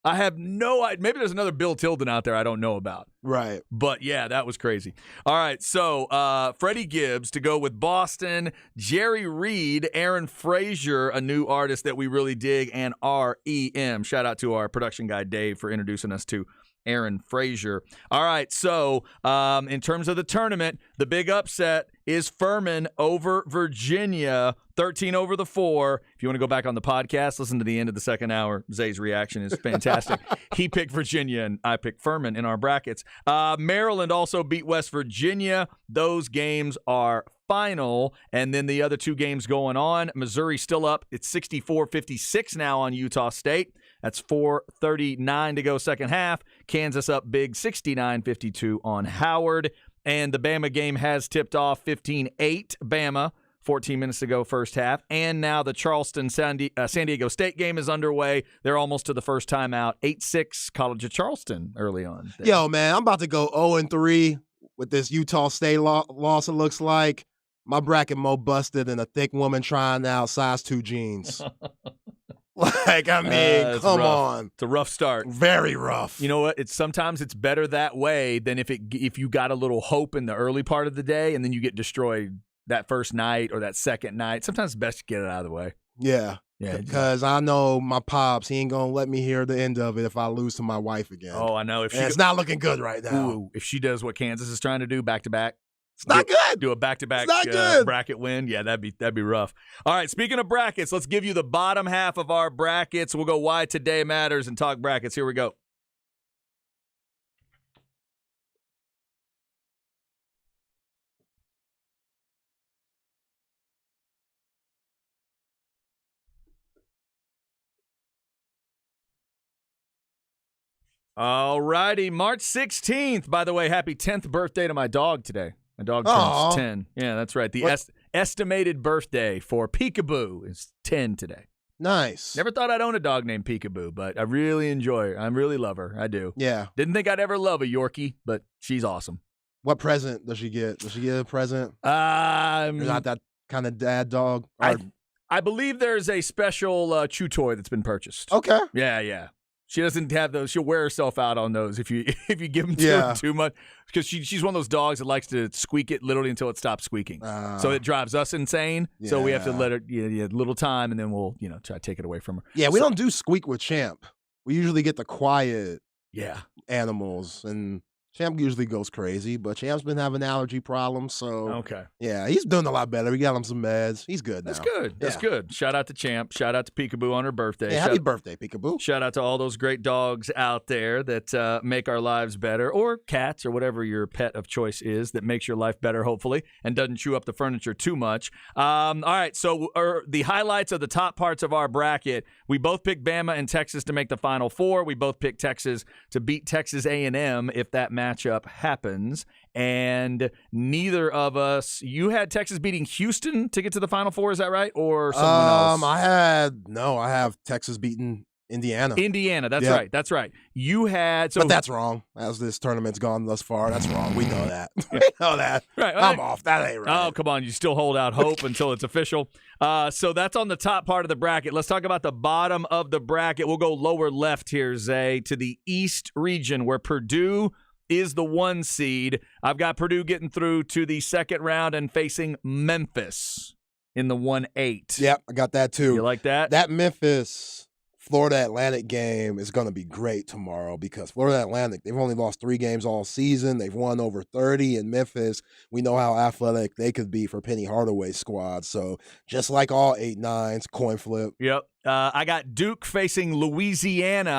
A: I have no idea. Maybe there's another Bill Tilden out there I don't know about.
B: Right.
A: But, yeah, that was crazy. All right, so Freddie Gibbs to go with Boston, Jerry Reed, Aaron Frazier, a new artist that we really dig, and R.E.M. Shout out to our production guy, Dave, for introducing us to Aaron Frazier. All right, so in terms of the tournament, the big upset is Furman over Virginia, 13 over the 4. If you want to go back on the podcast, listen to the end of the second hour. Zay's reaction is fantastic. He picked Virginia, and I picked Furman in our brackets. Maryland also beat West Virginia. Those games are final, and then the other two games going on. Missouri still up. It's 64-56 now on Utah State. That's 4:39 to go second half. Kansas up big 69-52 on Howard. And the Bama game has tipped off 15-8 Bama, 14 minutes to go first half. And now the Charleston-San Diego State game is underway. They're almost to the first timeout. 8-6 College of Charleston early on.
B: Yo, man, I'm about to go 0-3 with this Utah State loss, it looks like. My bracket mo busted and a thick woman trying out size 2 jeans. Like, I mean, come on.
A: It's a rough start.
B: Very rough.
A: You know what? Sometimes it's better that way than if you got a little hope in the early part of the day and then you get destroyed that first night or that second night. Sometimes it's best to get it out of the way.
B: Yeah. Because I know my pops, he ain't going to let me hear the end of it if I lose to my wife again.
A: Oh, I know.
B: It's not looking good right now.
A: Ooh, if she does what Kansas is trying to do, back-to-back.
B: It's not good.
A: Do a back-to-back bracket win. Yeah, that'd be rough. All right, speaking of brackets, let's give you the bottom half of our brackets. We'll go why today matters and talk brackets. Here we go. All righty, March 16th. By the way, happy 10th birthday to my dog today. My dog turns 10. Yeah, that's right. The estimated birthday for Peekaboo is 10 today.
B: Nice.
A: Never thought I'd own a dog named Peekaboo, but I really enjoy her. I really love her. I do.
B: Yeah.
A: Didn't think I'd ever love a Yorkie, but she's awesome.
B: What present does she get? Does she get a present?
A: You're
B: not that kind of dad dog?
A: I believe there's a special chew toy that's been purchased.
B: Okay.
A: Yeah. She doesn't have those. She'll wear herself out on those if you give them to her too much. Because she's one of those dogs that likes to squeak it literally until it stops squeaking. So it drives us insane. Yeah. So we have to let her a little time, and then we'll try to take it away from her.
B: Yeah, we don't do squeak with Champ. We usually get the quiet animals, and Champ usually goes crazy, but Champ's been having allergy problems, so yeah, he's doing a lot better. We got him some meds. He's good now.
A: That's good. Shout out to Champ. Shout out to Peekaboo on her birthday.
B: Hey, happy birthday, Peekaboo.
A: Shout out to all those great dogs out there that make our lives better, or cats, or whatever your pet of choice is that makes your life better, hopefully, and doesn't chew up the furniture too much. All right, so the highlights of the top parts of our bracket. We both picked Bama and Texas to make the Final Four. We both picked Texas to beat Texas A&M, if that matchup happens. And neither of us, you had Texas beating Houston to get to the Final Four, is that right? Or someone else?
B: I have Texas beating Indiana.
A: That's right. You had
B: but that's wrong. As this tournament's gone thus far, that's wrong. We know that. We know that.
A: Right.
B: I'm off. That ain't right.
A: Oh, come on. You still hold out hope until it's official. So that's on the top part of the bracket. Let's talk about the bottom of the bracket. We'll go lower left here, Zay, to the East region where Purdue is the 1 seed. I've got Purdue getting through to the second round and facing Memphis in the 1-8.
B: Yep, I got that too.
A: You like that?
B: That Memphis Florida Atlantic game is going to be great tomorrow because Florida Atlantic, they've only lost 3 games all season. They've won over 30. In Memphis, we know how athletic they could be for Penny Hardaway's squad. So just like all 8-9s, coin flip.
A: Yep. I got Duke facing Louisiana.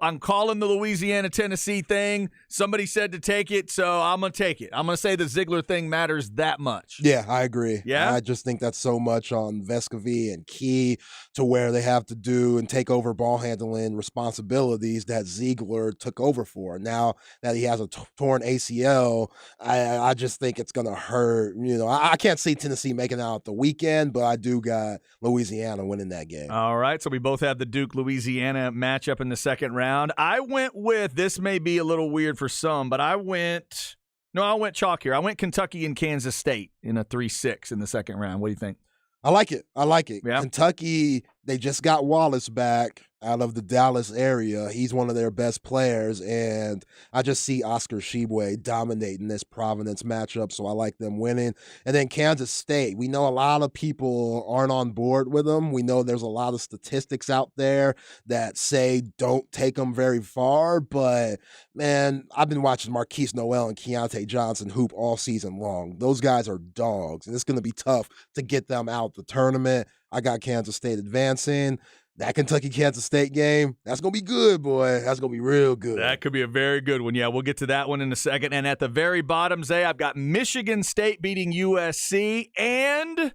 A: I'm calling the Louisiana-Tennessee thing. Somebody said to take it, so I'm going to take it. I'm going to say the Ziegler thing matters that much.
B: Yeah, I agree.
A: Yeah?
B: I just think that's so much on Vescovi and Key to where they have to do and take over ball handling responsibilities that Ziegler took over for. Now that he has a torn ACL, I just think it's going to hurt. You know, I can't see Tennessee making it out the weekend, but I do got Louisiana winning that game.
A: All right, so we both have the Duke-Louisiana matchup in the second round. I went with, this may be a little weird for some, but I went chalk here. I went Kentucky and Kansas State in a 3-6 in the second round. What do you think?
B: I like it.
A: Yeah.
B: Kentucky, they just got Wallace back out of the Dallas area. He's one of their best players, and I just see Oscar Tshiebwe dominating this Providence matchup, so I like them winning. And then Kansas State, we know a lot of people aren't on board with them. We know there's a lot of statistics out there that say don't take them very far, but, man, I've been watching Marquise Noel and Keontae Johnson hoop all season long. Those guys are dogs, and it's going to be tough to get them out the tournament. I got Kansas State advancing. That Kentucky-Kansas State game, that's going to be good, boy. That's going to be real good.
A: That could be a very good one. Yeah, we'll get to that one in a second. And at the very bottom, Zay, I've got Michigan State beating USC. And,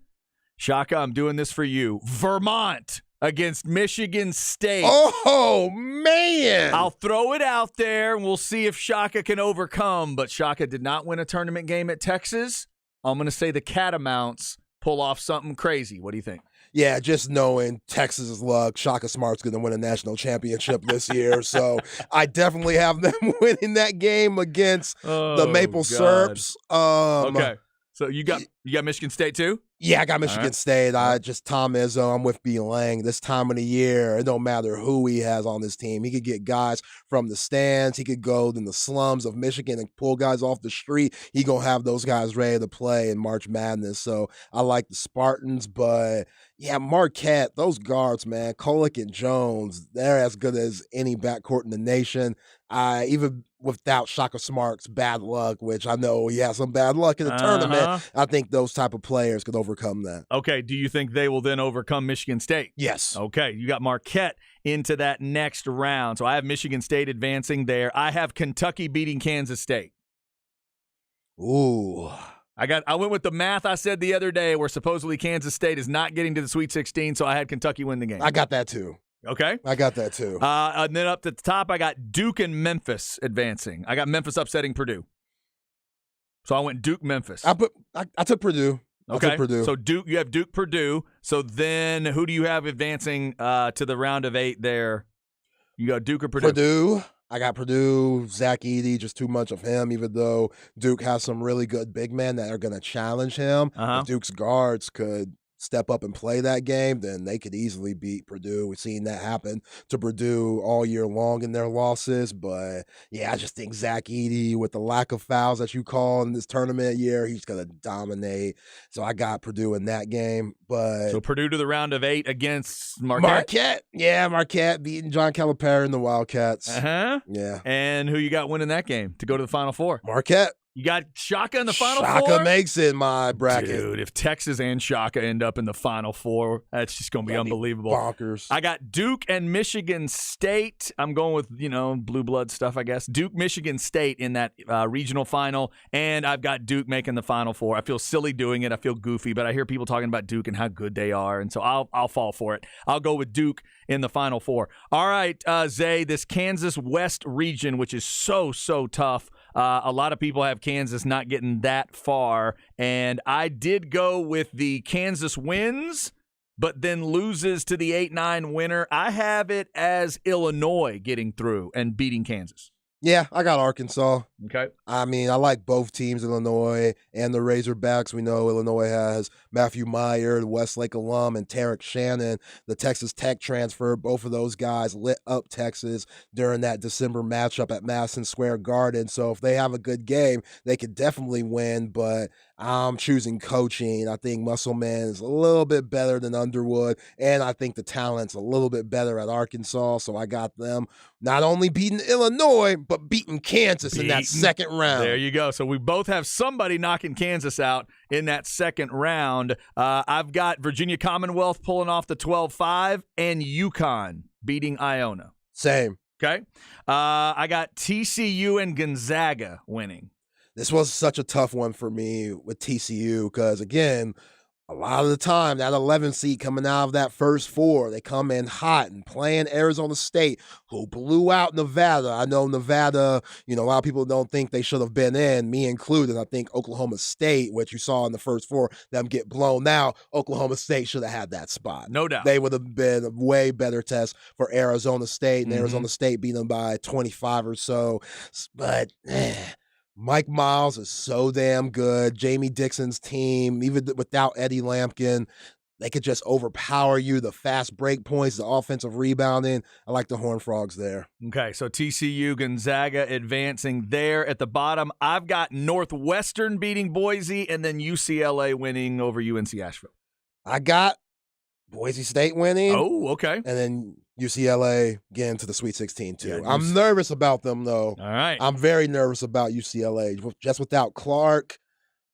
A: Shaka, I'm doing this for you, Vermont against Michigan State.
B: Oh, man.
A: I'll throw it out there, and we'll see if Shaka can overcome. But Shaka did not win a tournament game at Texas. I'm going to say the Catamounts pull off something crazy. What do you think?
B: Yeah, just knowing Texas's luck, Shaka Smart's going to win a national championship this year. So I definitely have them winning that game against the Maple Serps.
A: Okay. So you got Michigan State too?
B: Yeah, I got Michigan State. Tom Izzo. I'm with B. Lang. This time of the year, it don't matter who he has on this team. He could get guys from the stands. He could go in the slums of Michigan and pull guys off the street. He gonna have those guys ready to play in March Madness. So I like the Spartans, but yeah, Marquette, those guards, man, Kolek and Jones, they're as good as any backcourt in the nation. Even without Shaka Smart's bad luck, which I know he has some bad luck in the tournament, I think those type of players could overcome that.
A: Okay, do you think they will then overcome Michigan State?
B: Yes.
A: Okay, you got Marquette into that next round. So I have Michigan State advancing there. I have Kentucky beating Kansas State.
B: Ooh.
A: I went with the math I said the other day where supposedly Kansas State is not getting to the Sweet 16, so I had Kentucky win the game.
B: I got that too.
A: Okay.
B: I got that too.
A: And then up to the top, I got Duke and Memphis advancing. I got Memphis upsetting Purdue. So I went Duke-Memphis.
B: I took Purdue.
A: Okay.
B: I took Purdue.
A: So you have Duke-Purdue. So then who do you have advancing to the round of 8 there? You got Duke or Purdue?
B: Purdue. I got Purdue, Zach Edey, just too much of him, even though Duke has some really good big men that are going to challenge him. If Duke's guards could step up and play that game, then they could easily beat Purdue. We've seen that happen to Purdue all year long in their losses. But, yeah, I just think Zach Edey, with the lack of fouls that you call in this tournament year, he's going to dominate. So I got Purdue in that game. But
A: so Purdue to the round of 8 against Marquette?
B: Yeah, Marquette beating John Calipari and the Wildcats. Yeah.
A: And who you got winning that game to go to the Final Four?
B: Marquette.
A: You got Shaka in the Final Four?
B: Shaka makes it in my bracket.
A: Dude, if Texas and Shaka end up in the Final Four, that's just going to be unbelievable.
B: Bonkers.
A: I got Duke and Michigan State. I'm going with, blue blood stuff, I guess. Duke, Michigan State in that regional final, and I've got Duke making the Final Four. I feel silly doing it. I feel goofy, but I hear people talking about Duke and how good they are, and so I'll fall for it. I'll go with Duke in the Final Four. All right, Zay, this Kansas West region, which is so tough. A lot of people have Kansas not getting that far, and I did go with the Kansas wins, but then loses to the 8-9 winner. I have it as Illinois getting through and beating Kansas.
B: Yeah, I got Arkansas.
A: Okay.
B: I mean, I like both teams, Illinois and the Razorbacks. We know Illinois has Matthew Meyer, the Westlake alum, and Tarek Shannon, the Texas Tech transfer. Both of those guys lit up Texas during that December matchup at Madison Square Garden. So if they have a good game, they could definitely win, but I'm choosing coaching. I think Musselman is a little bit better than Underwood, and I think the talent's a little bit better at Arkansas, so I got them not only beating Illinois, but beating Kansas in that second round.
A: There you go. So we both have somebody knocking Kansas out in that second round. I've got Virginia Commonwealth pulling off the 12-5 and UConn beating Iona.
B: Same.
A: Okay. I got TCU and Gonzaga winning.
B: This was such a tough one for me with TCU because, again, a lot of the time, that 11 seed coming out of that first four, they come in hot and playing Arizona State, who blew out Nevada. I know Nevada, a lot of people don't think they should have been in, me included. I think Oklahoma State, which you saw in the first four, them get blown out. Oklahoma State should have had that spot.
A: No doubt.
B: They would have been a way better test for Arizona State, and Arizona State beat them by 25 or so. But, Mike Miles is so damn good. Jamie Dixon's team, even without Eddie Lampkin, they could just overpower you. The fast break points, the offensive rebounding. I like the Horned Frogs there.
A: Okay, so TCU, Gonzaga advancing there at the bottom. I've got Northwestern beating Boise and then UCLA winning over UNC Asheville.
B: I got Boise State winning.
A: Oh, okay.
B: And then UCLA getting to the Sweet 16 too.
A: Yeah,
B: I'm nervous about them though.
A: All right.
B: I'm very nervous about UCLA. Just without Clark,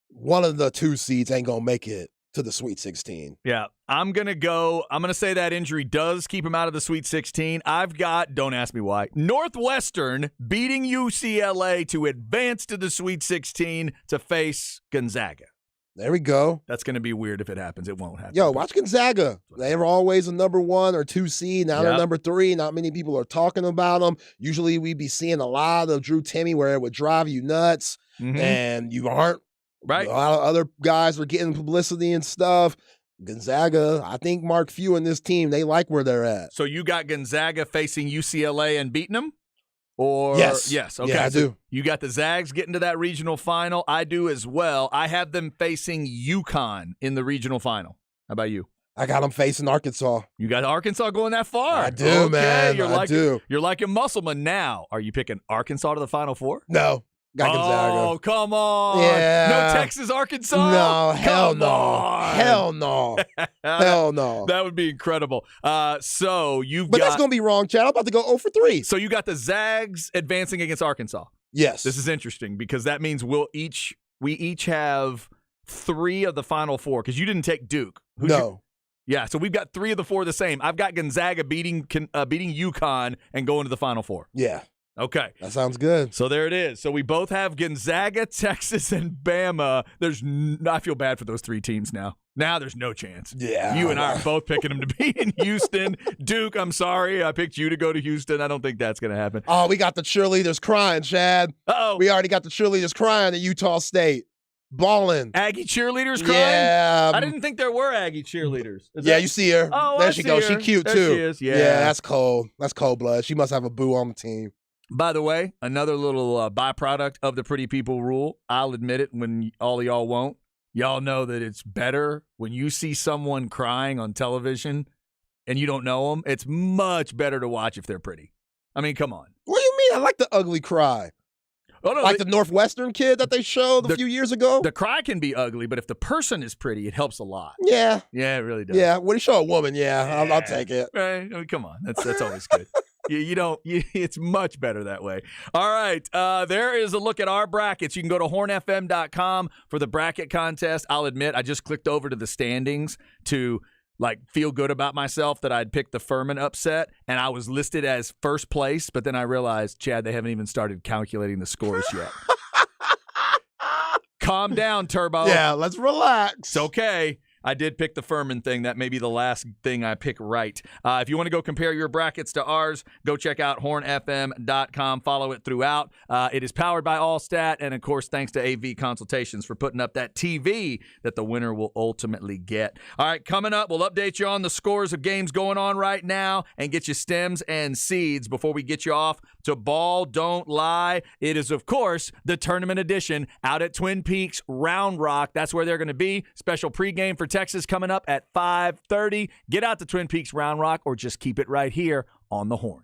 B: one of the two seeds ain't going to make it to the Sweet 16.
A: Yeah, I'm going to say that injury does keep him out of the Sweet 16. I've got, don't ask me why, Northwestern beating UCLA to advance to the Sweet 16 to face Gonzaga.
B: There we go.
A: That's going to be weird if it happens. It won't happen.
B: Yo, watch Gonzaga. They were always a number 1 or 2 seed. Now they're number 3. Not many people are talking about them. Usually we'd be seeing a lot of Drew Timme where it would drive you nuts, and you aren't.
A: Right.
B: A lot of other guys are getting publicity and stuff. Gonzaga, I think Mark Few and this team, they like where they're at.
A: So you got Gonzaga facing UCLA and beating them? Or
B: yes.
A: Okay.
B: Yeah, I do.
A: You got the Zags getting to that regional final. I do as well. I have them facing UConn in the regional final. How about you?
B: I got them facing Arkansas.
A: You got Arkansas going that far?
B: I do, man.
A: You're like a Musselman now. Are you picking Arkansas to the Final Four?
B: No. Got Gonzaga.
A: Oh, come on.
B: Yeah.
A: No Texas, Arkansas?
B: No, hell
A: come
B: no.
A: On.
B: Hell no. Hell no.
A: That would be incredible. So you've
B: But
A: got...
B: that's going to be wrong, Chad. I'm about to go 0 for 3.
A: So you got the Zags advancing against Arkansas.
B: Yes.
A: This is interesting because that means we each have 3 of the Final Four because you didn't take Duke. Yeah, so we've got 3 of the 4 the same. I've got Gonzaga beating UConn and going to the Final Four.
B: Yeah.
A: Okay.
B: That sounds good.
A: So there it is. So we both have Gonzaga, Texas, and Bama. I feel bad for those 3 teams now. Now there's no chance.
B: Yeah.
A: You and I are both picking them to be in Houston. Duke, I'm sorry. I picked you to go to Houston. I don't think that's going to happen.
B: Oh, we got the cheerleaders crying, Chad.
A: Uh-oh.
B: We already got the cheerleaders crying at Utah State. Balling.
A: Aggie cheerleaders crying?
B: Yeah.
A: I didn't think there were Aggie cheerleaders.
B: You see her.
A: Oh,
B: there
A: I
B: she
A: see
B: goes.
A: her.
B: She cute,
A: there
B: too.
A: She is. Yeah.
B: That's cold. That's cold blood. She must have a boo on the team.
A: By the way, another little byproduct of the Pretty People rule. I'll admit it when all of y'all won't. Y'all know that it's better when you see someone crying on television and you don't know them. It's much better to watch if they're pretty. I mean, come on.
B: What do you mean? I like the ugly cry.
A: Oh, no,
B: like the Northwestern kid that they showed a few years ago?
A: The cry can be ugly, but if the person is pretty, it helps a lot.
B: Yeah.
A: Yeah, it really does.
B: Yeah, when you show a woman, I'll take it.
A: Right? I mean, come on. That's always good. It's much better that way. All right. There is a look at our brackets. You can go to hornfm.com for the bracket contest. I'll admit, I just clicked over to the standings to feel good about myself that I'd picked the Furman upset, and I was listed as first place, but then I realized, Chad, they haven't even started calculating the scores yet. Calm down, Turbo.
B: Yeah, let's relax.
A: It's okay. I did pick the Furman thing. That may be the last thing I pick right. If you want to go compare your brackets to ours, go check out hornfm.com. Follow it throughout. It is powered by Allstat, and, of course, thanks to AV Consultations for putting up that TV that the winner will ultimately get. All right, coming up, we'll update you on the scores of games going on right now and get you stems and seeds before we get you off to Ball Don't Lie. It is, of course, the tournament edition out at Twin Peaks Round Rock. That's where they're going to be. Special pregame for Texas coming up at 5:30. Get out to Twin Peaks Round Rock or just keep it right here on the Horn.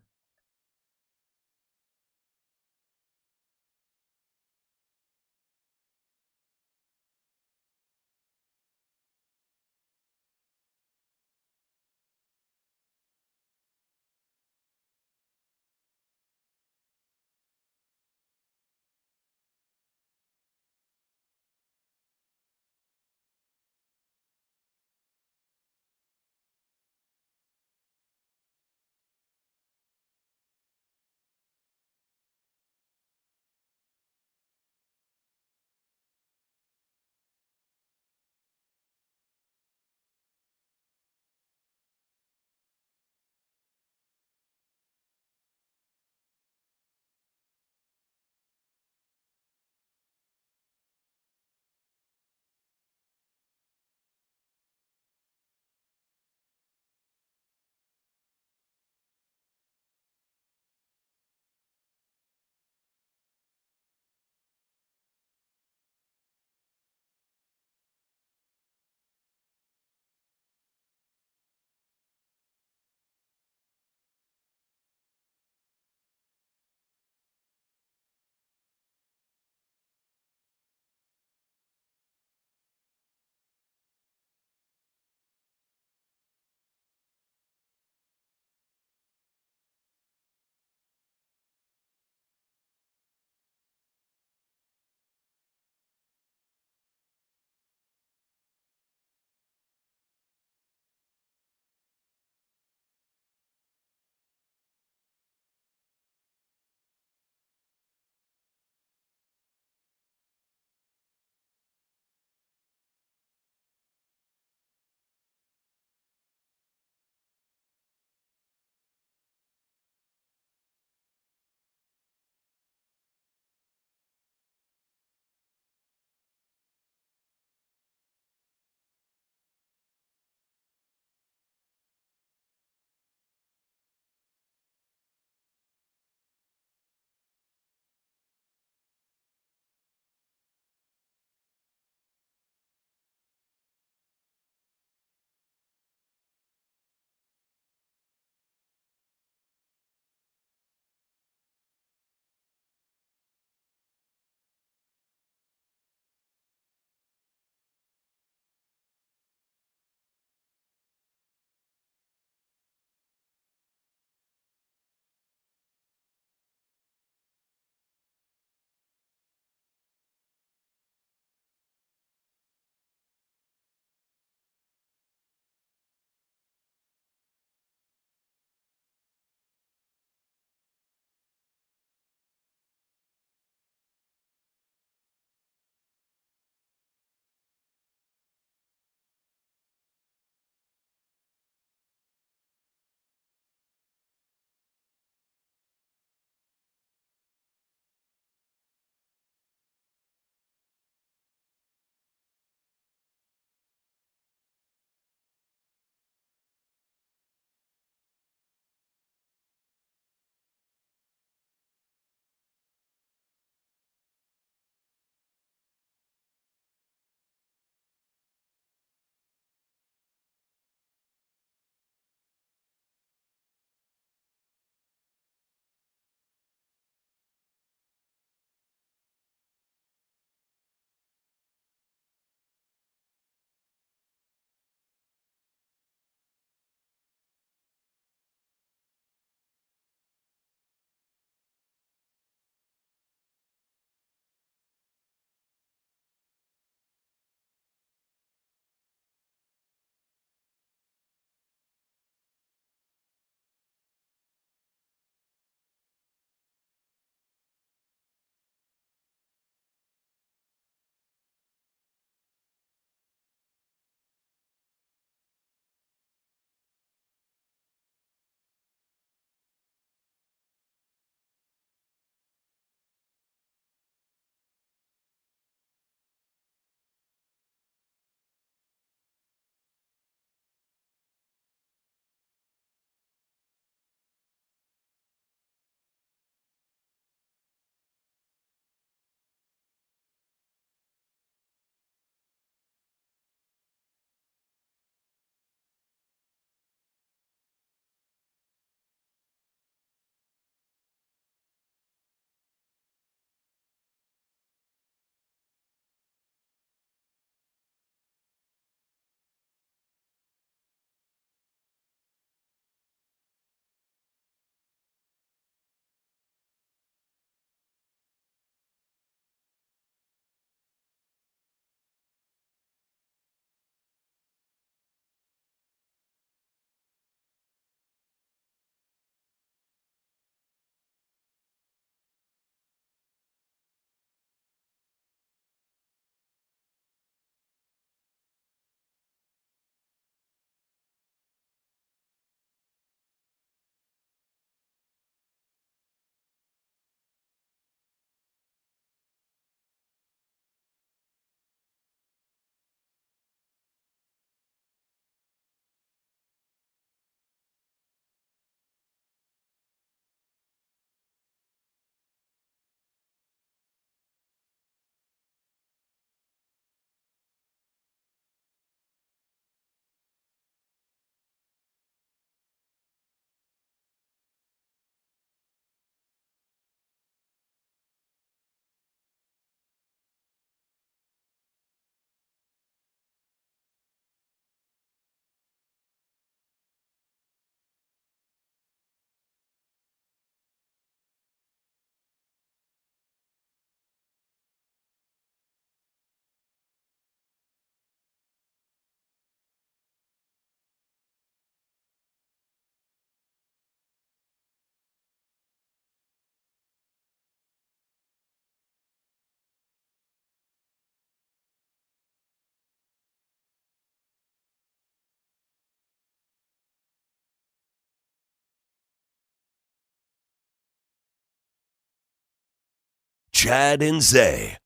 C: Chad and Zay.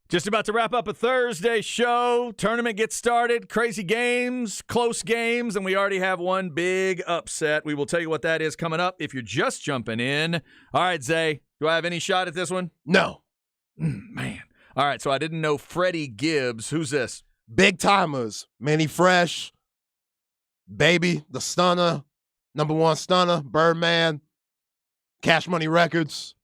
A: Just about to wrap up a Thursday show. Tournament gets started. Crazy games, close games, and we already have one big upset. We will tell you what that is coming up if you're just jumping in. All right, Zay, do I have any shot at this one?
B: No.
A: Man. All right, so I didn't know Freddie Gibbs. Who's this?
B: Big timers. Manny Fresh, Baby, the Stunner, #1 Stunner, Birdman, Cash Money Records.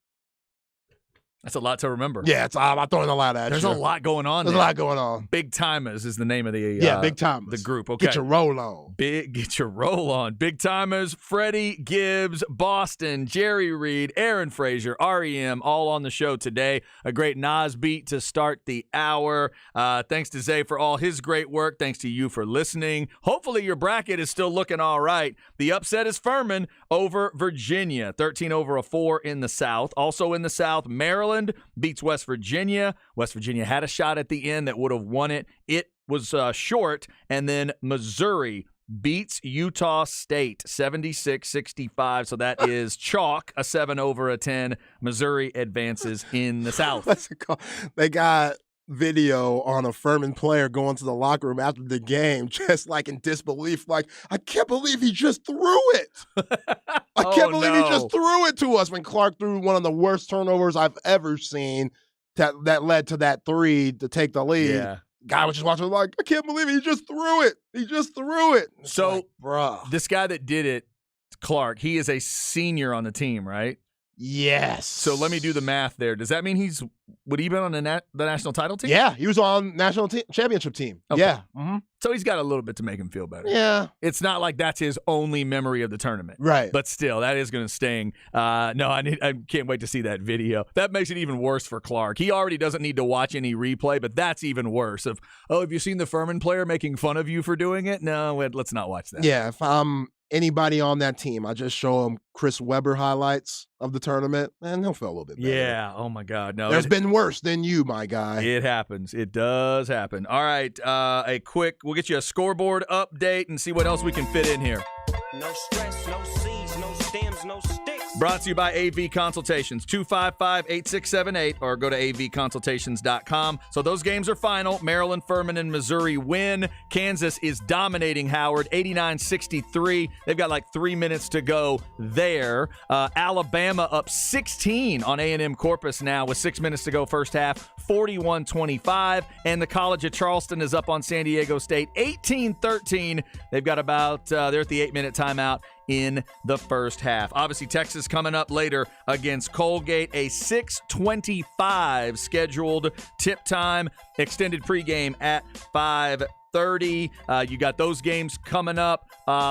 A: That's a lot to remember.
B: Yeah, I'm throwing a lot at you.
A: There's a lot going on
B: There's
A: there.
B: a lot going on.
A: Big Timers is the name of the
B: Big Timers.
A: the group. Okay.
B: Get your roll on.
A: Get your roll on. Big Timers, Freddie Gibbs, Boston, Jerry Reed, Aaron Frazier, REM, all on the show today. A great Nas beat to start the hour. Thanks to Zay for all his great work. Thanks to you for listening. Hopefully your bracket is still looking all right. The upset is Furman over Virginia. 13 over a 4 in the South. Also in the South, Maryland beats West Virginia. West Virginia had a shot at the end that would have won it. It was short. And then Missouri beats Utah State 76-65. So that is chalk, a 7 over a 10. Missouri advances in the South.
B: What's it called? They got video on a Furman player going to the locker room after the game, just like in disbelief, like, I can't believe he just threw it. I can't believe he just threw it to us, when Clark threw one of the worst turnovers I've ever seen that led to that 3 to take the lead.
A: Yeah.
B: Guy was just watching like, I can't believe he just threw it. He just threw it. It's
A: So,
B: like, bruh.
A: this guy that did it, Clark, he is a senior on the team, right?
B: Yes.
A: So let me do the math there. Does that mean would he been on the national title team?
B: Yeah, he was on national championship team.
A: Okay.
B: Yeah. Mm-hmm.
A: So he's got a little bit to make him feel better.
B: Yeah.
A: It's not like that's his only memory of the tournament.
B: Right.
A: But still, that is going to sting. No, I can't wait to see that video. That makes it even worse for Clark. He already doesn't need to watch any replay, but that's even worse. Have you seen the Furman player making fun of you for doing it? No, let's not watch that.
B: Yeah, if I'm anybody on that team, I just show them Chris Webber highlights of the tournament, and he'll feel a little bit better.
A: Yeah. Oh, my God. No.
B: There's been worse than you, my guy.
A: It happens. It does happen. All right. We'll get you a scoreboard update and see what else we can fit in here.
H: No stress, no C's, no stems, no sticks.
A: Brought to you by AV Consultations, 255-8678, or go to avconsultations.com. So those games are final. Maryland, Furman, and Missouri win. Kansas is dominating Howard, 89-63. They've got like 3 minutes to go there. Alabama up 16 on A&M Corpus now with 6 minutes to go first half, 41-25. And the College of Charleston is up on San Diego State, 18-13. They've got they're at the 8-minute timeout in the first half. Obviously, Texas coming up later against Colgate, a 6:25 scheduled tip time, extended pregame at 5:30. You got those games coming up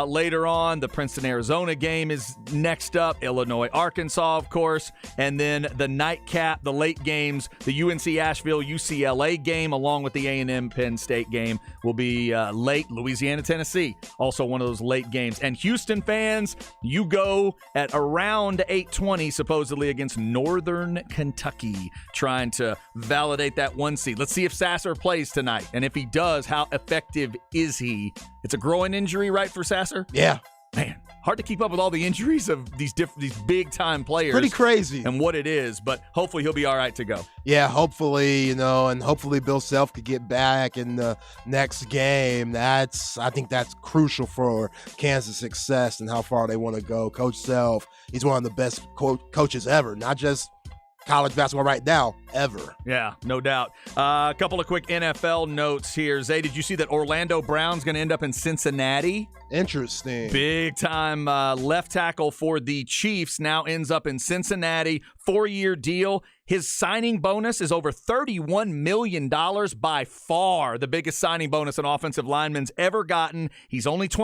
A: later on. The Princeton-Arizona game is next up. Illinois-Arkansas, of course. And then the nightcap, the late games, the UNC-Asheville-UCLA game, along with the A&M Penn State game, will be late. Louisiana-Tennessee, also one of those late games. And Houston fans, you go at around 8:20, supposedly, against Northern Kentucky, trying to validate that 1 seed. Let's see if Sasser plays tonight. And if he does, how effective is he? It's a groin injury, right, for Sasser?
B: Yeah.
A: Man, hard to keep up with all the injuries of these big-time players.
B: Pretty crazy.
A: And what it is, but hopefully he'll be all right to go.
B: Yeah, hopefully, and hopefully Bill Self could get back in the next game. I think that's crucial for Kansas' success and how far they want to go. Coach Self, he's one of the best coaches ever, not just college basketball right now, ever.
A: Yeah, no doubt. A couple of quick NFL notes here. Zay, did you see that Orlando Brown's going to end up in Cincinnati?
B: Interesting.
A: Big time left tackle for the Chiefs now ends up in Cincinnati. 4-year deal. His signing bonus is over $31 million, by far the biggest signing bonus an offensive lineman's ever gotten. He's only 20.